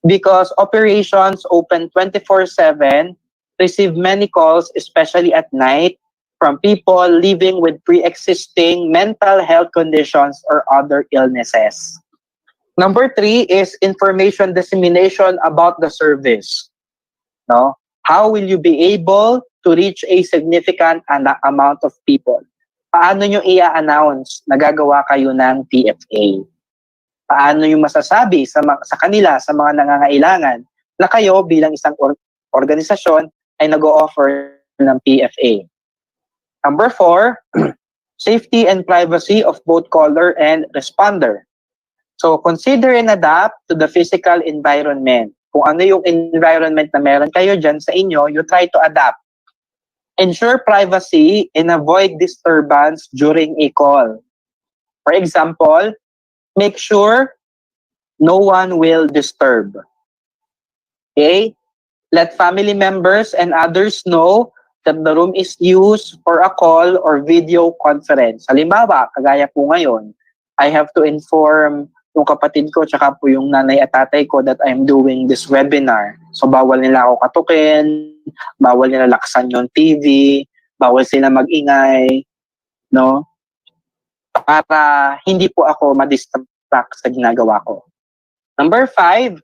Because operations open 24/7 receive many calls, especially at night, from people living with pre-existing mental health conditions or other illnesses. Number 3 is information dissemination about the service. No? How will you be able to reach a significant amount of people? Paano nyo i-announce na gagawa kayo ng PFA? Paano nyo masasabi sa kanila, sa mga nangangailangan, na kayo bilang isang organisasyon ay nag-o-offer ng PFA? Number 4, safety and privacy of both caller and responder. So consider and adapt to the physical environment. Kung ano yung environment na meron kayo dyan sa inyo, you try to adapt. Ensure privacy and avoid disturbance during a call. For example, make sure no one will disturb. Okay? Let family members and others know that the room is used for a call or video conference. Halimbawa, kagaya po ngayon, I have to inform yung kapatid ko tsaka po yung nanay at tatay ko that I'm doing this webinar. So bawal nila ako katukin, bawal nila laksan yung TV, bawal sila mag-ingay, no? Para hindi po ako ma-distract sa ginagawa ko. Number 5,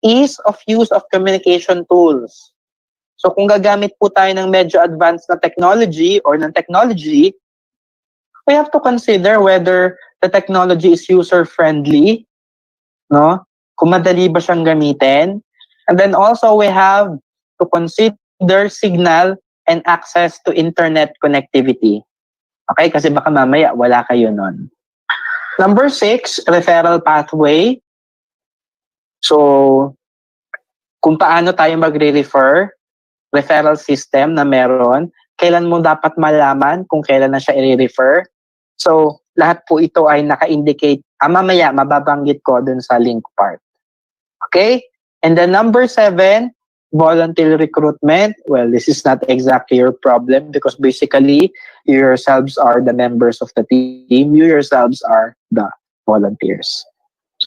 ease of use of communication tools. So kung gagamit po tayo ng medyo advanced na technology or ng technology, we have to consider whether the technology is user-friendly, no? Kung madali ba siyang gamitin. And then also we have to consider signal and access to internet connectivity. Okay? Kasi baka mamaya wala kayo nun. Number 6, referral pathway. So, kung paano tayo magre-refer, referral system na meron, kailan mo dapat malaman kung kailan na siya i-refer. So, lahat po ito ay naka-indicate. Mamaya, mababanggit ko dun sa link part. Okay? And then number 7, voluntary recruitment. Well, this is not exactly your problem because basically, you yourselves are the members of the team. You yourselves are the volunteers.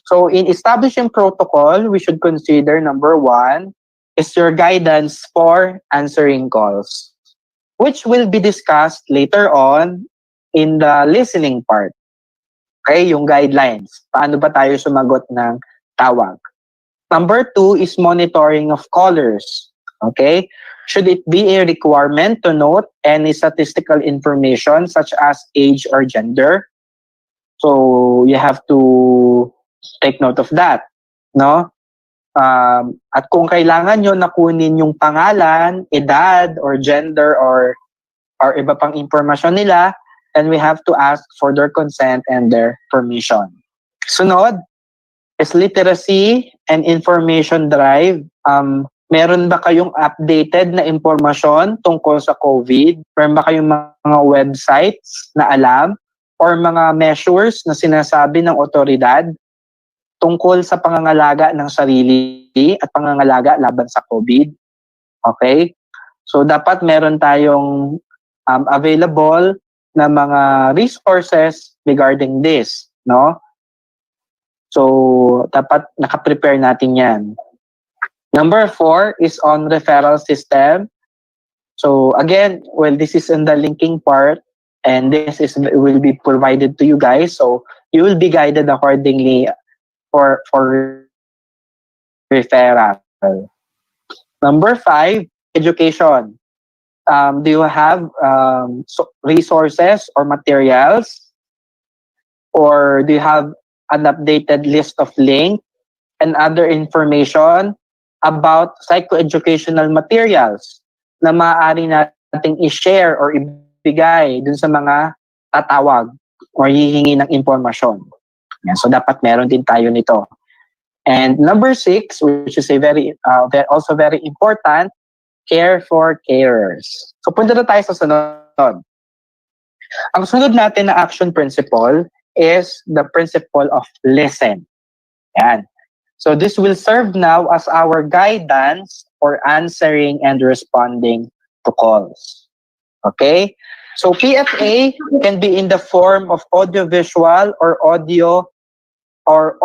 So, in establishing protocol, we should consider number 1 is your guidance for answering calls, which will be discussed later on in the listening part. Okay, yung guidelines. Paano ba tayo sumagot ng tawag? Number 2 is monitoring of callers. Okay, should it be a requirement to note any statistical information such as age or gender? So, you have to take note of that, no? At kung kailangan nyo na kunin yung pangalan, edad, or gender, or iba pang impormasyon nila, then we have to ask for their consent and their permission. Sunod is literacy and information drive. Meron ba kayong updated na impormasyon tungkol sa COVID? Meron ba kayong mga websites na alam or mga measures na sinasabi ng otoridad tungkol sa pangangalaga ng sarili at pangangalaga laban sa COVID? Okay? So, dapat meron tayong available na mga resources regarding this, no? So, dapat nakaprepare natin yan. Number 4 is on referral system. So, again, well, this is in the linking part and this will be provided to you guys. So, you will be guided accordingly for referral. Number 5, education. Do you have resources or materials? Or do you have an updated list of links and other information about psychoeducational materials na maaari nating i-share or ibigay dun sa mga tatawag or hihingi ng impormasyon? Yeah, so dapat meron din tayo nito. And number 6, which is a also very important, care for carers. So punta na tayo sa sunod. Ang sunod natin na action principle is the principle of listen. Yan. So this will serve now as our guidance for answering and responding to calls. Okay? So PFA can be in the form of audiovisual or audio or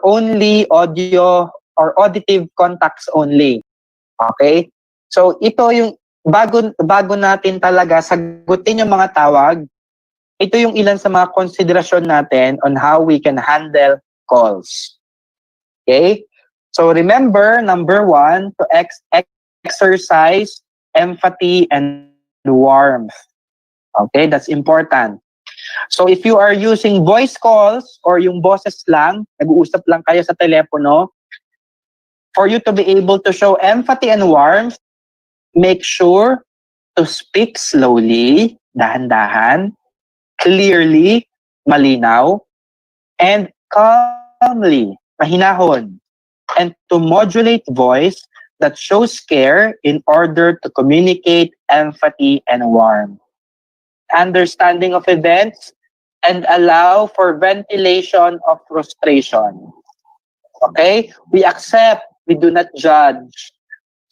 only audio or auditive contacts only. Okay? So ito yung bago natin talaga sagutin yung mga tawag, ito yung ilan sa mga konsiderasyon natin on how we can handle calls. Okay? So remember, number 1, to exercise empathy and warmth. Okay? That's important. So if you are using voice calls or yung boses lang, nag-uusap lang kayo sa telepono, for you to be able to show empathy and warmth, make sure to speak slowly, dahan-dahan, clearly, malinaw, and calmly, mahinahon, and to modulate voice that shows care in order to communicate empathy and warmth. Understanding of events, and allow for ventilation of frustration. Okay? We accept, we do not judge.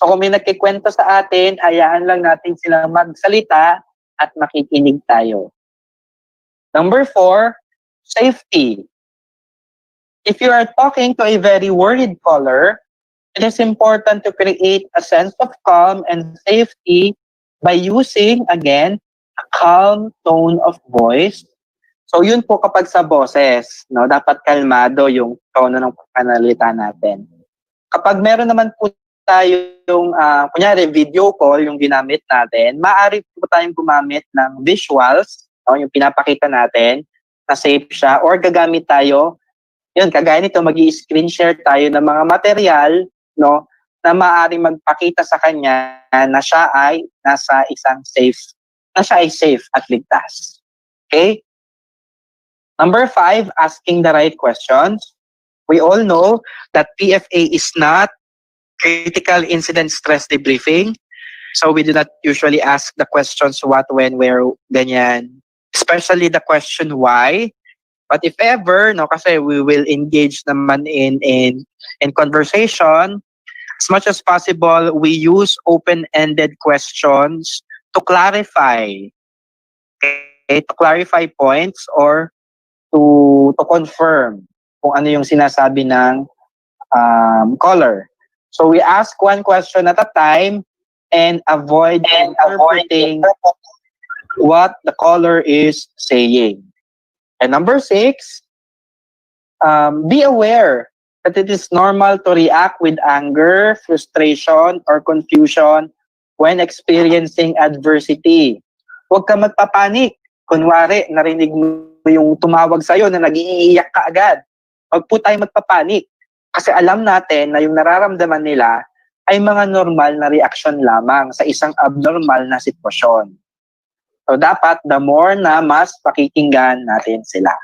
So kung may nagkikwento sa atin, hayaan lang natin silang magsalita at makikinig tayo. Number 4, safety. If you are talking to a very worried caller, it is important to create a sense of calm and safety by using, again, a calm tone of voice So yun po kapag sa boses, no, dapat kalmado yung tono ng pananalita natin. Kapag meron naman po tayong, kunyari video call yung ginamit natin, maaari po tayong gumamit ng visuals, no, yung pinapakita natin, na safe siya, or gagamit tayo, yun, kagaya nito, mag-i-screen share tayo ng mga material, no, na maaari magpakita sa kanya na siya ay nasa isang safe, na siya ay safe at ligtas. Okay? Number 5, asking the right questions. We all know that PFA is not critical incident stress debriefing. So we do not usually ask the questions what, when, where, ganyan. Especially the question why. But if ever, no, kasi we will engage naman in conversation, as much as possible, we use open-ended questions to clarify, okay, to clarify points or to confirm kung ano yung sinasabi ng caller. So we ask one question at a time and avoid interpreting what the caller is saying. And number 6, be aware that it is normal to react with anger, frustration, or confusion when experiencing adversity. Huwag ka magpapanik. Kunwari, narinig mo yung tumawag sa'yo na nag-iiyak ka agad. Huwag po tayo magpapanik. Kasi alam natin na yung nararamdaman nila ay mga normal na reaksyon lamang sa isang abnormal na sitwasyon. So dapat the more na mas pakikinggan natin sila.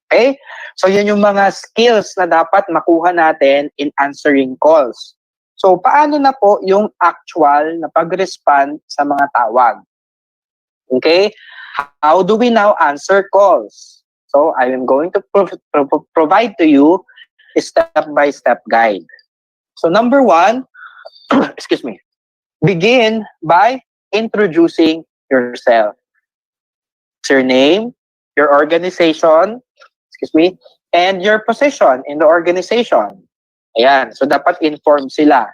Okay? So yun yung mga skills na dapat makuha natin in answering calls. So paano na po yung actual na pag-respond sa mga tawag? Okay? How do we now answer calls? So I am going to provide to you a step-by-step guide. So number 1, excuse me, begin by introducing yourself. It's your name, your organization, excuse me, and your position in the organization. Ayan, so dapat inform sila.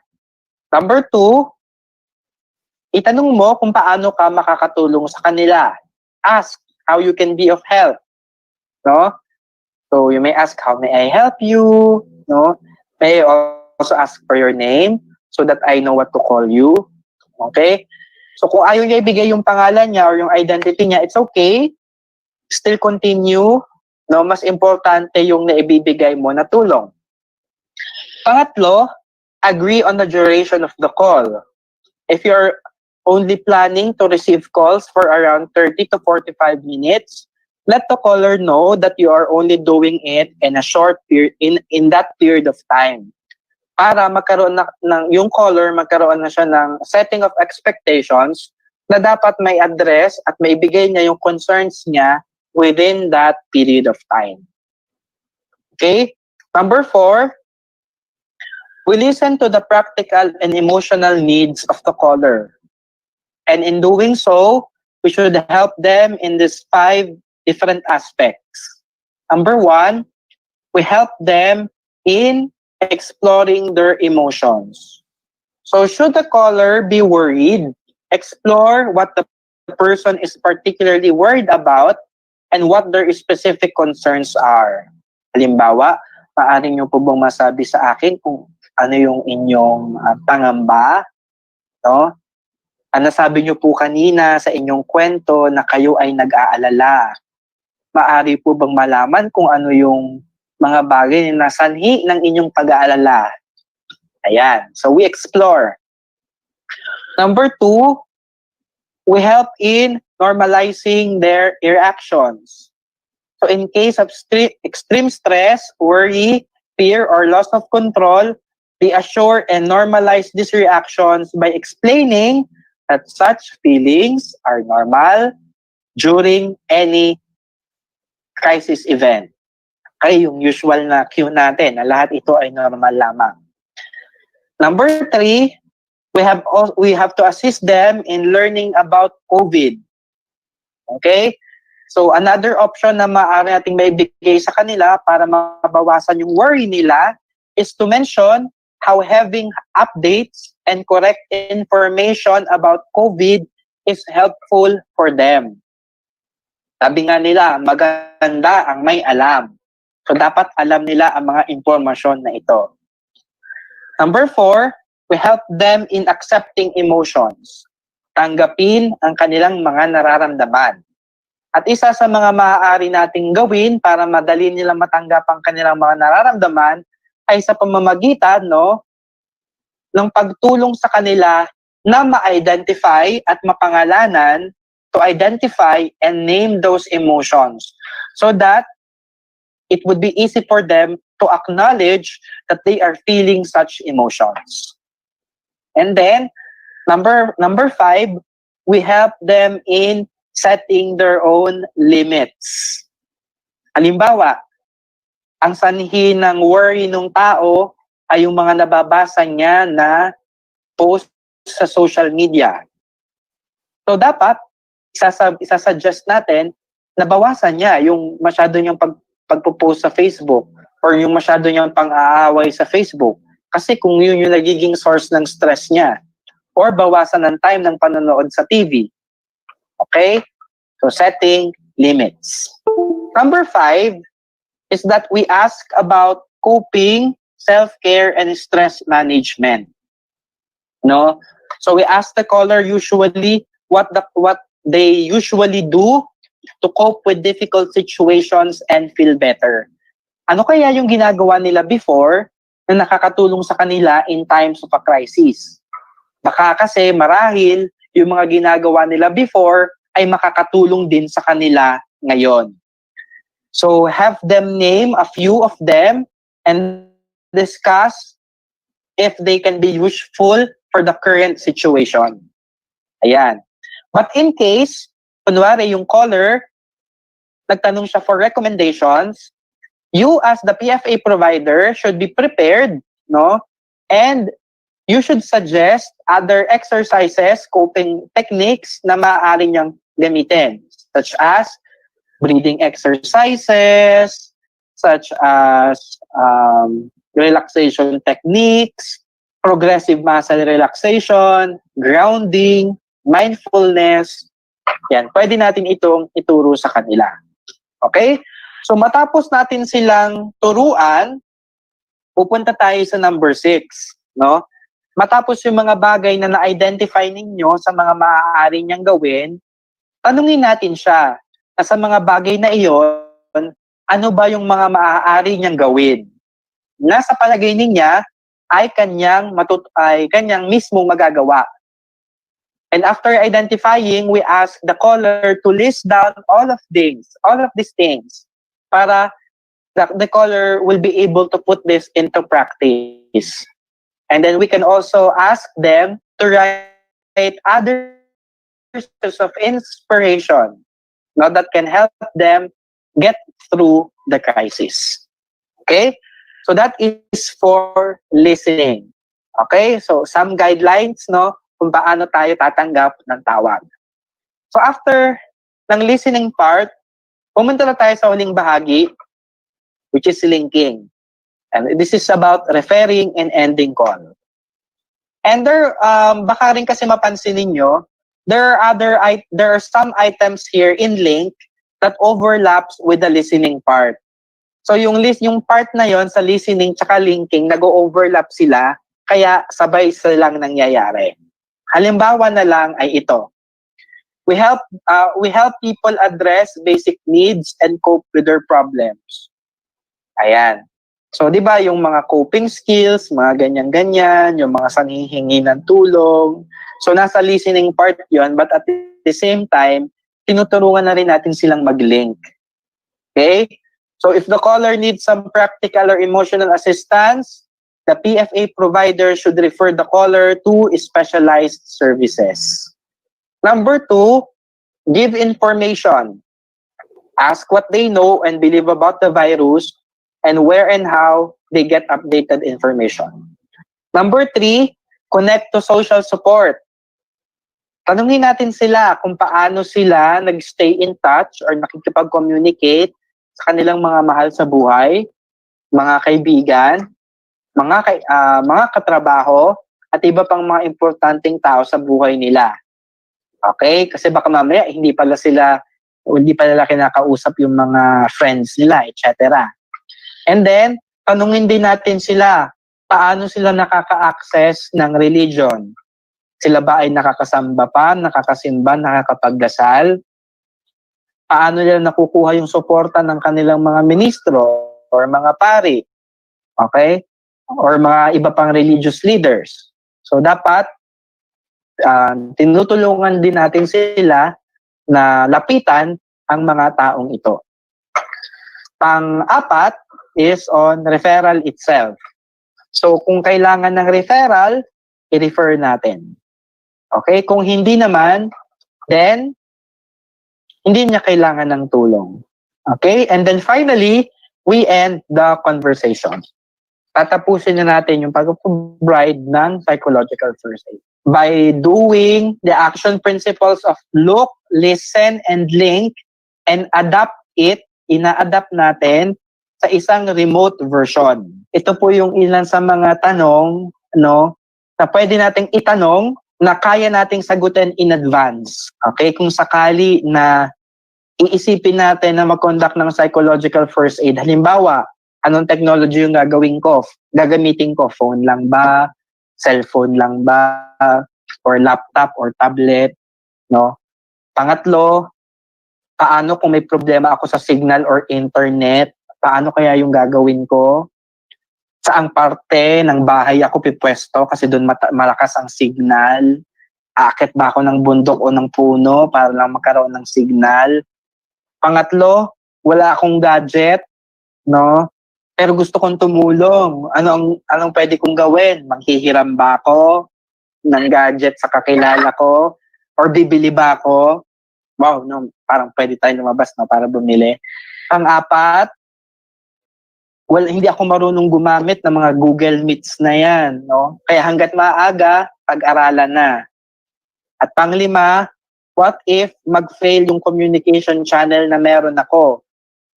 Number 2, itanong mo kung paano ka makakatulong sa kanila. Ask how you can be of help. No? So you may ask, how may I help you? No? May also ask for your name so that I know what to call you. Okay? So kung ayaw niya ibigay yung pangalan niya or yung identity niya, it's okay. Still continue. No, mas importante yung naibibigay mo na tulong. Pangatlo, agree on the duration of the call. If you're only planning to receive calls for around 30 to 45 minutes, let the caller know that you are only doing it in a short period, in that period of time. Para magkaroon yung caller, magkaroon na siya ng setting of expectations na dapat may address at may bigay niya yung concerns niya within that period of time. Okay? Number 4, we listen to the practical and emotional needs of the caller. And in doing so, we should help them in these 5 different aspects. Number 1, we help them in exploring their emotions. So should the caller be worried, explore what the person is particularly worried about and what their specific concerns are. Halimbawa, maaari nyo po bang masabi sa akin kung ano yung inyong pangamba? No? Nasabi nyo po kanina sa inyong kwento na kayo ay nag-aalala. Maaari po bang malaman kung ano yung mga bagay na sanhi ng inyong pag-aalala? Ayan. So we explore. Number 2, we help in normalizing their reactions. So in case of extreme stress, worry, fear, or loss of control, reassure and normalize these reactions by explaining that such feelings are normal during any crisis event. Okay, yung usual na cue natin na lahat ito ay normal lamang. Number 3, we have to assist them in learning about COVID. Okay? So another option na maaari nating maibigay sa kanila para mabawasan yung worry nila is to mention how having updates and correct information about COVID is helpful for them. Sabi nga nila, maganda ang may alam. So dapat alam nila ang mga impormasyon na ito. Number 4, we help them in accepting emotions. Tanggapin ang kanilang mga nararamdaman. At isa sa mga maaari nating gawin para madali nila matanggap ang kanilang mga nararamdaman ay sa pamamagitan ng pagtulong sa kanila na ma-identify at mapangalanan, to identify and name those emotions so that it would be easy for them to acknowledge that they are feeling such emotions. And then, number 5, we help them in setting their own limits. Halimbawa, ang sanhi ng worry ng tao ay yung mga nababasa niya na post sa social media. So dapat, isasuggest natin na bawasan niya yung masyado niyang pagpo-post sa Facebook or yung masyado niyang pang-aaway sa Facebook. Kasi kung yun yung nagiging source ng stress niya. Or bawasan ng time ng panonood sa TV. Okay? So setting limits. Number 5 is that we ask about coping, self-care, and stress management. No? So we ask the caller usually what they usually do to cope with difficult situations and feel better. Ano kaya yung ginagawa nila before na nakakatulong sa kanila in times of a crisis? Baka kasi marahil yung mga ginagawa nila before ay makakatulong din sa kanila ngayon. So have them name a few of them and discuss if they can be useful for the current situation. Ayan. But in case, kunwari yung caller, nagtanong siya for recommendations, you as the PFA provider should be prepared, and you should suggest other exercises, coping techniques na maaari niyang gamitin, such as breathing exercises, such as relaxation techniques, progressive muscle relaxation, grounding, mindfulness. Yan, pwede natin itong ituro sa kanila. Okay? So matapos natin silang turuan, pupunta tayo sa number 6, Matapos yung mga bagay na na-identify ninyo sa mga maaari niyang gawin, tanungin natin siya na sa mga bagay na iyon, ano ba yung mga maaari niyang gawin? Na sa palagay niya ay kanyang mismong magagawa. And after identifying, we ask the caller to list down all of these things para the caller will be able to put this into practice. And then we can also ask them to write other sources of inspiration that can help them get through the crisis. Okay? So that is for listening. Okay? So some guidelines, kung paano tayo tatanggap ng tawag. So after ng listening part, pumunta na tayo sa huling bahagi, which is linking. And this is about referring and ending call. And baka rin kasi mapansin ninyo, there are some items here in link that overlaps with the listening part. So yung part na yon sa listening tsaka linking, nag-overlap sila, kaya sabay silang nangyayari. Halimbawa na lang ay ito. We help people address basic needs and cope with their problems. Ayan. So, di ba, yung mga coping skills, mga ganyan-ganyan, yung mga sanghihingi ng tulong. So, nasa listening part yon, but at the same time, tinutulungan na rin natin silang mag-link. Okay? So, if the caller needs some practical or emotional assistance, the PFA provider should refer the caller to specialized services. Number 2, give information. Ask what they know and believe about the virus and where and how they get updated information. Number 3, connect to social support. Tanungin natin sila kung paano sila nag-stay in touch or nakikipag-communicate sa kanilang mga mahal sa buhay, mga kaibigan, mga katrabaho, at iba pang mga importanteng tao sa buhay nila. Okay? Kasi baka mamaya hindi pala sila o hindi pa nila kinakausap yung mga friends nila, etc. And then, tanungin din natin sila, paano sila nakaka-access ng religion? Sila ba ay nakakasamba pa, nakakasimba, nakakapagdasal? Paano nila nakukuha yung suporta ng kanilang mga ministro or mga pari? Okay? Or mga iba pang religious leaders. So dapat tinutulungan din natin sila na lapitan ang mga taong ito. Pang-apat is on referral itself. So kung kailangan ng referral, i-refer natin. Okay? Kung hindi naman, then hindi niya kailangan ng tulong. Okay? And then finally, we end the conversation. Tatapusin na natin yung pag-provide ng psychological first aid. By doing the action principles of look, listen, and link, and adapt it, ina-adapt natin sa isang remote version. Ito po yung ilan sa mga tanong na pwede nating itanong na kaya nating sagutin in advance. Okay? Kung sakali na iisipin natin na mag-conduct ng psychological first aid, halimbawa, anong technology yung gagamitin ko? Phone lang ba? Cellphone lang ba? Or laptop or tablet? No? Pangatlo, paano kung may problema ako sa signal or internet? Paano kaya yung gagawin ko? Saang parte ng bahay ako pipwesto kasi doon malakas ang signal? Aakit ba ako ng bundok o ng puno para lang magkaroon ng signal? Pangatlo, wala akong gadget, no? Pero gusto kong tumulong. Anong pwede kong gawin? Manghihiram ba ako ng gadget sa kakilala ko? Or bibili ba ako? Wow, no, parang pwede tayo lumabas para bumili. Pang-apat, hindi ako marunong gumamit ng mga Google Meets na yan. No? Kaya hanggat maaga, pag-aralan na. At pang-lima, what if mag-fail yung communication channel na meron ako?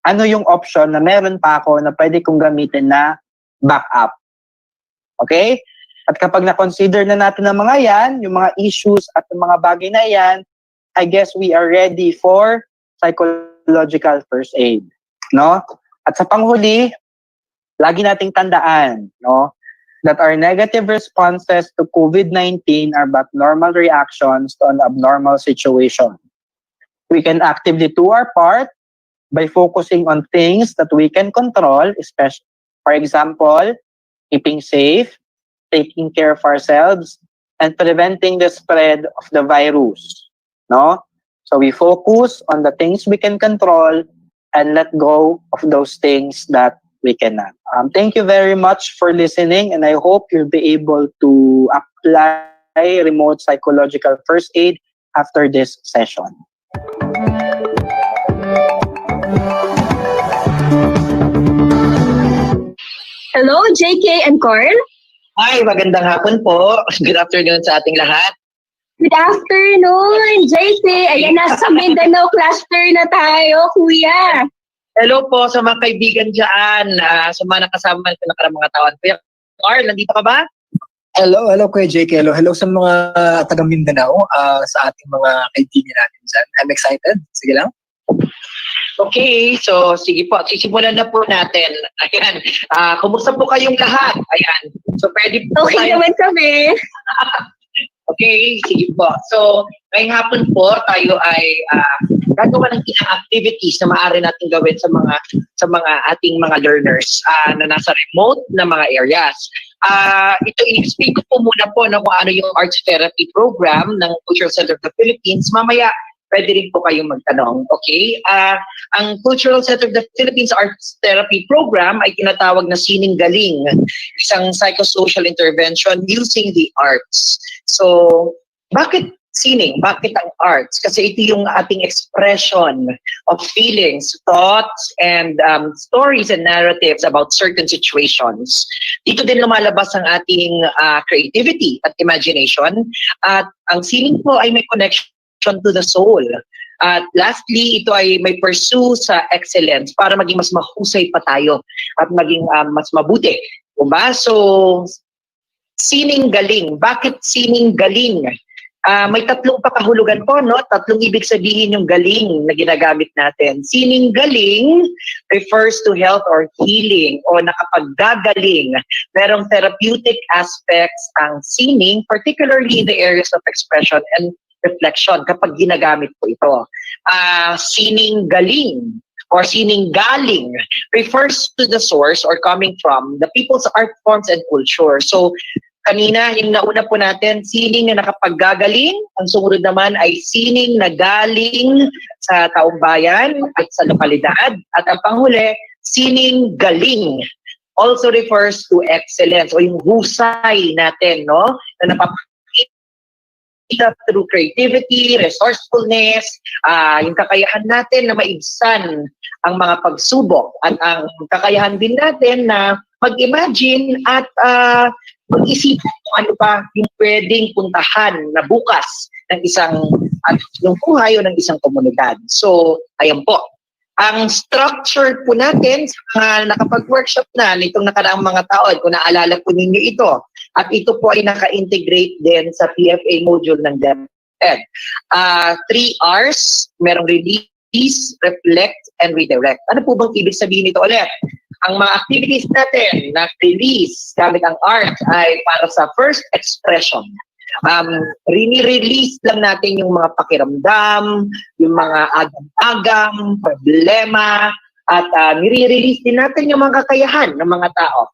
Ano yung option na meron pa ako na pwede kong gamitin na backup? Okay? At kapag na-consider na natin ang mga yan, yung mga issues at yung mga bagay na yan, I guess we are ready for psychological first aid. No? At sa panghuli, lagi nating tandaan, no, that our negative responses to COVID-19 are but normal reactions to an abnormal situation. We can actively do our part by focusing on things that we can control, especially, for example, keeping safe, taking care of ourselves, and preventing the spread of the virus. No? So we focus on the things we can control and let go of those things that we cannot. Thank you very much for listening, and I hope you'll be able to apply remote psychological first aid after this session. Hello, JK and Carl. Hi, magandang hapon po. Good afternoon sa ating lahat. Good afternoon, JK. Ayan, nasa Mindanao cluster na tayo, kuya. Hello po sa mga kaibigan dyan, sa mga nakasama ko na mga tao. Kuya Carl, nandito ka ba? Hello Kuya JK. Hello sa mga taga Mindanao, sa ating mga kaibigan natin dyan. I'm excited. Sige lang. Okay, so sige po, sisimulan na po natin. Ayan, kumusta po kayong lahat? Ayan, so pwede po okay naman kami. Okay, sige po. So, ngayong hapon po, tayo ay gagawa ng activities na maaari natin gawin sa mga ating mga learners na nasa remote na mga areas. Ito, i-explain ko po muna po na kung ano yung arts therapy program ng Cultural Center of the Philippines. Mamaya, pwede rin po kayong magtanong. Okay? Ang Cultural Center of the Philippines Arts Therapy Program ay tinatawag na Sining Galing, isang psychosocial intervention using the arts. So, bakit sining? Bakit ang arts? Kasi ito yung ating expression of feelings, thoughts, and stories and narratives about certain situations. Dito din lumalabas ang ating creativity at imagination. At ang sining po ay may connection to the soul. At lastly, ito ay may pursue sa excellence para maging mas mahusay pa tayo at maging mas mabuti. Diba? So, sining galing. Bakit sining galing? May tatlong pakahulugan po, no? Tatlong ibig sabihin yung galing na ginagamit natin. Sining galing refers to health or healing o nakapaggagaling. Merong therapeutic aspects ang sining, particularly in the areas of expression and reflection kapag ginagamit po ito. Sining galing or sining galing refers to the source or coming from the people's art forms and culture. So, kanina, yung nauna po natin, sining na nakapaggagaling. Ang sumunod naman ay sining na galing sa taong bayan at sa lokalidad. At ang panghuli, sining galing also refers to excellence o yung husay natin, no? Na napapakita through creativity, resourcefulness, yung kakayahan natin na maibsan ang mga pagsubok at ang kakayahan din natin na mag-imagine at mag-isip kung ano pa yung pwedeng puntahan na bukas ng isang yung buhay o ng isang komunidad. So, ayan po. Ang structure po natin sa mga nakapag-workshop na nitong nakaraang mga taon, kung naalala po ninyo ito, at ito po ay naka-integrate din sa PFA module ng DepEd. 3 R's, merong release, reflect, and redirect. Ano po bang ibig sabihin nito ulit? Ang mga activities natin na release gamit ang art ay para sa first expression. Release lang natin yung mga pakiramdam, yung mga agam-agam, problema, at nire-release din natin yung mga kakayahan ng mga tao.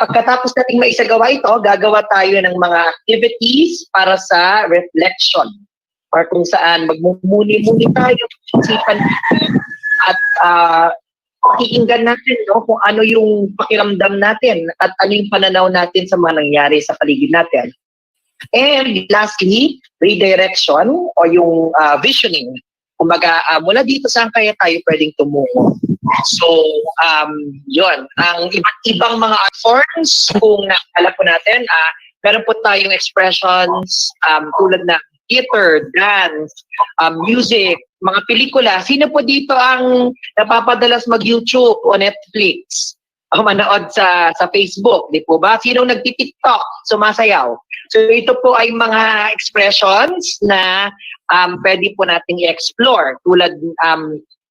Pagkatapos nating maisagawa ito, gagawa tayo ng mga activities para sa reflection or kung saan magmumuni-muni tayo, isipan at pakikinggan natin, no, kung ano yung pakiramdam natin at ano yung pananaw natin sa mga nangyari sa paligid natin. And lastly, redirection o yung visioning. Kumbaga, mula dito saan kaya tayo pwedeng tumungo. So, yun. Ang iba't ibang mga art forms, kung nakala po natin, meron po tayong expressions tulad ng theater, dance, music, mga pelikula. Sino po dito ang napapadalas mag-YouTube o Netflix? O manood sa Facebook, di po ba? Sino nagti-TikTok, sumasayaw? So ito po ay mga expressions na pwede po nating i-explore tulad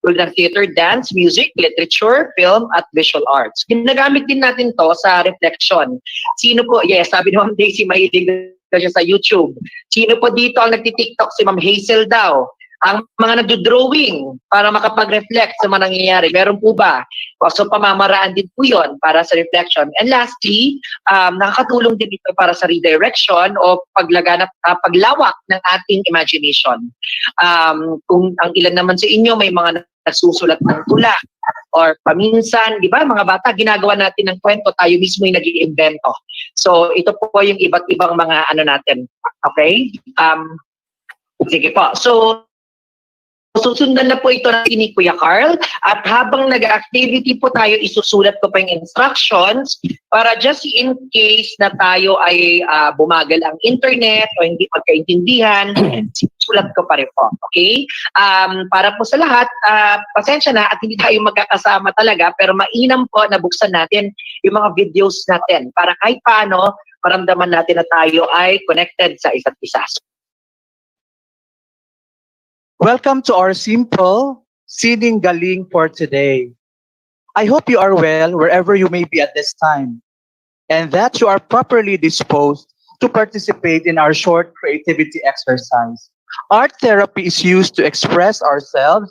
ng theater, dance, music, literature, film, at visual arts. Ginagamit din natin to sa reflection. Sino po, yes, sabi ni Ma'am Daisy, mahilig na siya sa YouTube. Sino po dito ang nagti-TikTok? Si Ma'am Hazel daw. Ang mga nagdo-drawing para makapag-reflect sa mga nangyayari, meron po ba? So pamamaraan din po yun para sa reflection. And lastly, nakakatulong din ito para sa redirection o paglawak ng ating imagination. Kung ang ilan naman sa inyo may mga nagsusulat ng tula or paminsan, di ba, mga bata, ginagawa natin ng kwento, tayo mismo yung nag-iimbento. So ito po yung iba't ibang mga ano natin. Okay? Sige po. So, susundan na po ito natin ni Kuya Carl at habang nag-activity po tayo, isusulat ko pa yung instructions para just in case na tayo ay bumagal ang internet o hindi pagkaintindihan, sulat ko pa rin po. Okay? Para po sa lahat, pasensya na at hindi tayo magkakasama talaga pero mainam po na buksan natin yung mga videos natin para kahit paano maramdaman natin na tayo ay connected sa isa't isa. Welcome to our simple Sining Galing for today. I hope you are well wherever you may be at this time, and that you are properly disposed to participate in our short creativity exercise. Art therapy is used to express ourselves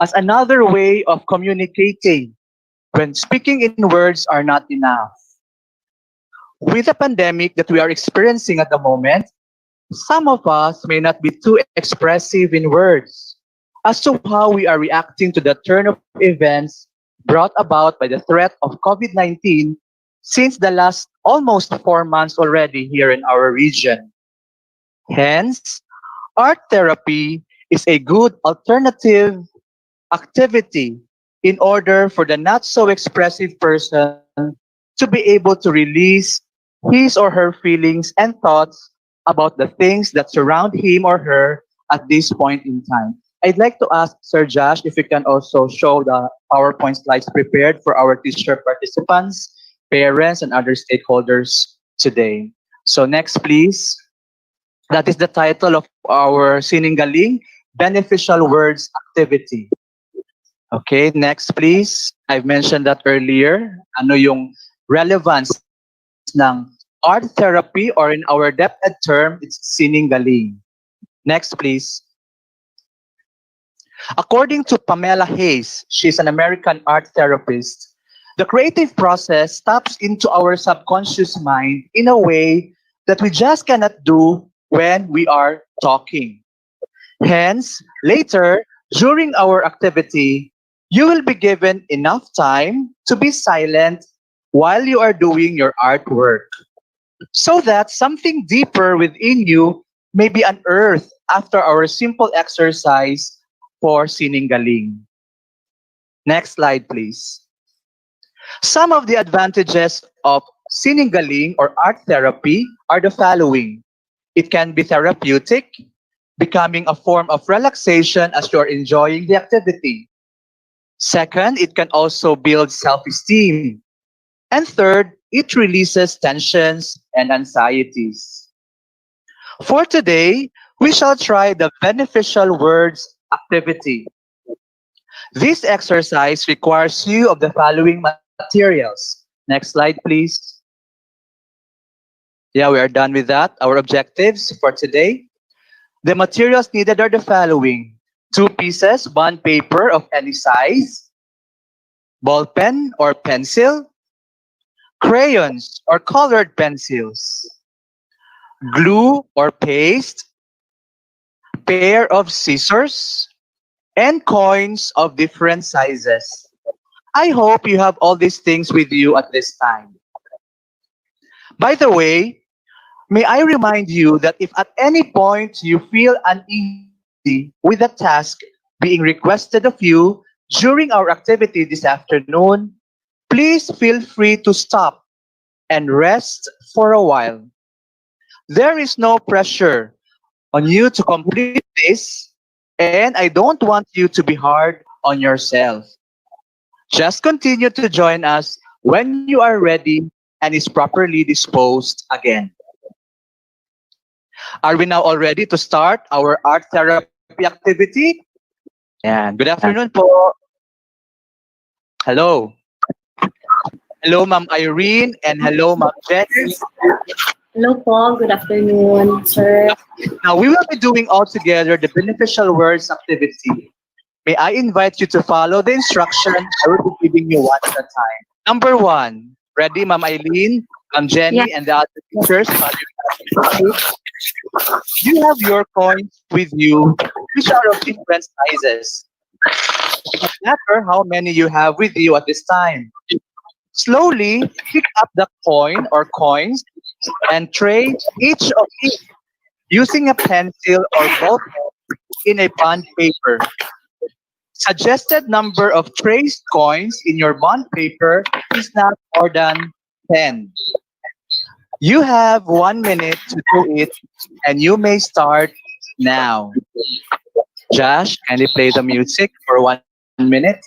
as another way of communicating when speaking in words are not enough. With the pandemic that we are experiencing at the moment, some of us may not be too expressive in words as to how we are reacting to the turn of events brought about by the threat of COVID-19 since the last almost 4 months already here in our region. Hence, art therapy is a good alternative activity in order for the not so expressive person to be able to release his or her feelings and thoughts about the things that surround him or her at this point in time. I'd like to ask Sir Josh if you can also show the PowerPoint slides prepared for our teacher participants, parents, and other stakeholders today. So next, please. That is the title of our Sininggaling Beneficial Words Activity. Okay, next please. I've mentioned that earlier. Ano yung relevance ng art therapy, or in our DepEd term, it's Sininggaling. Next please. According to Pamela Hayes, she's an American art therapist, the creative process taps into our subconscious mind in a way that we just cannot do when we are talking. Hence, later, during our activity, you will be given enough time to be silent while you are doing your artwork, so that something deeper within you may be unearthed after our simple exercise for Sininggaling. Next slide, please. Some of the advantages of Sininggaling or art therapy are the following. It can be therapeutic, becoming a form of relaxation as you are enjoying the activity. Second, it can also build self-esteem. And third, it releases tensions and anxieties. For today, we shall try the beneficial words activity. This exercise requires you of the following materials. Next slide, please. Yeah, we are done with that. Our objectives for today. The materials needed are the following. 2 pieces, bond paper of any size, ball pen or pencil, crayons or colored pencils, glue or paste, pair of scissors, and coins of different sizes. I hope you have all these things with you at this time. By the way, may I remind you that if at any point you feel uneasy with the task being requested of you during our activity this afternoon, please feel free to stop and rest for a while. There is no pressure on you to complete this, and I don't want you to be hard on yourself. Just continue to join us when you are ready and is properly disposed again. Are we now all ready to start our art therapy activity? And good afternoon po. Hello. Hello, Ma'am Irene, and hello, Ma'am Jenny. Hello po, good afternoon, sir. Now, we will be doing all together the beneficial words activity. May I invite you to follow the instructions I will be giving you one at a time. Number 1, ready, Ma'am Eileen, Ma'am Jenny, and the other teachers? You have your coins with you, which are of different sizes. It doesn't matter how many you have with you at this time. Slowly pick up the coin or coins and trade each of these using a pencil or ball pen in a bond paper. Suggested number of traced coins in your bond paper is not more than 10. You have 1 minute to do it, and you may start now. Josh, can you play the music for 1 minute?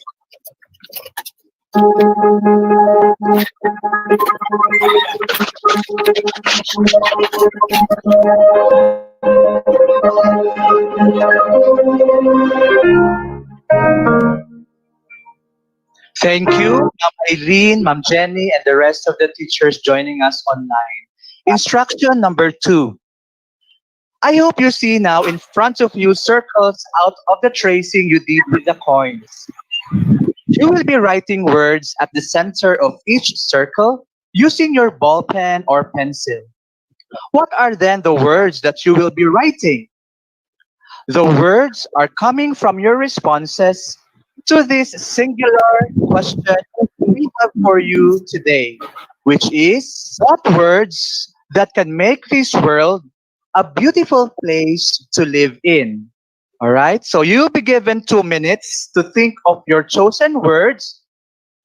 Thank you, Ma'am Eileen, Ma'am Jenny, and the rest of the teachers joining us online. Instruction number 2. I hope you see now in front of you circles out of the tracing you did with the coins. You will be writing words at the center of each circle using your ball pen or pencil. What are then the words that you will be writing? The words are coming from your responses to this singular question we have for you today, which is, what words that can make this world a beautiful place to live in? All right, so you'll be given 2 minutes to think of your chosen words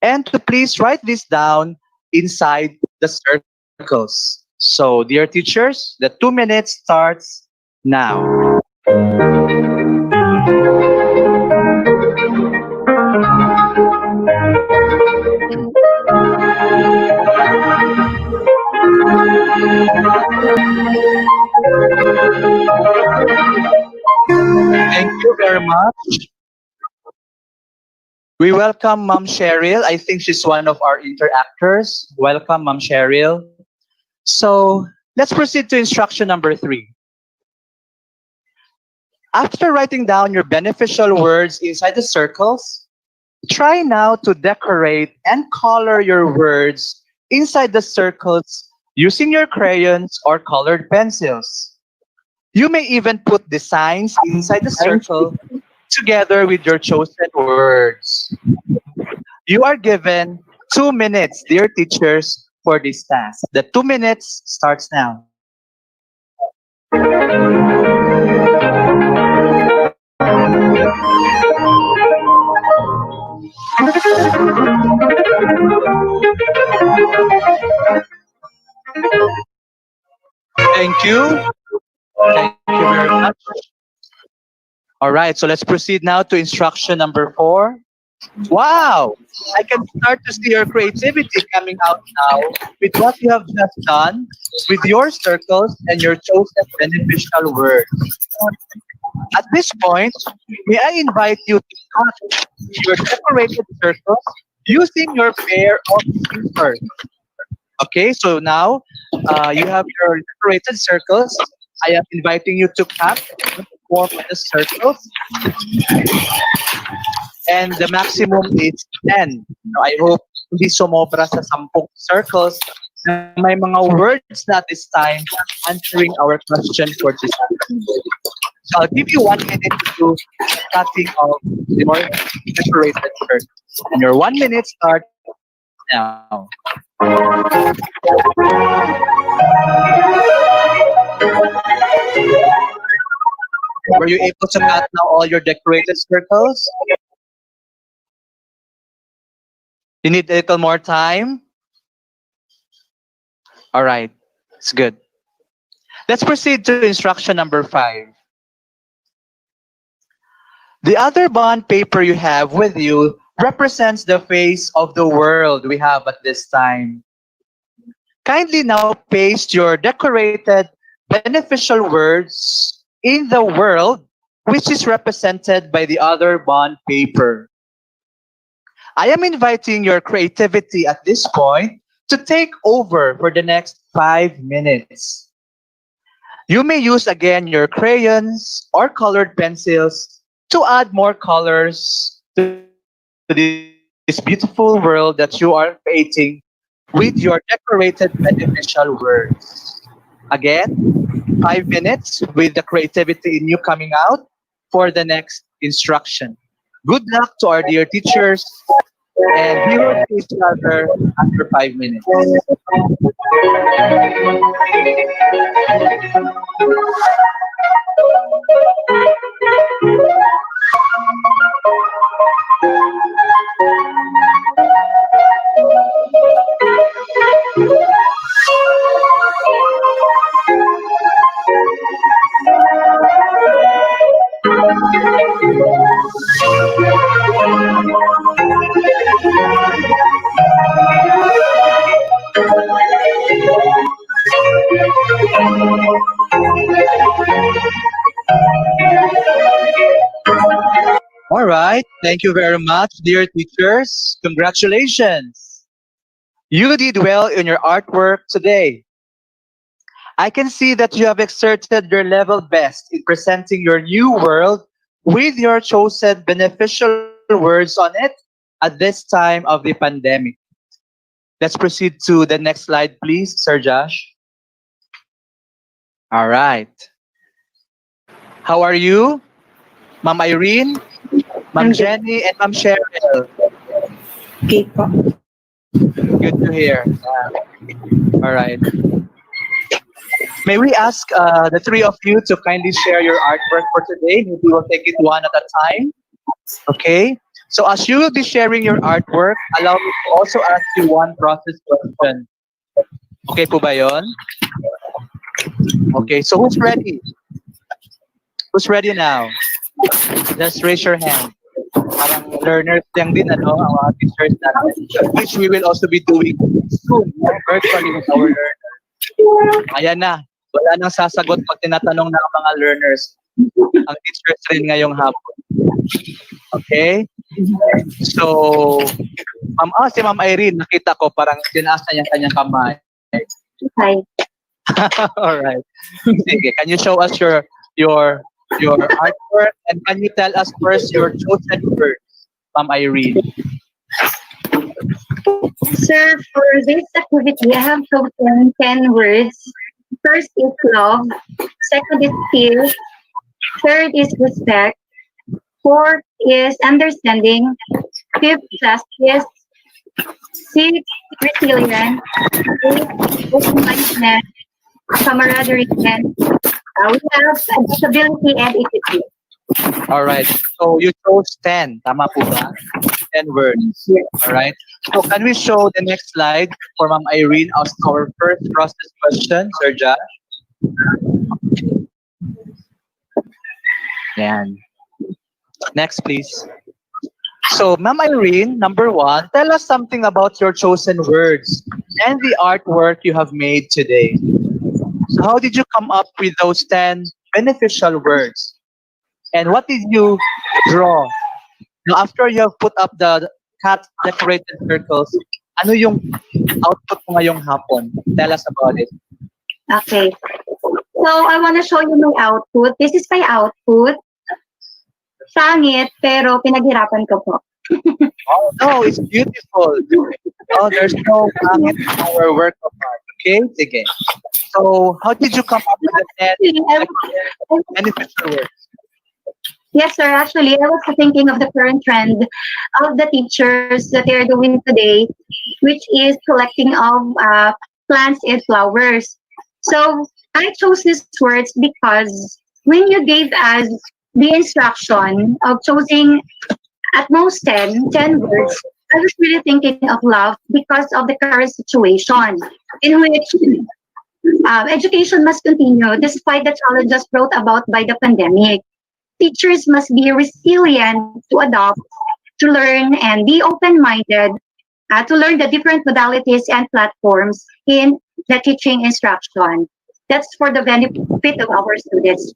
and to please write this down inside the circles. So, dear teachers, the 2 minutes starts now. Thank you very much. We welcome Mom Cheryl. I think she's one of our interactors. Welcome, Mom Cheryl. So let's proceed to instruction number 3. After writing down your beneficial words inside the circles, try now to decorate and color your words inside the circles using your crayons or colored pencils. You may even put designs inside the circle together with your chosen words. You are given 2 minutes, dear teachers, for this task. The 2 minutes starts now. Thank you. Thank you very much. All right, so let's proceed now to instruction number 4. Wow! I can start to see your creativity coming out now with what you have just done with your circles and your chosen beneficial words. At this point, may I invite you to cut your decorated circles using your pair of scissors. Okay, so now you have your decorated circles. I am inviting you to cut the form of the circles. And the maximum is 10. So I hope hindi sumobra sa 10 circles na may mga words na this time answering our question for this afternoon. So I'll give you 1 minute to do cutting of your decorated circles. And your 1 minute starts now. Were you able to cut now all your decorated circles? You need a little more time? All right, it's good. Let's proceed to instruction number 5. The other bond paper you have with you represents the face of the world we have at this time. Kindly now paste your decorated beneficial words in the world which is represented by the other bond paper. I am inviting your creativity at this point to take over for the next 5 minutes. You may use again your crayons or colored pencils to add more colors to this beautiful world that you are creating with your decorated beneficial words. Again, 5 minutes with the creativity in you coming out for the next instruction. Good luck to our dear teachers, and we will see each other after 5 minutes. All right, thank you very much, dear teachers. Congratulations. You did well in your artwork today. I can see that you have exerted your level best in presenting your new world with your chosen beneficial words on it at this time of the pandemic. Let's proceed to the next slide, please, Sir Josh. All right. How are you? Ma'am Irene, Ma'am Jenny, and Ma'am Cheryl. Okay po. Good to hear. All right. May we ask the three of you to kindly share your artwork for today? Maybe we'll take it one at a time. Okay. So as you will be sharing your artwork, allow me to also ask you one process question. Okay po ba yun? Okay, so who's ready? Who's ready now? Just raise your hand. Parang learners lang din, ano, ang mga teachers natin, which we will also be doing soon, virtually with our learners. Ayan na. Wala nang sasagot pag tinatanong ng mga learners. ang teachers rin ngayong hapon. Okay? So, si Ma'am Irene, nakita ko parang tinaas na yung kanyang kamay. Hi. Alright. Sige, can you show us your artwork and can you tell us first your chosen words, Ma'am Irene? Sir, for this activity, I have chosen 10 words. First is love. Second is fear. Third is respect. Fourth is understanding. Fifth, justice. Sixth, resilience. Eighth, open-mindedness, camaraderie, and we have adaptability and equity. All right. So you chose 10. Tama po ba? 10 words. All right. So can we show the next slide for Ma'am Irene as our first process question, Sir Josh? Yan. Next, please. So, Ma'am Irene, number 1, tell us something about your chosen words and the artwork you have made today. So how did you come up with those 10 beneficial words? And what did you draw? Now, after you have put up the cat decorated circles, ano yung output mo ngayong hapon? Tell us about it. Okay. So, I want to show you my output. This is my output. Sangit, pero pinaghirapan ko po. Oh, no, it's beautiful. Oh, there's no pangit in our work of art. Okay? Sige. So, how did you come up with the 10 beneficial words? Yes, sir. Actually, I was thinking of the current trend of the teachers that they are doing today, which is collecting of plants and flowers. So I chose these words because when you gave us the instruction of choosing at most 10 words, I was really thinking of love because of the current situation in which education must continue despite the challenges brought about by the pandemic. Teachers must be resilient to adopt, to learn, and be open-minded to learn the different modalities and platforms in the teaching instruction. That's for the benefit of our students.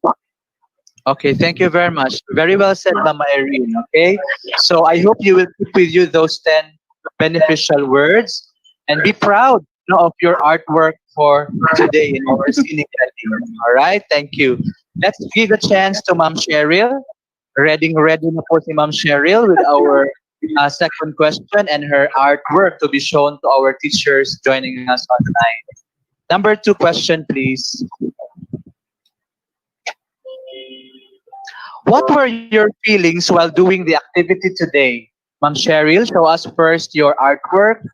Okay, thank you very much. Very well said, Mama Irene. Okay, so I hope you will keep with you those 10 beneficial words and be proud of your artwork for today in our scenic setting. All right, thank you. Let's give a chance to Ma'am Cheryl. Ready na po si Ma'am Cheryl with our second question and her artwork to be shown to our teachers joining us online. Number 2 question, please. What were your feelings while doing the activity today? Ma'am Cheryl, show us first your artwork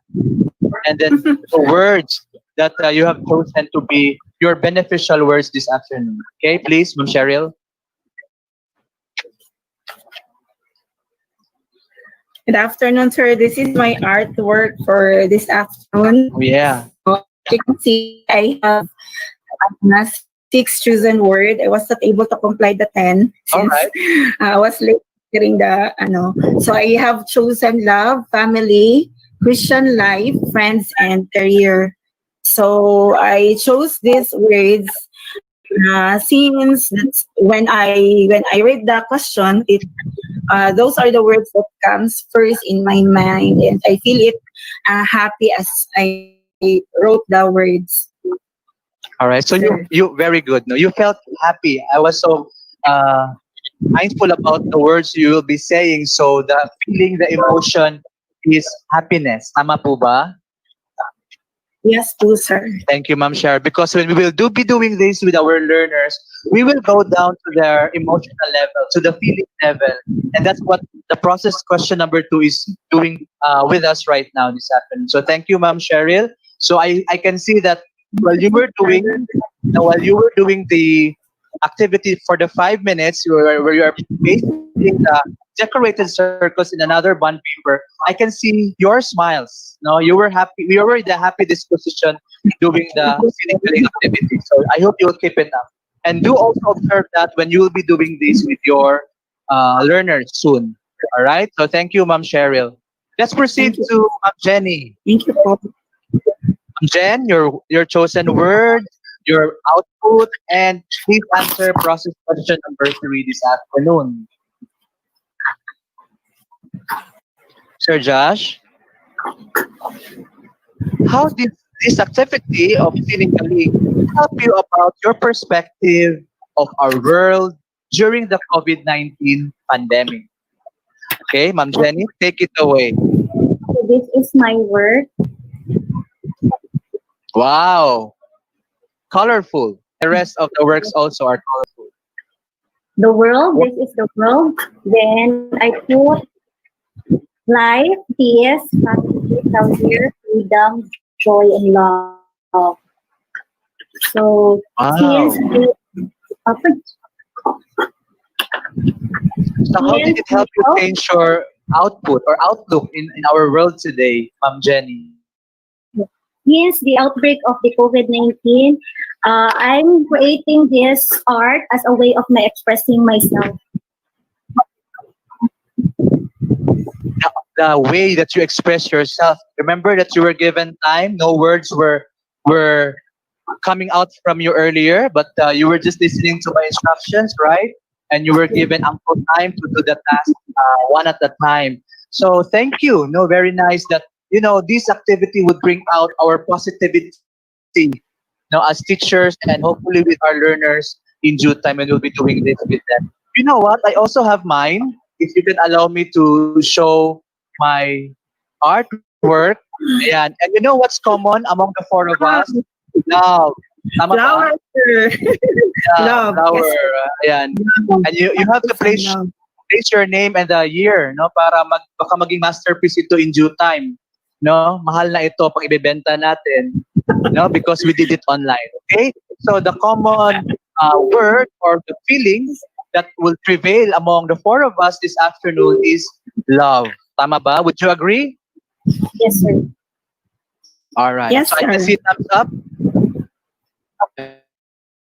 and then the words that you have chosen to be your beneficial words this afternoon. Okay, please, Ma'am Cheryl. Good afternoon, sir. This is my artwork for this afternoon. Oh, yeah. You can see I have 6 chosen word. I was not able to comply the 10 since I was late during the So I have chosen love, family, Christian life, friends, and career. So I chose these words since that's when I read the question, those are the words that comes first in my mind, and I feel it happy as I wrote the words. All right, so you very good. No, you felt happy. I was so mindful about the words you will be saying. So the feeling, the emotion is happiness. Tama po ba? Yes, too, sir. Thank you, Ma'am Cheryl. Because when we will be doing this with our learners, we will go down to their emotional level, to the feeling level, and that's what the process question number 2 is doing with us right now this afternoon. So thank you, Ma'am Cheryl. So I can see that while you were doing the activity for the 5 minutes where you are pasting the decorated circles in another bond paper, I can see your smiles. No, you were happy. You were in the happy disposition doing the scenic activity. So I hope you will keep it up. And do also observe that when you will be doing this with your learners soon. All right. So thank you, Ma'am Cheryl. Let's proceed to Ma'am Jenny. Thank you, Paul. Jen, your chosen word your output, and please answer process question number 3 this afternoon. Sir Josh, how did this activity of Sinigali help you about your perspective of our world during the COVID-19 pandemic? Okay, Ma'am Jenny, take it away. So this is my work. Wow, colorful. The rest of the works also are colorful. The world, this is the world. Then I put life, peace, happiness, healthier, freedom, joy, and love. So Wow. since the So how did it help you change your output or outlook in our world today, Ma'am Jenny? since the outbreak of the COVID-19, I'm creating this art as a way of my expressing myself. The way that you express yourself. Remember that you were given time. No words were coming out from you earlier, but you were just listening to my instructions, right? And you were given ample time to do the task one at a time. So thank you. No, very nice that this activity would bring out our positivity. As teachers and hopefully with our learners in due time, and we'll be doing this with them. You know what? I also have mine. If you can allow me to show my artwork. Ayan. And you know what's common among the four of us? Love. Tama ba? Flower. Yeah, Love. flower. Yes. Ayan. And you have to place your name and the year, no, para baka maging masterpiece ito in due time. No, mahal na ito pag ibebenta natin, no, because we did it online. Okay? So the common word or the feelings that will prevail among the four of us this afternoon is love. Tama ba? Would you agree? Yes, sir. All right. Yes, So I can sir. see thumbs up.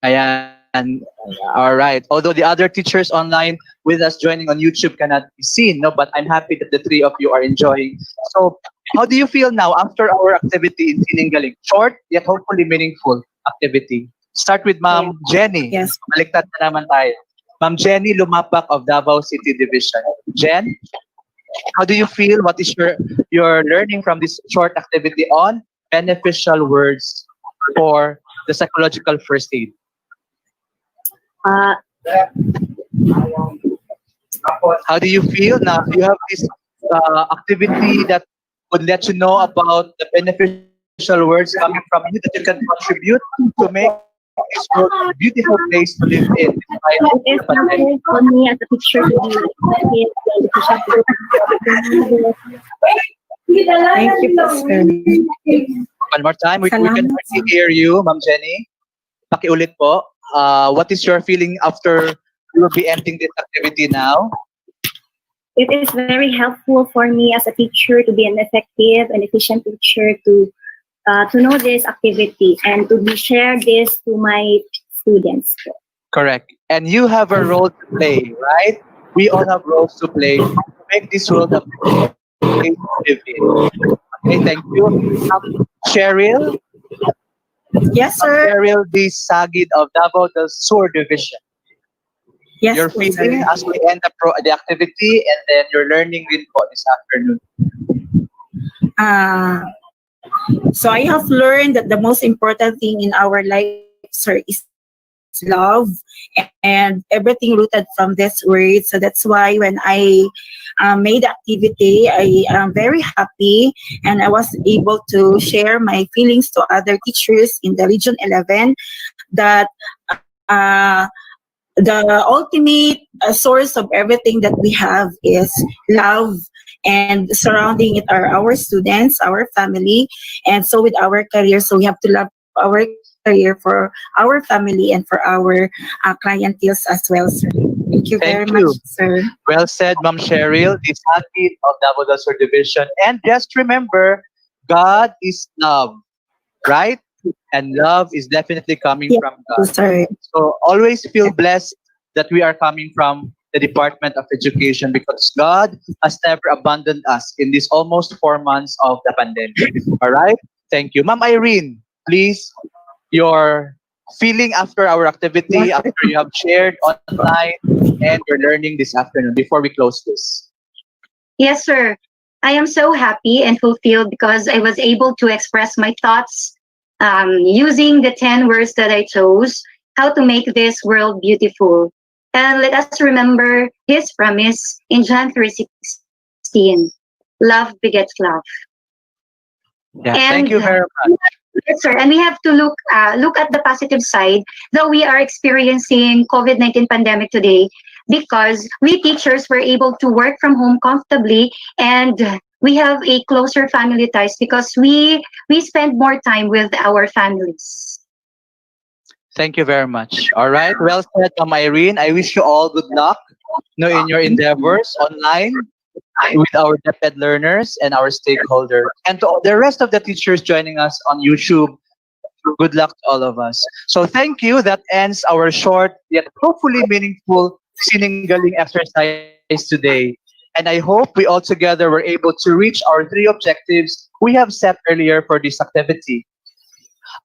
Ayan. All right. Although the other teachers online with us joining on YouTube cannot be seen, no, but I'm happy that the three of you are enjoying. So, how do you feel now after our activity in Sininggaling? Short yet hopefully meaningful activity. Start with Ma'am Jenny. Yes. Baliktad na naman tayo. Ma'am Jenny Lumapak of Davao City Division. Jen, how do you feel? What is your learning from this short activity on beneficial words for the psychological first aid? How do you feel now? You have this activity that would let you know about the beneficial words coming from you that you can contribute to make this world a beautiful place to live in. It is helpful for me as a teacher to be Thank you, Pastor. One more time, we can hardly hear you, Ma'am Jenny. Pakiulit po. What is your feeling after you will be ending this activity now? It is very helpful for me as a teacher to be an effective and efficient teacher to know this activity and to share this to my students. Correct. And you have a role to play, right? We all have roles to play to make this world a better place to live in. Okay, thank you. Cheryl? Yes, sir. Cheryl D. Sagid of Davao del Sur Division. Yes, Your po, feeling sir. as we end the activity and then your learning with po this afternoon. So I have learned that the most important thing in our life, sir, is love and everything rooted from this word. So that's why when I made the activity, I am very happy and I was able to share my feelings to other teachers in the Region 11 that the ultimate source of everything that we have is love, and surrounding it are our students, our family, and so with our career. So we have to love our career for our family and for our clientele as well, sir. Thank you very much, sir. Well said, Ma'am Cheryl, the Sagid of Davao del Sur Division. And just remember, God is love, right? And love is definitely coming from God. Sorry. So always feel blessed that we are coming from the Department of Education because God has never abandoned us in these almost 4 months of the pandemic. All right? Thank you. Ma'am Irene, please, your feeling after our activity, after you have shared online and your learning this afternoon before we close this? Yes, sir. I am so happy and fulfilled because I was able to express my thoughts using the 10 words that I chose, how to make this world beautiful. And let us remember his promise in John 3:16. Love begets love. Yeah, thank you very much. Yes, sir. And we have to look at the positive side, though we are experiencing COVID-19 pandemic today, because we teachers were able to work from home comfortably, and we have a closer family ties because we spend more time with our families. Thank you very much. All right. Well said, Irene. I wish you all good luck in your endeavors online with our DepEd learners and our stakeholders. And to the rest of the teachers joining us on YouTube, good luck to all of us. So thank you. That ends our short yet hopefully meaningful sininggaling exercise today. And I hope we all together were able to reach our 3 objectives we have set earlier for this activity.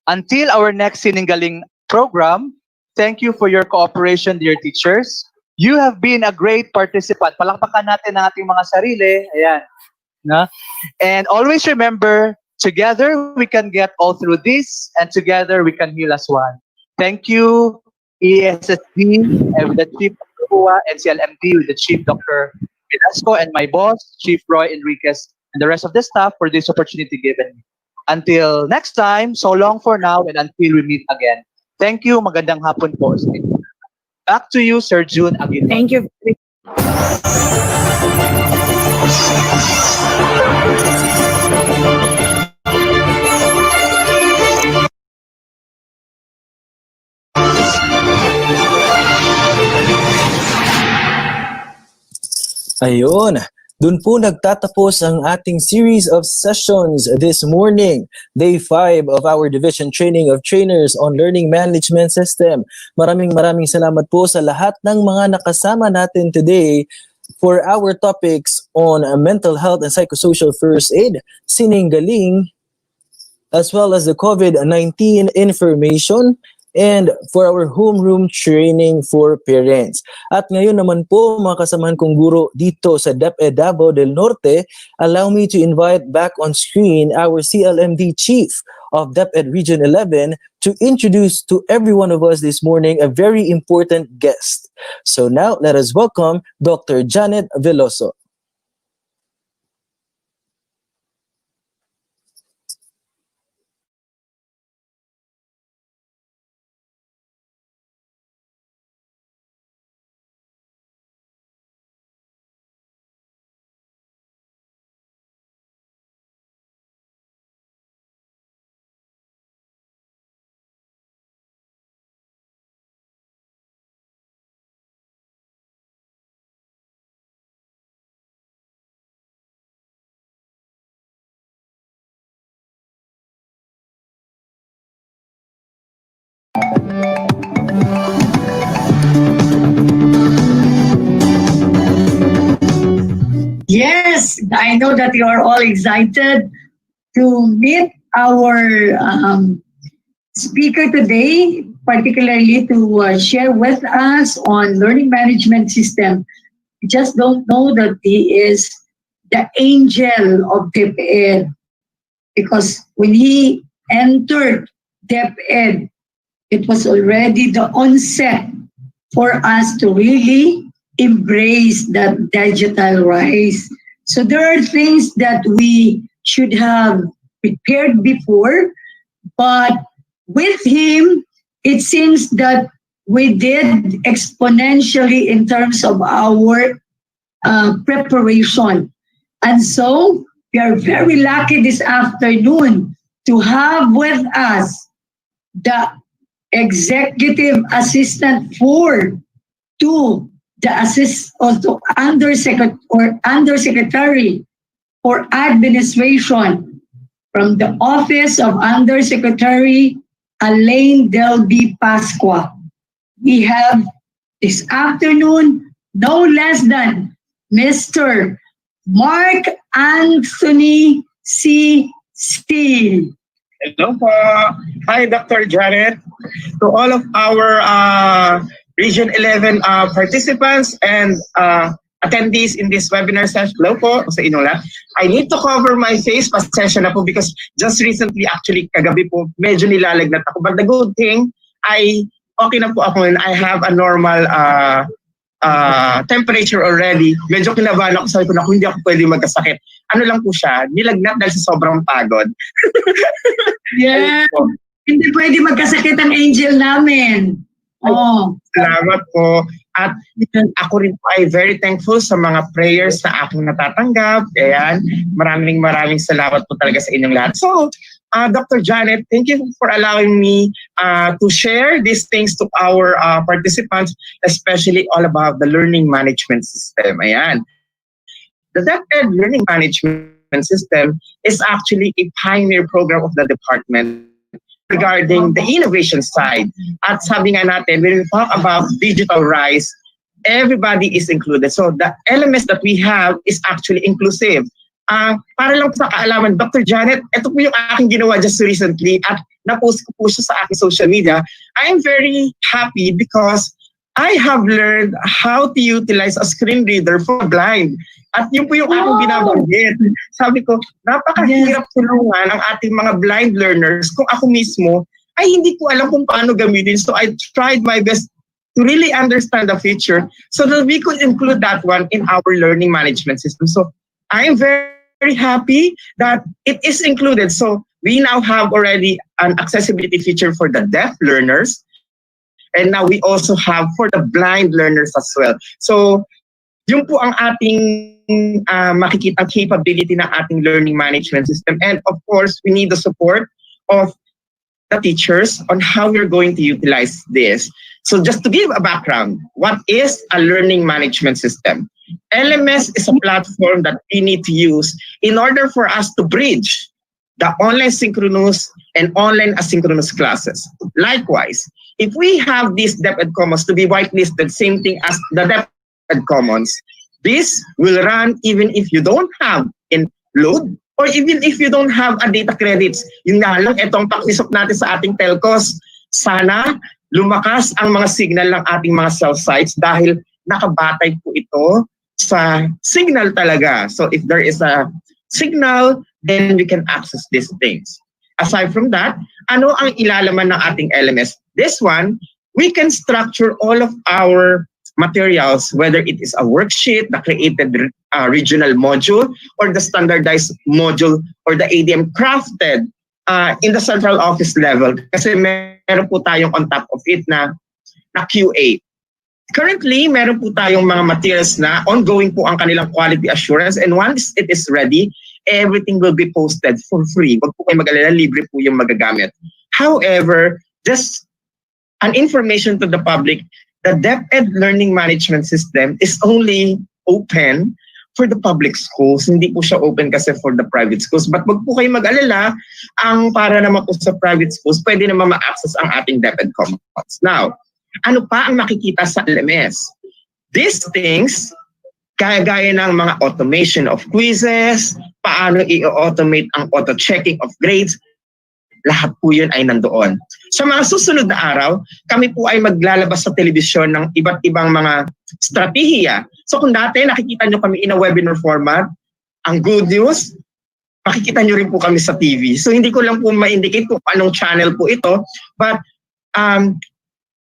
Until our next sininggaling program, thank you for your cooperation, dear teachers. You have been a great participant. Palakpakan natin ang ating mga sarili. Ayan. Na? And always remember, together we can get all through this, and together we can heal as one. Thank you, ESSD, with the Chief Dr. and CLMD with the Chief Dr. Velasco, and my boss, Chief Roy Enriquez, and the rest of the staff for this opportunity given me. Until next time, so long for now, and until we meet again. Thank you. Magandang hapon po. Back to you, Sir June Aguilar. Thank you. Ayun, dun po nagtatapos ang ating series of sessions this morning. Day 5 of our division training of trainers on learning management system. Maraming salamat po sa lahat ng mga nakasama natin today for our topics on mental health and psychosocial first aid, sininggaling, as well as the COVID-19 information, and for our homeroom training for parents. At ngayon naman po, mga kasamahan kong guro dito sa DepEd Davao del Norte, allow me to invite back on screen our CLMD Chief of DepEd Region 11 to introduce to every one of us this morning a very important guest. So now, let us welcome Dr. Janet Veloso. Yes, I know that you are all excited to meet our speaker today, particularly to share with us on learning management system. You just don't know that he is the angel of DepEd, because when he entered DepEd, it was already the onset for us to really embrace that digital rise. So there are things that we should have prepared before, but with him, it seems that we did exponentially in terms of our preparation. And so we are very lucky this afternoon to have with us the executive assistant to the undersecretary for administration from the office of Undersecretary Alain Delby Pasqua. We have this afternoon no less than Mr. Mark Anthony C. Steele. Hello po. Hi, Dr. Janet. To all of our Region 11 participants and attendees in this webinar session. Hello po sa inyo lahat. I need to cover my face. Pasensya na po because just recently, actually, kagabi po, medyo nilalagnat ako. But the good thing, okay na po ako and I have a normal temperature already. Medyo kinabahan ako, sabi ko na kung hindi ako pwede magkasakit. Ano lang po siya, nilagnat dahil sa sobrang pagod. Yeah. Hindi pwede magkasakit ang angel namin. Salamat po. At ako rin po ay very thankful sa mga prayers na aking natatanggap. Ayan, maraming salamat po talaga sa inyong lahat. So, Dr. Janet, thank you for allowing me to share these things to our participants, especially all about the learning management system. Ayan. The DepEd Learning Management System is actually a pioneer program of the department regarding the innovation side. At sabi nga natin, when we talk about digital rise, everybody is included. So the LMS that we have is actually inclusive. Para lang sa kaalaman, Dr. Janet, ito po yung aking ginawa just recently at na-post ko po siya sa aking social media. I am very happy because I have learned how to utilize a screen reader for blind. At yun po yung aking binabanggit. Sabi ko, napakahirap tulungan ang ating mga blind learners kung ako mismo ay hindi ko alam kung paano gamitin. So I tried my best to really understand the feature so that we could include that one in our learning management system. So I am very happy that it is included. So we now have already an accessibility feature for the deaf learners. And now we also have for the blind learners as well. So yun po ang ating makikita capability ng ating learning management system. And of course, we need the support of the teachers on how we're going to utilize this. So just to give a background, what is a learning management system? LMS is a platform that we need to use in order for us to bridge the online synchronous and online asynchronous classes. Likewise, if we have these DepEd Commons to be whitelisted, same thing as the DepEd Commons, this will run even if you don't have in load or even if you don't have a data credits. Yung nga lang, itong pakisok natin sa ating telcos, sana lumakas ang mga signal ng ating mga cell sites dahil nakabatay po ito sa signal talaga. So if there is a signal, then we can access these things. Aside from that, ano ang ilalaman ng ating LMS? This one, we can structure all of our materials, whether it is a worksheet, the created regional module, or the standardized module, or the ADM crafted in the central office level. Kasi meron po tayong on top of it na QA. Currently, meron po tayong mga materials na ongoing po ang kanilang quality assurance, and once it is ready, everything will be posted for free. Wag po kayo mag-alala, libre po yung magagamit. However, just an information to the public, the DepEd Learning Management System is only open for the public schools. Hindi po siya open kasi for the private schools. But wag po kayo mag-alala, ang para naman po sa private schools, pwede naman ma-access ang ating DepEd Commons. Now, ano pa ang makikita sa LMS? These things, gaya ng mga automation of quizzes, paano i-automate ang auto-checking of grades, lahat po yun ay nandoon. Sa mga susunod na araw, kami po ay maglalabas sa telebisyon ng iba't ibang mga strategiya. So kung dati nakikita nyo kami in a webinar format, ang good news, makikita nyo rin po kami sa TV. So hindi ko lang po ma-indicate kung anong channel po ito, but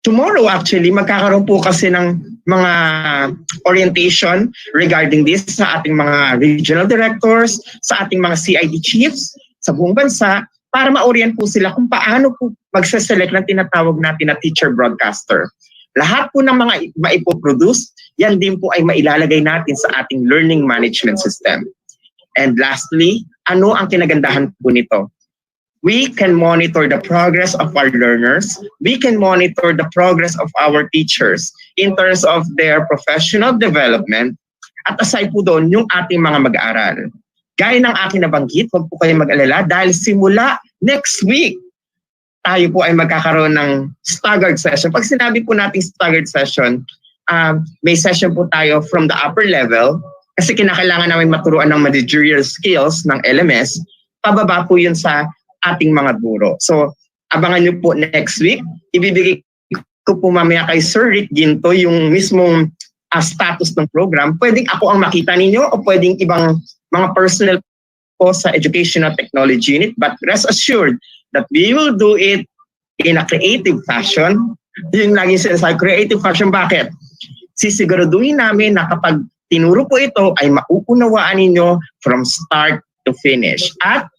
tomorrow actually, magkakaroon po kasi ng mga orientation regarding this sa ating mga regional directors, sa ating mga CID chiefs sa buong bansa, para ma-orient po sila kung paano po magse-select ng tinatawag natin na teacher broadcaster. Lahat po ng mga maipoproduce, yan din po ay mailalagay natin sa ating learning management system. And lastly, ano ang kinagandahan po nito? We can monitor the progress of our learners. We can monitor the progress of our teachers in terms of their professional development. At aside po doon, yung ating mga mag-aaral. Gaya ng aking nabanggit, huwag po kayo mag-alala dahil simula next week, tayo po ay magkakaroon ng staggered session. Pag sinabi po natin staggered session, may session po tayo from the upper level kasi kinakailangan namin maturuan ng managerial skills ng LMS. Pababa po yun sa ating mga guro. So, abangan nyo po next week. Ibibigay ko po mamaya kay Sir Rick Ginto yung mismong status ng program. Pwedeng ako ang makita ninyo o pwedeng ibang mga personnel po sa Educational Technology Unit. But rest assured that we will do it in a creative fashion. Yung lagi sinasabi, creative fashion, bakit? Sisiguraduhin namin na kapag tinuro po ito ay mauunawaan ninyo from start to finish. At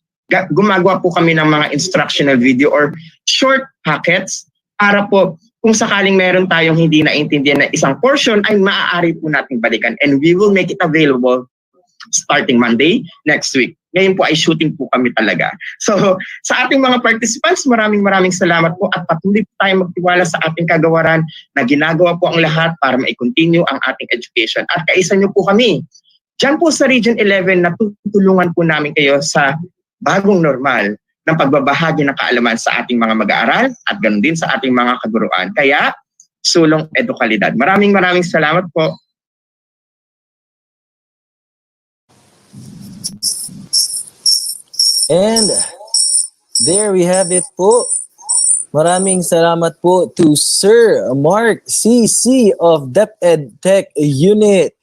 gumagawa po kami ng mga instructional video or short packets para po kung sakaling meron tayong hindi naintindihan na isang portion ay maaari po nating balikan, and we will make it available starting Monday next week. Ngayon po ay shooting po kami talaga. So sa ating mga participants, maraming salamat po at patuloy po tayong magtiwala sa ating kagawaran na ginagawa po ang lahat para ma-continue ang ating education. At kaisa nyo po kami. Diyan po sa Region 11 na tutulungan po namin kayo sa bagong normal ng pagbabahagi ng kaalaman sa ating mga mag-aaral at ganoon din sa ating mga kaguruan. Kaya, sulong edukalidad. Maraming salamat po. And there we have it po. Maraming salamat po to Sir Mark CC of DepEd Tech Unit.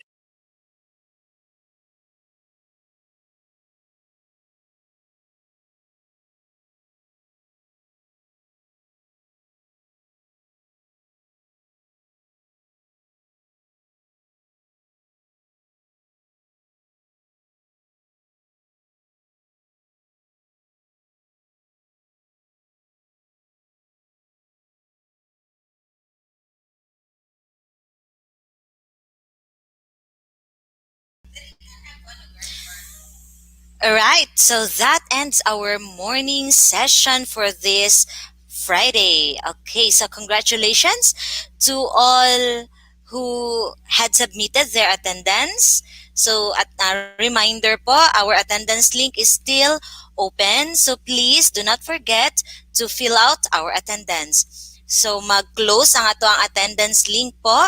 Alright, so that ends our morning session for this Friday. Okay, so congratulations to all who had submitted their attendance. So at a reminder po, our attendance link is still open. So please do not forget to fill out our attendance. So mag-close ang ato ang attendance link po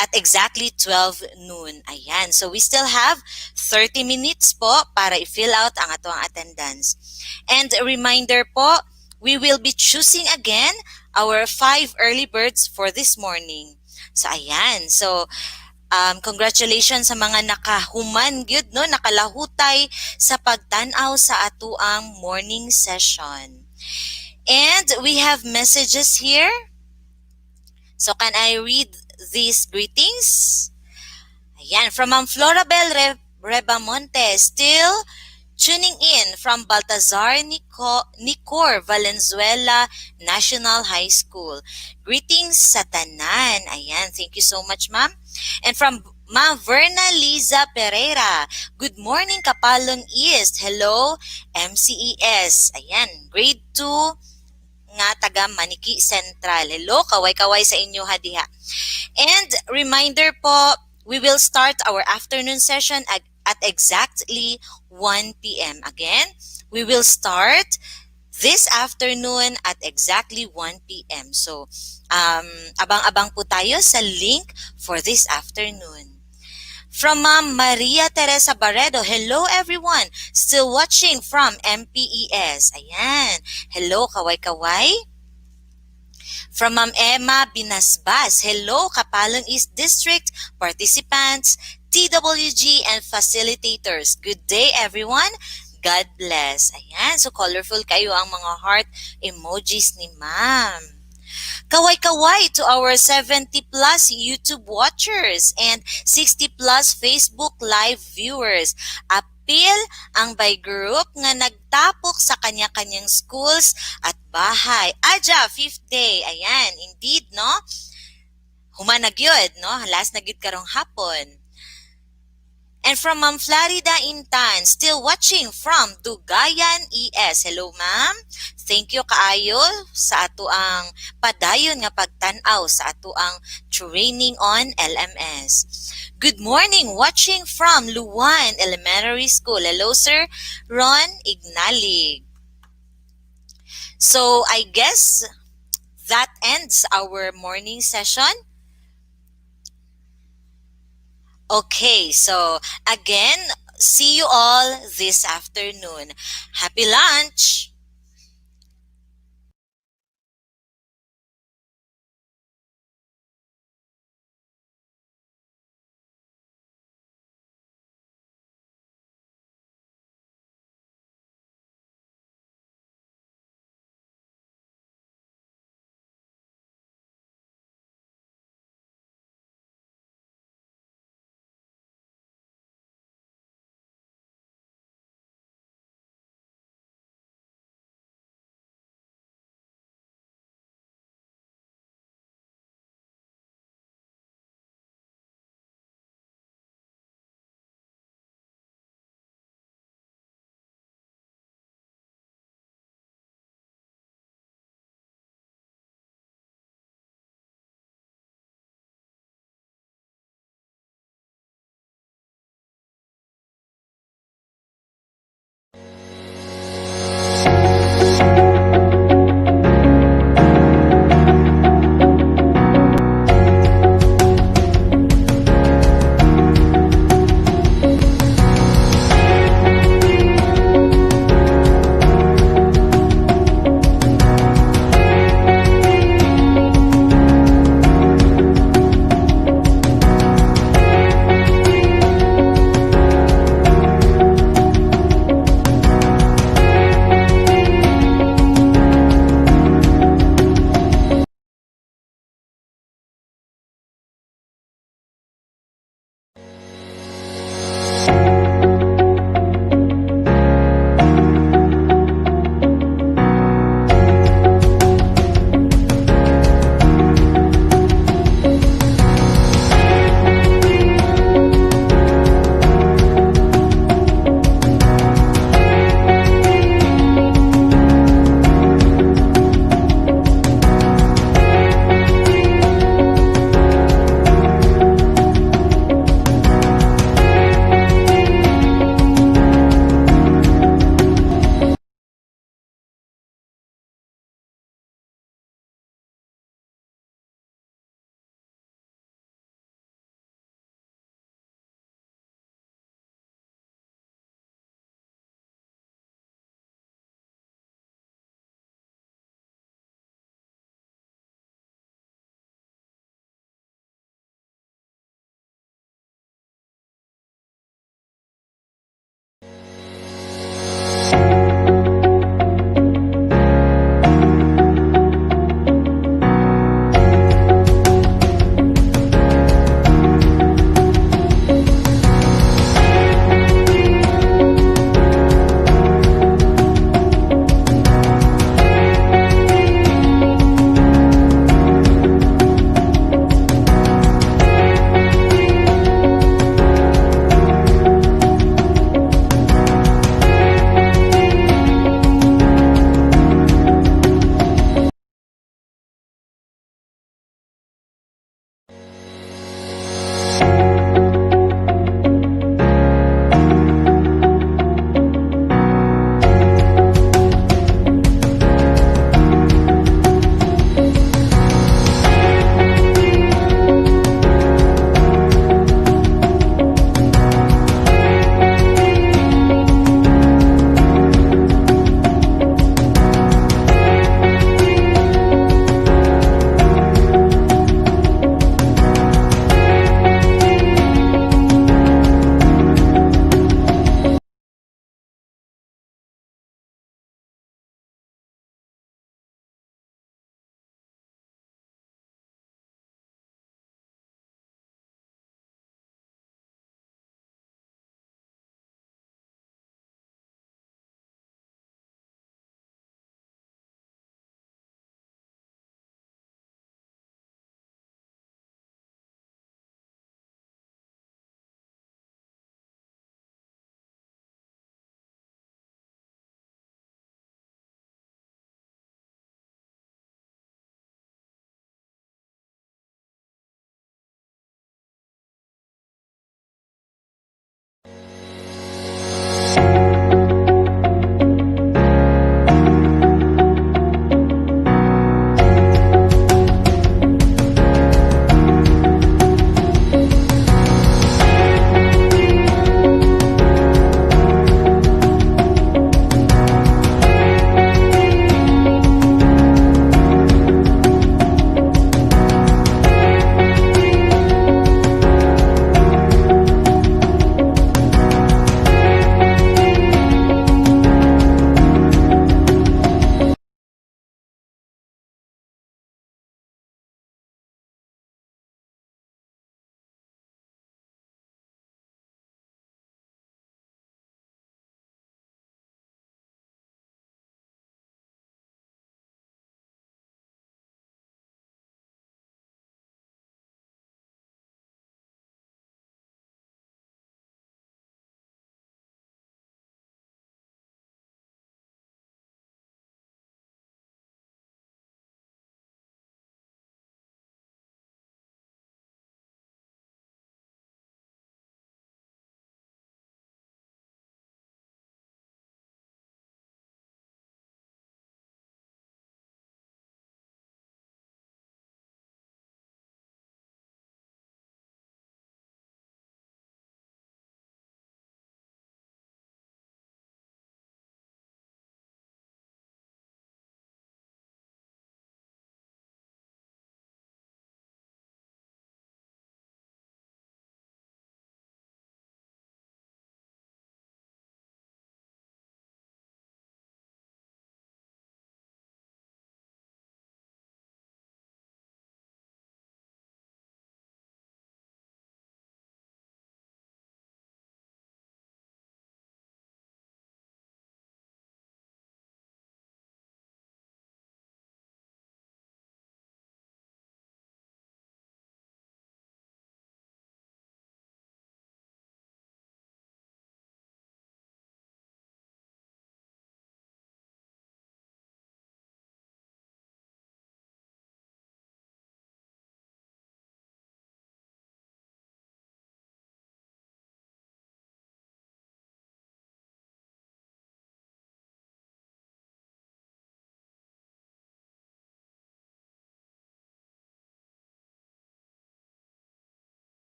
at exactly 12 noon. Ayan. So we still have 30 minutes po para i-fill out ang ato ang attendance. And a reminder po, we will be choosing again our 5 early birds for this morning. So ayan. So congratulations sa mga nakahuman gyud no, nakalahutay sa pagtan-aw sa ato ang morning session. And we have messages here. So can I read these greetings? Ayan, from Florabel Rebamonte, still tuning in from Baltazar Nicor Valenzuela National High School. Greetings sa tanan. Ayan, thank you so much, ma'am. And from Ma'am Verna Liza Pereira, good morning, Kapalong East. Hello, MCES. Ayan, grade 2 nga taga Maniki Central. Hello, kaway-kaway sa inyo hadiha. And reminder po, we will start our afternoon session at exactly 1 p.m. Again, we will start this afternoon at exactly 1 p.m. So, abang-abang po tayo sa link for this afternoon. From Ma'am Maria Teresa Barredo, hello everyone, still watching from MPES. Ayan, hello kaway-kaway. From Ma'am Emma Binasbas, hello Kapalong East District participants, TWG and facilitators. Good day everyone. God bless. Ayan, so colorful kayo ang mga heart emojis ni Ma'am. Kaway-kaway to our 70 plus YouTube watchers and 60 plus Facebook live viewers. Appeal ang by group nga nagtapok sa kanya-kanyang schools at bahay. Aja, 5th day. Ayan, indeed, no? Humanag yun, no? Last na gyud karong hapon. And from Ma'am Florida Intan, still watching from Dugayan ES. Hello, ma'am. Thank you kaayo sa ato ang padayon nga pagtan-aw sa ato ang training on LMS. Good morning, watching from Luwan Elementary School. Hello, Sir Ron Ignalig. So, I guess that ends our morning session. Okay, so again, see you all this afternoon. Happy lunch!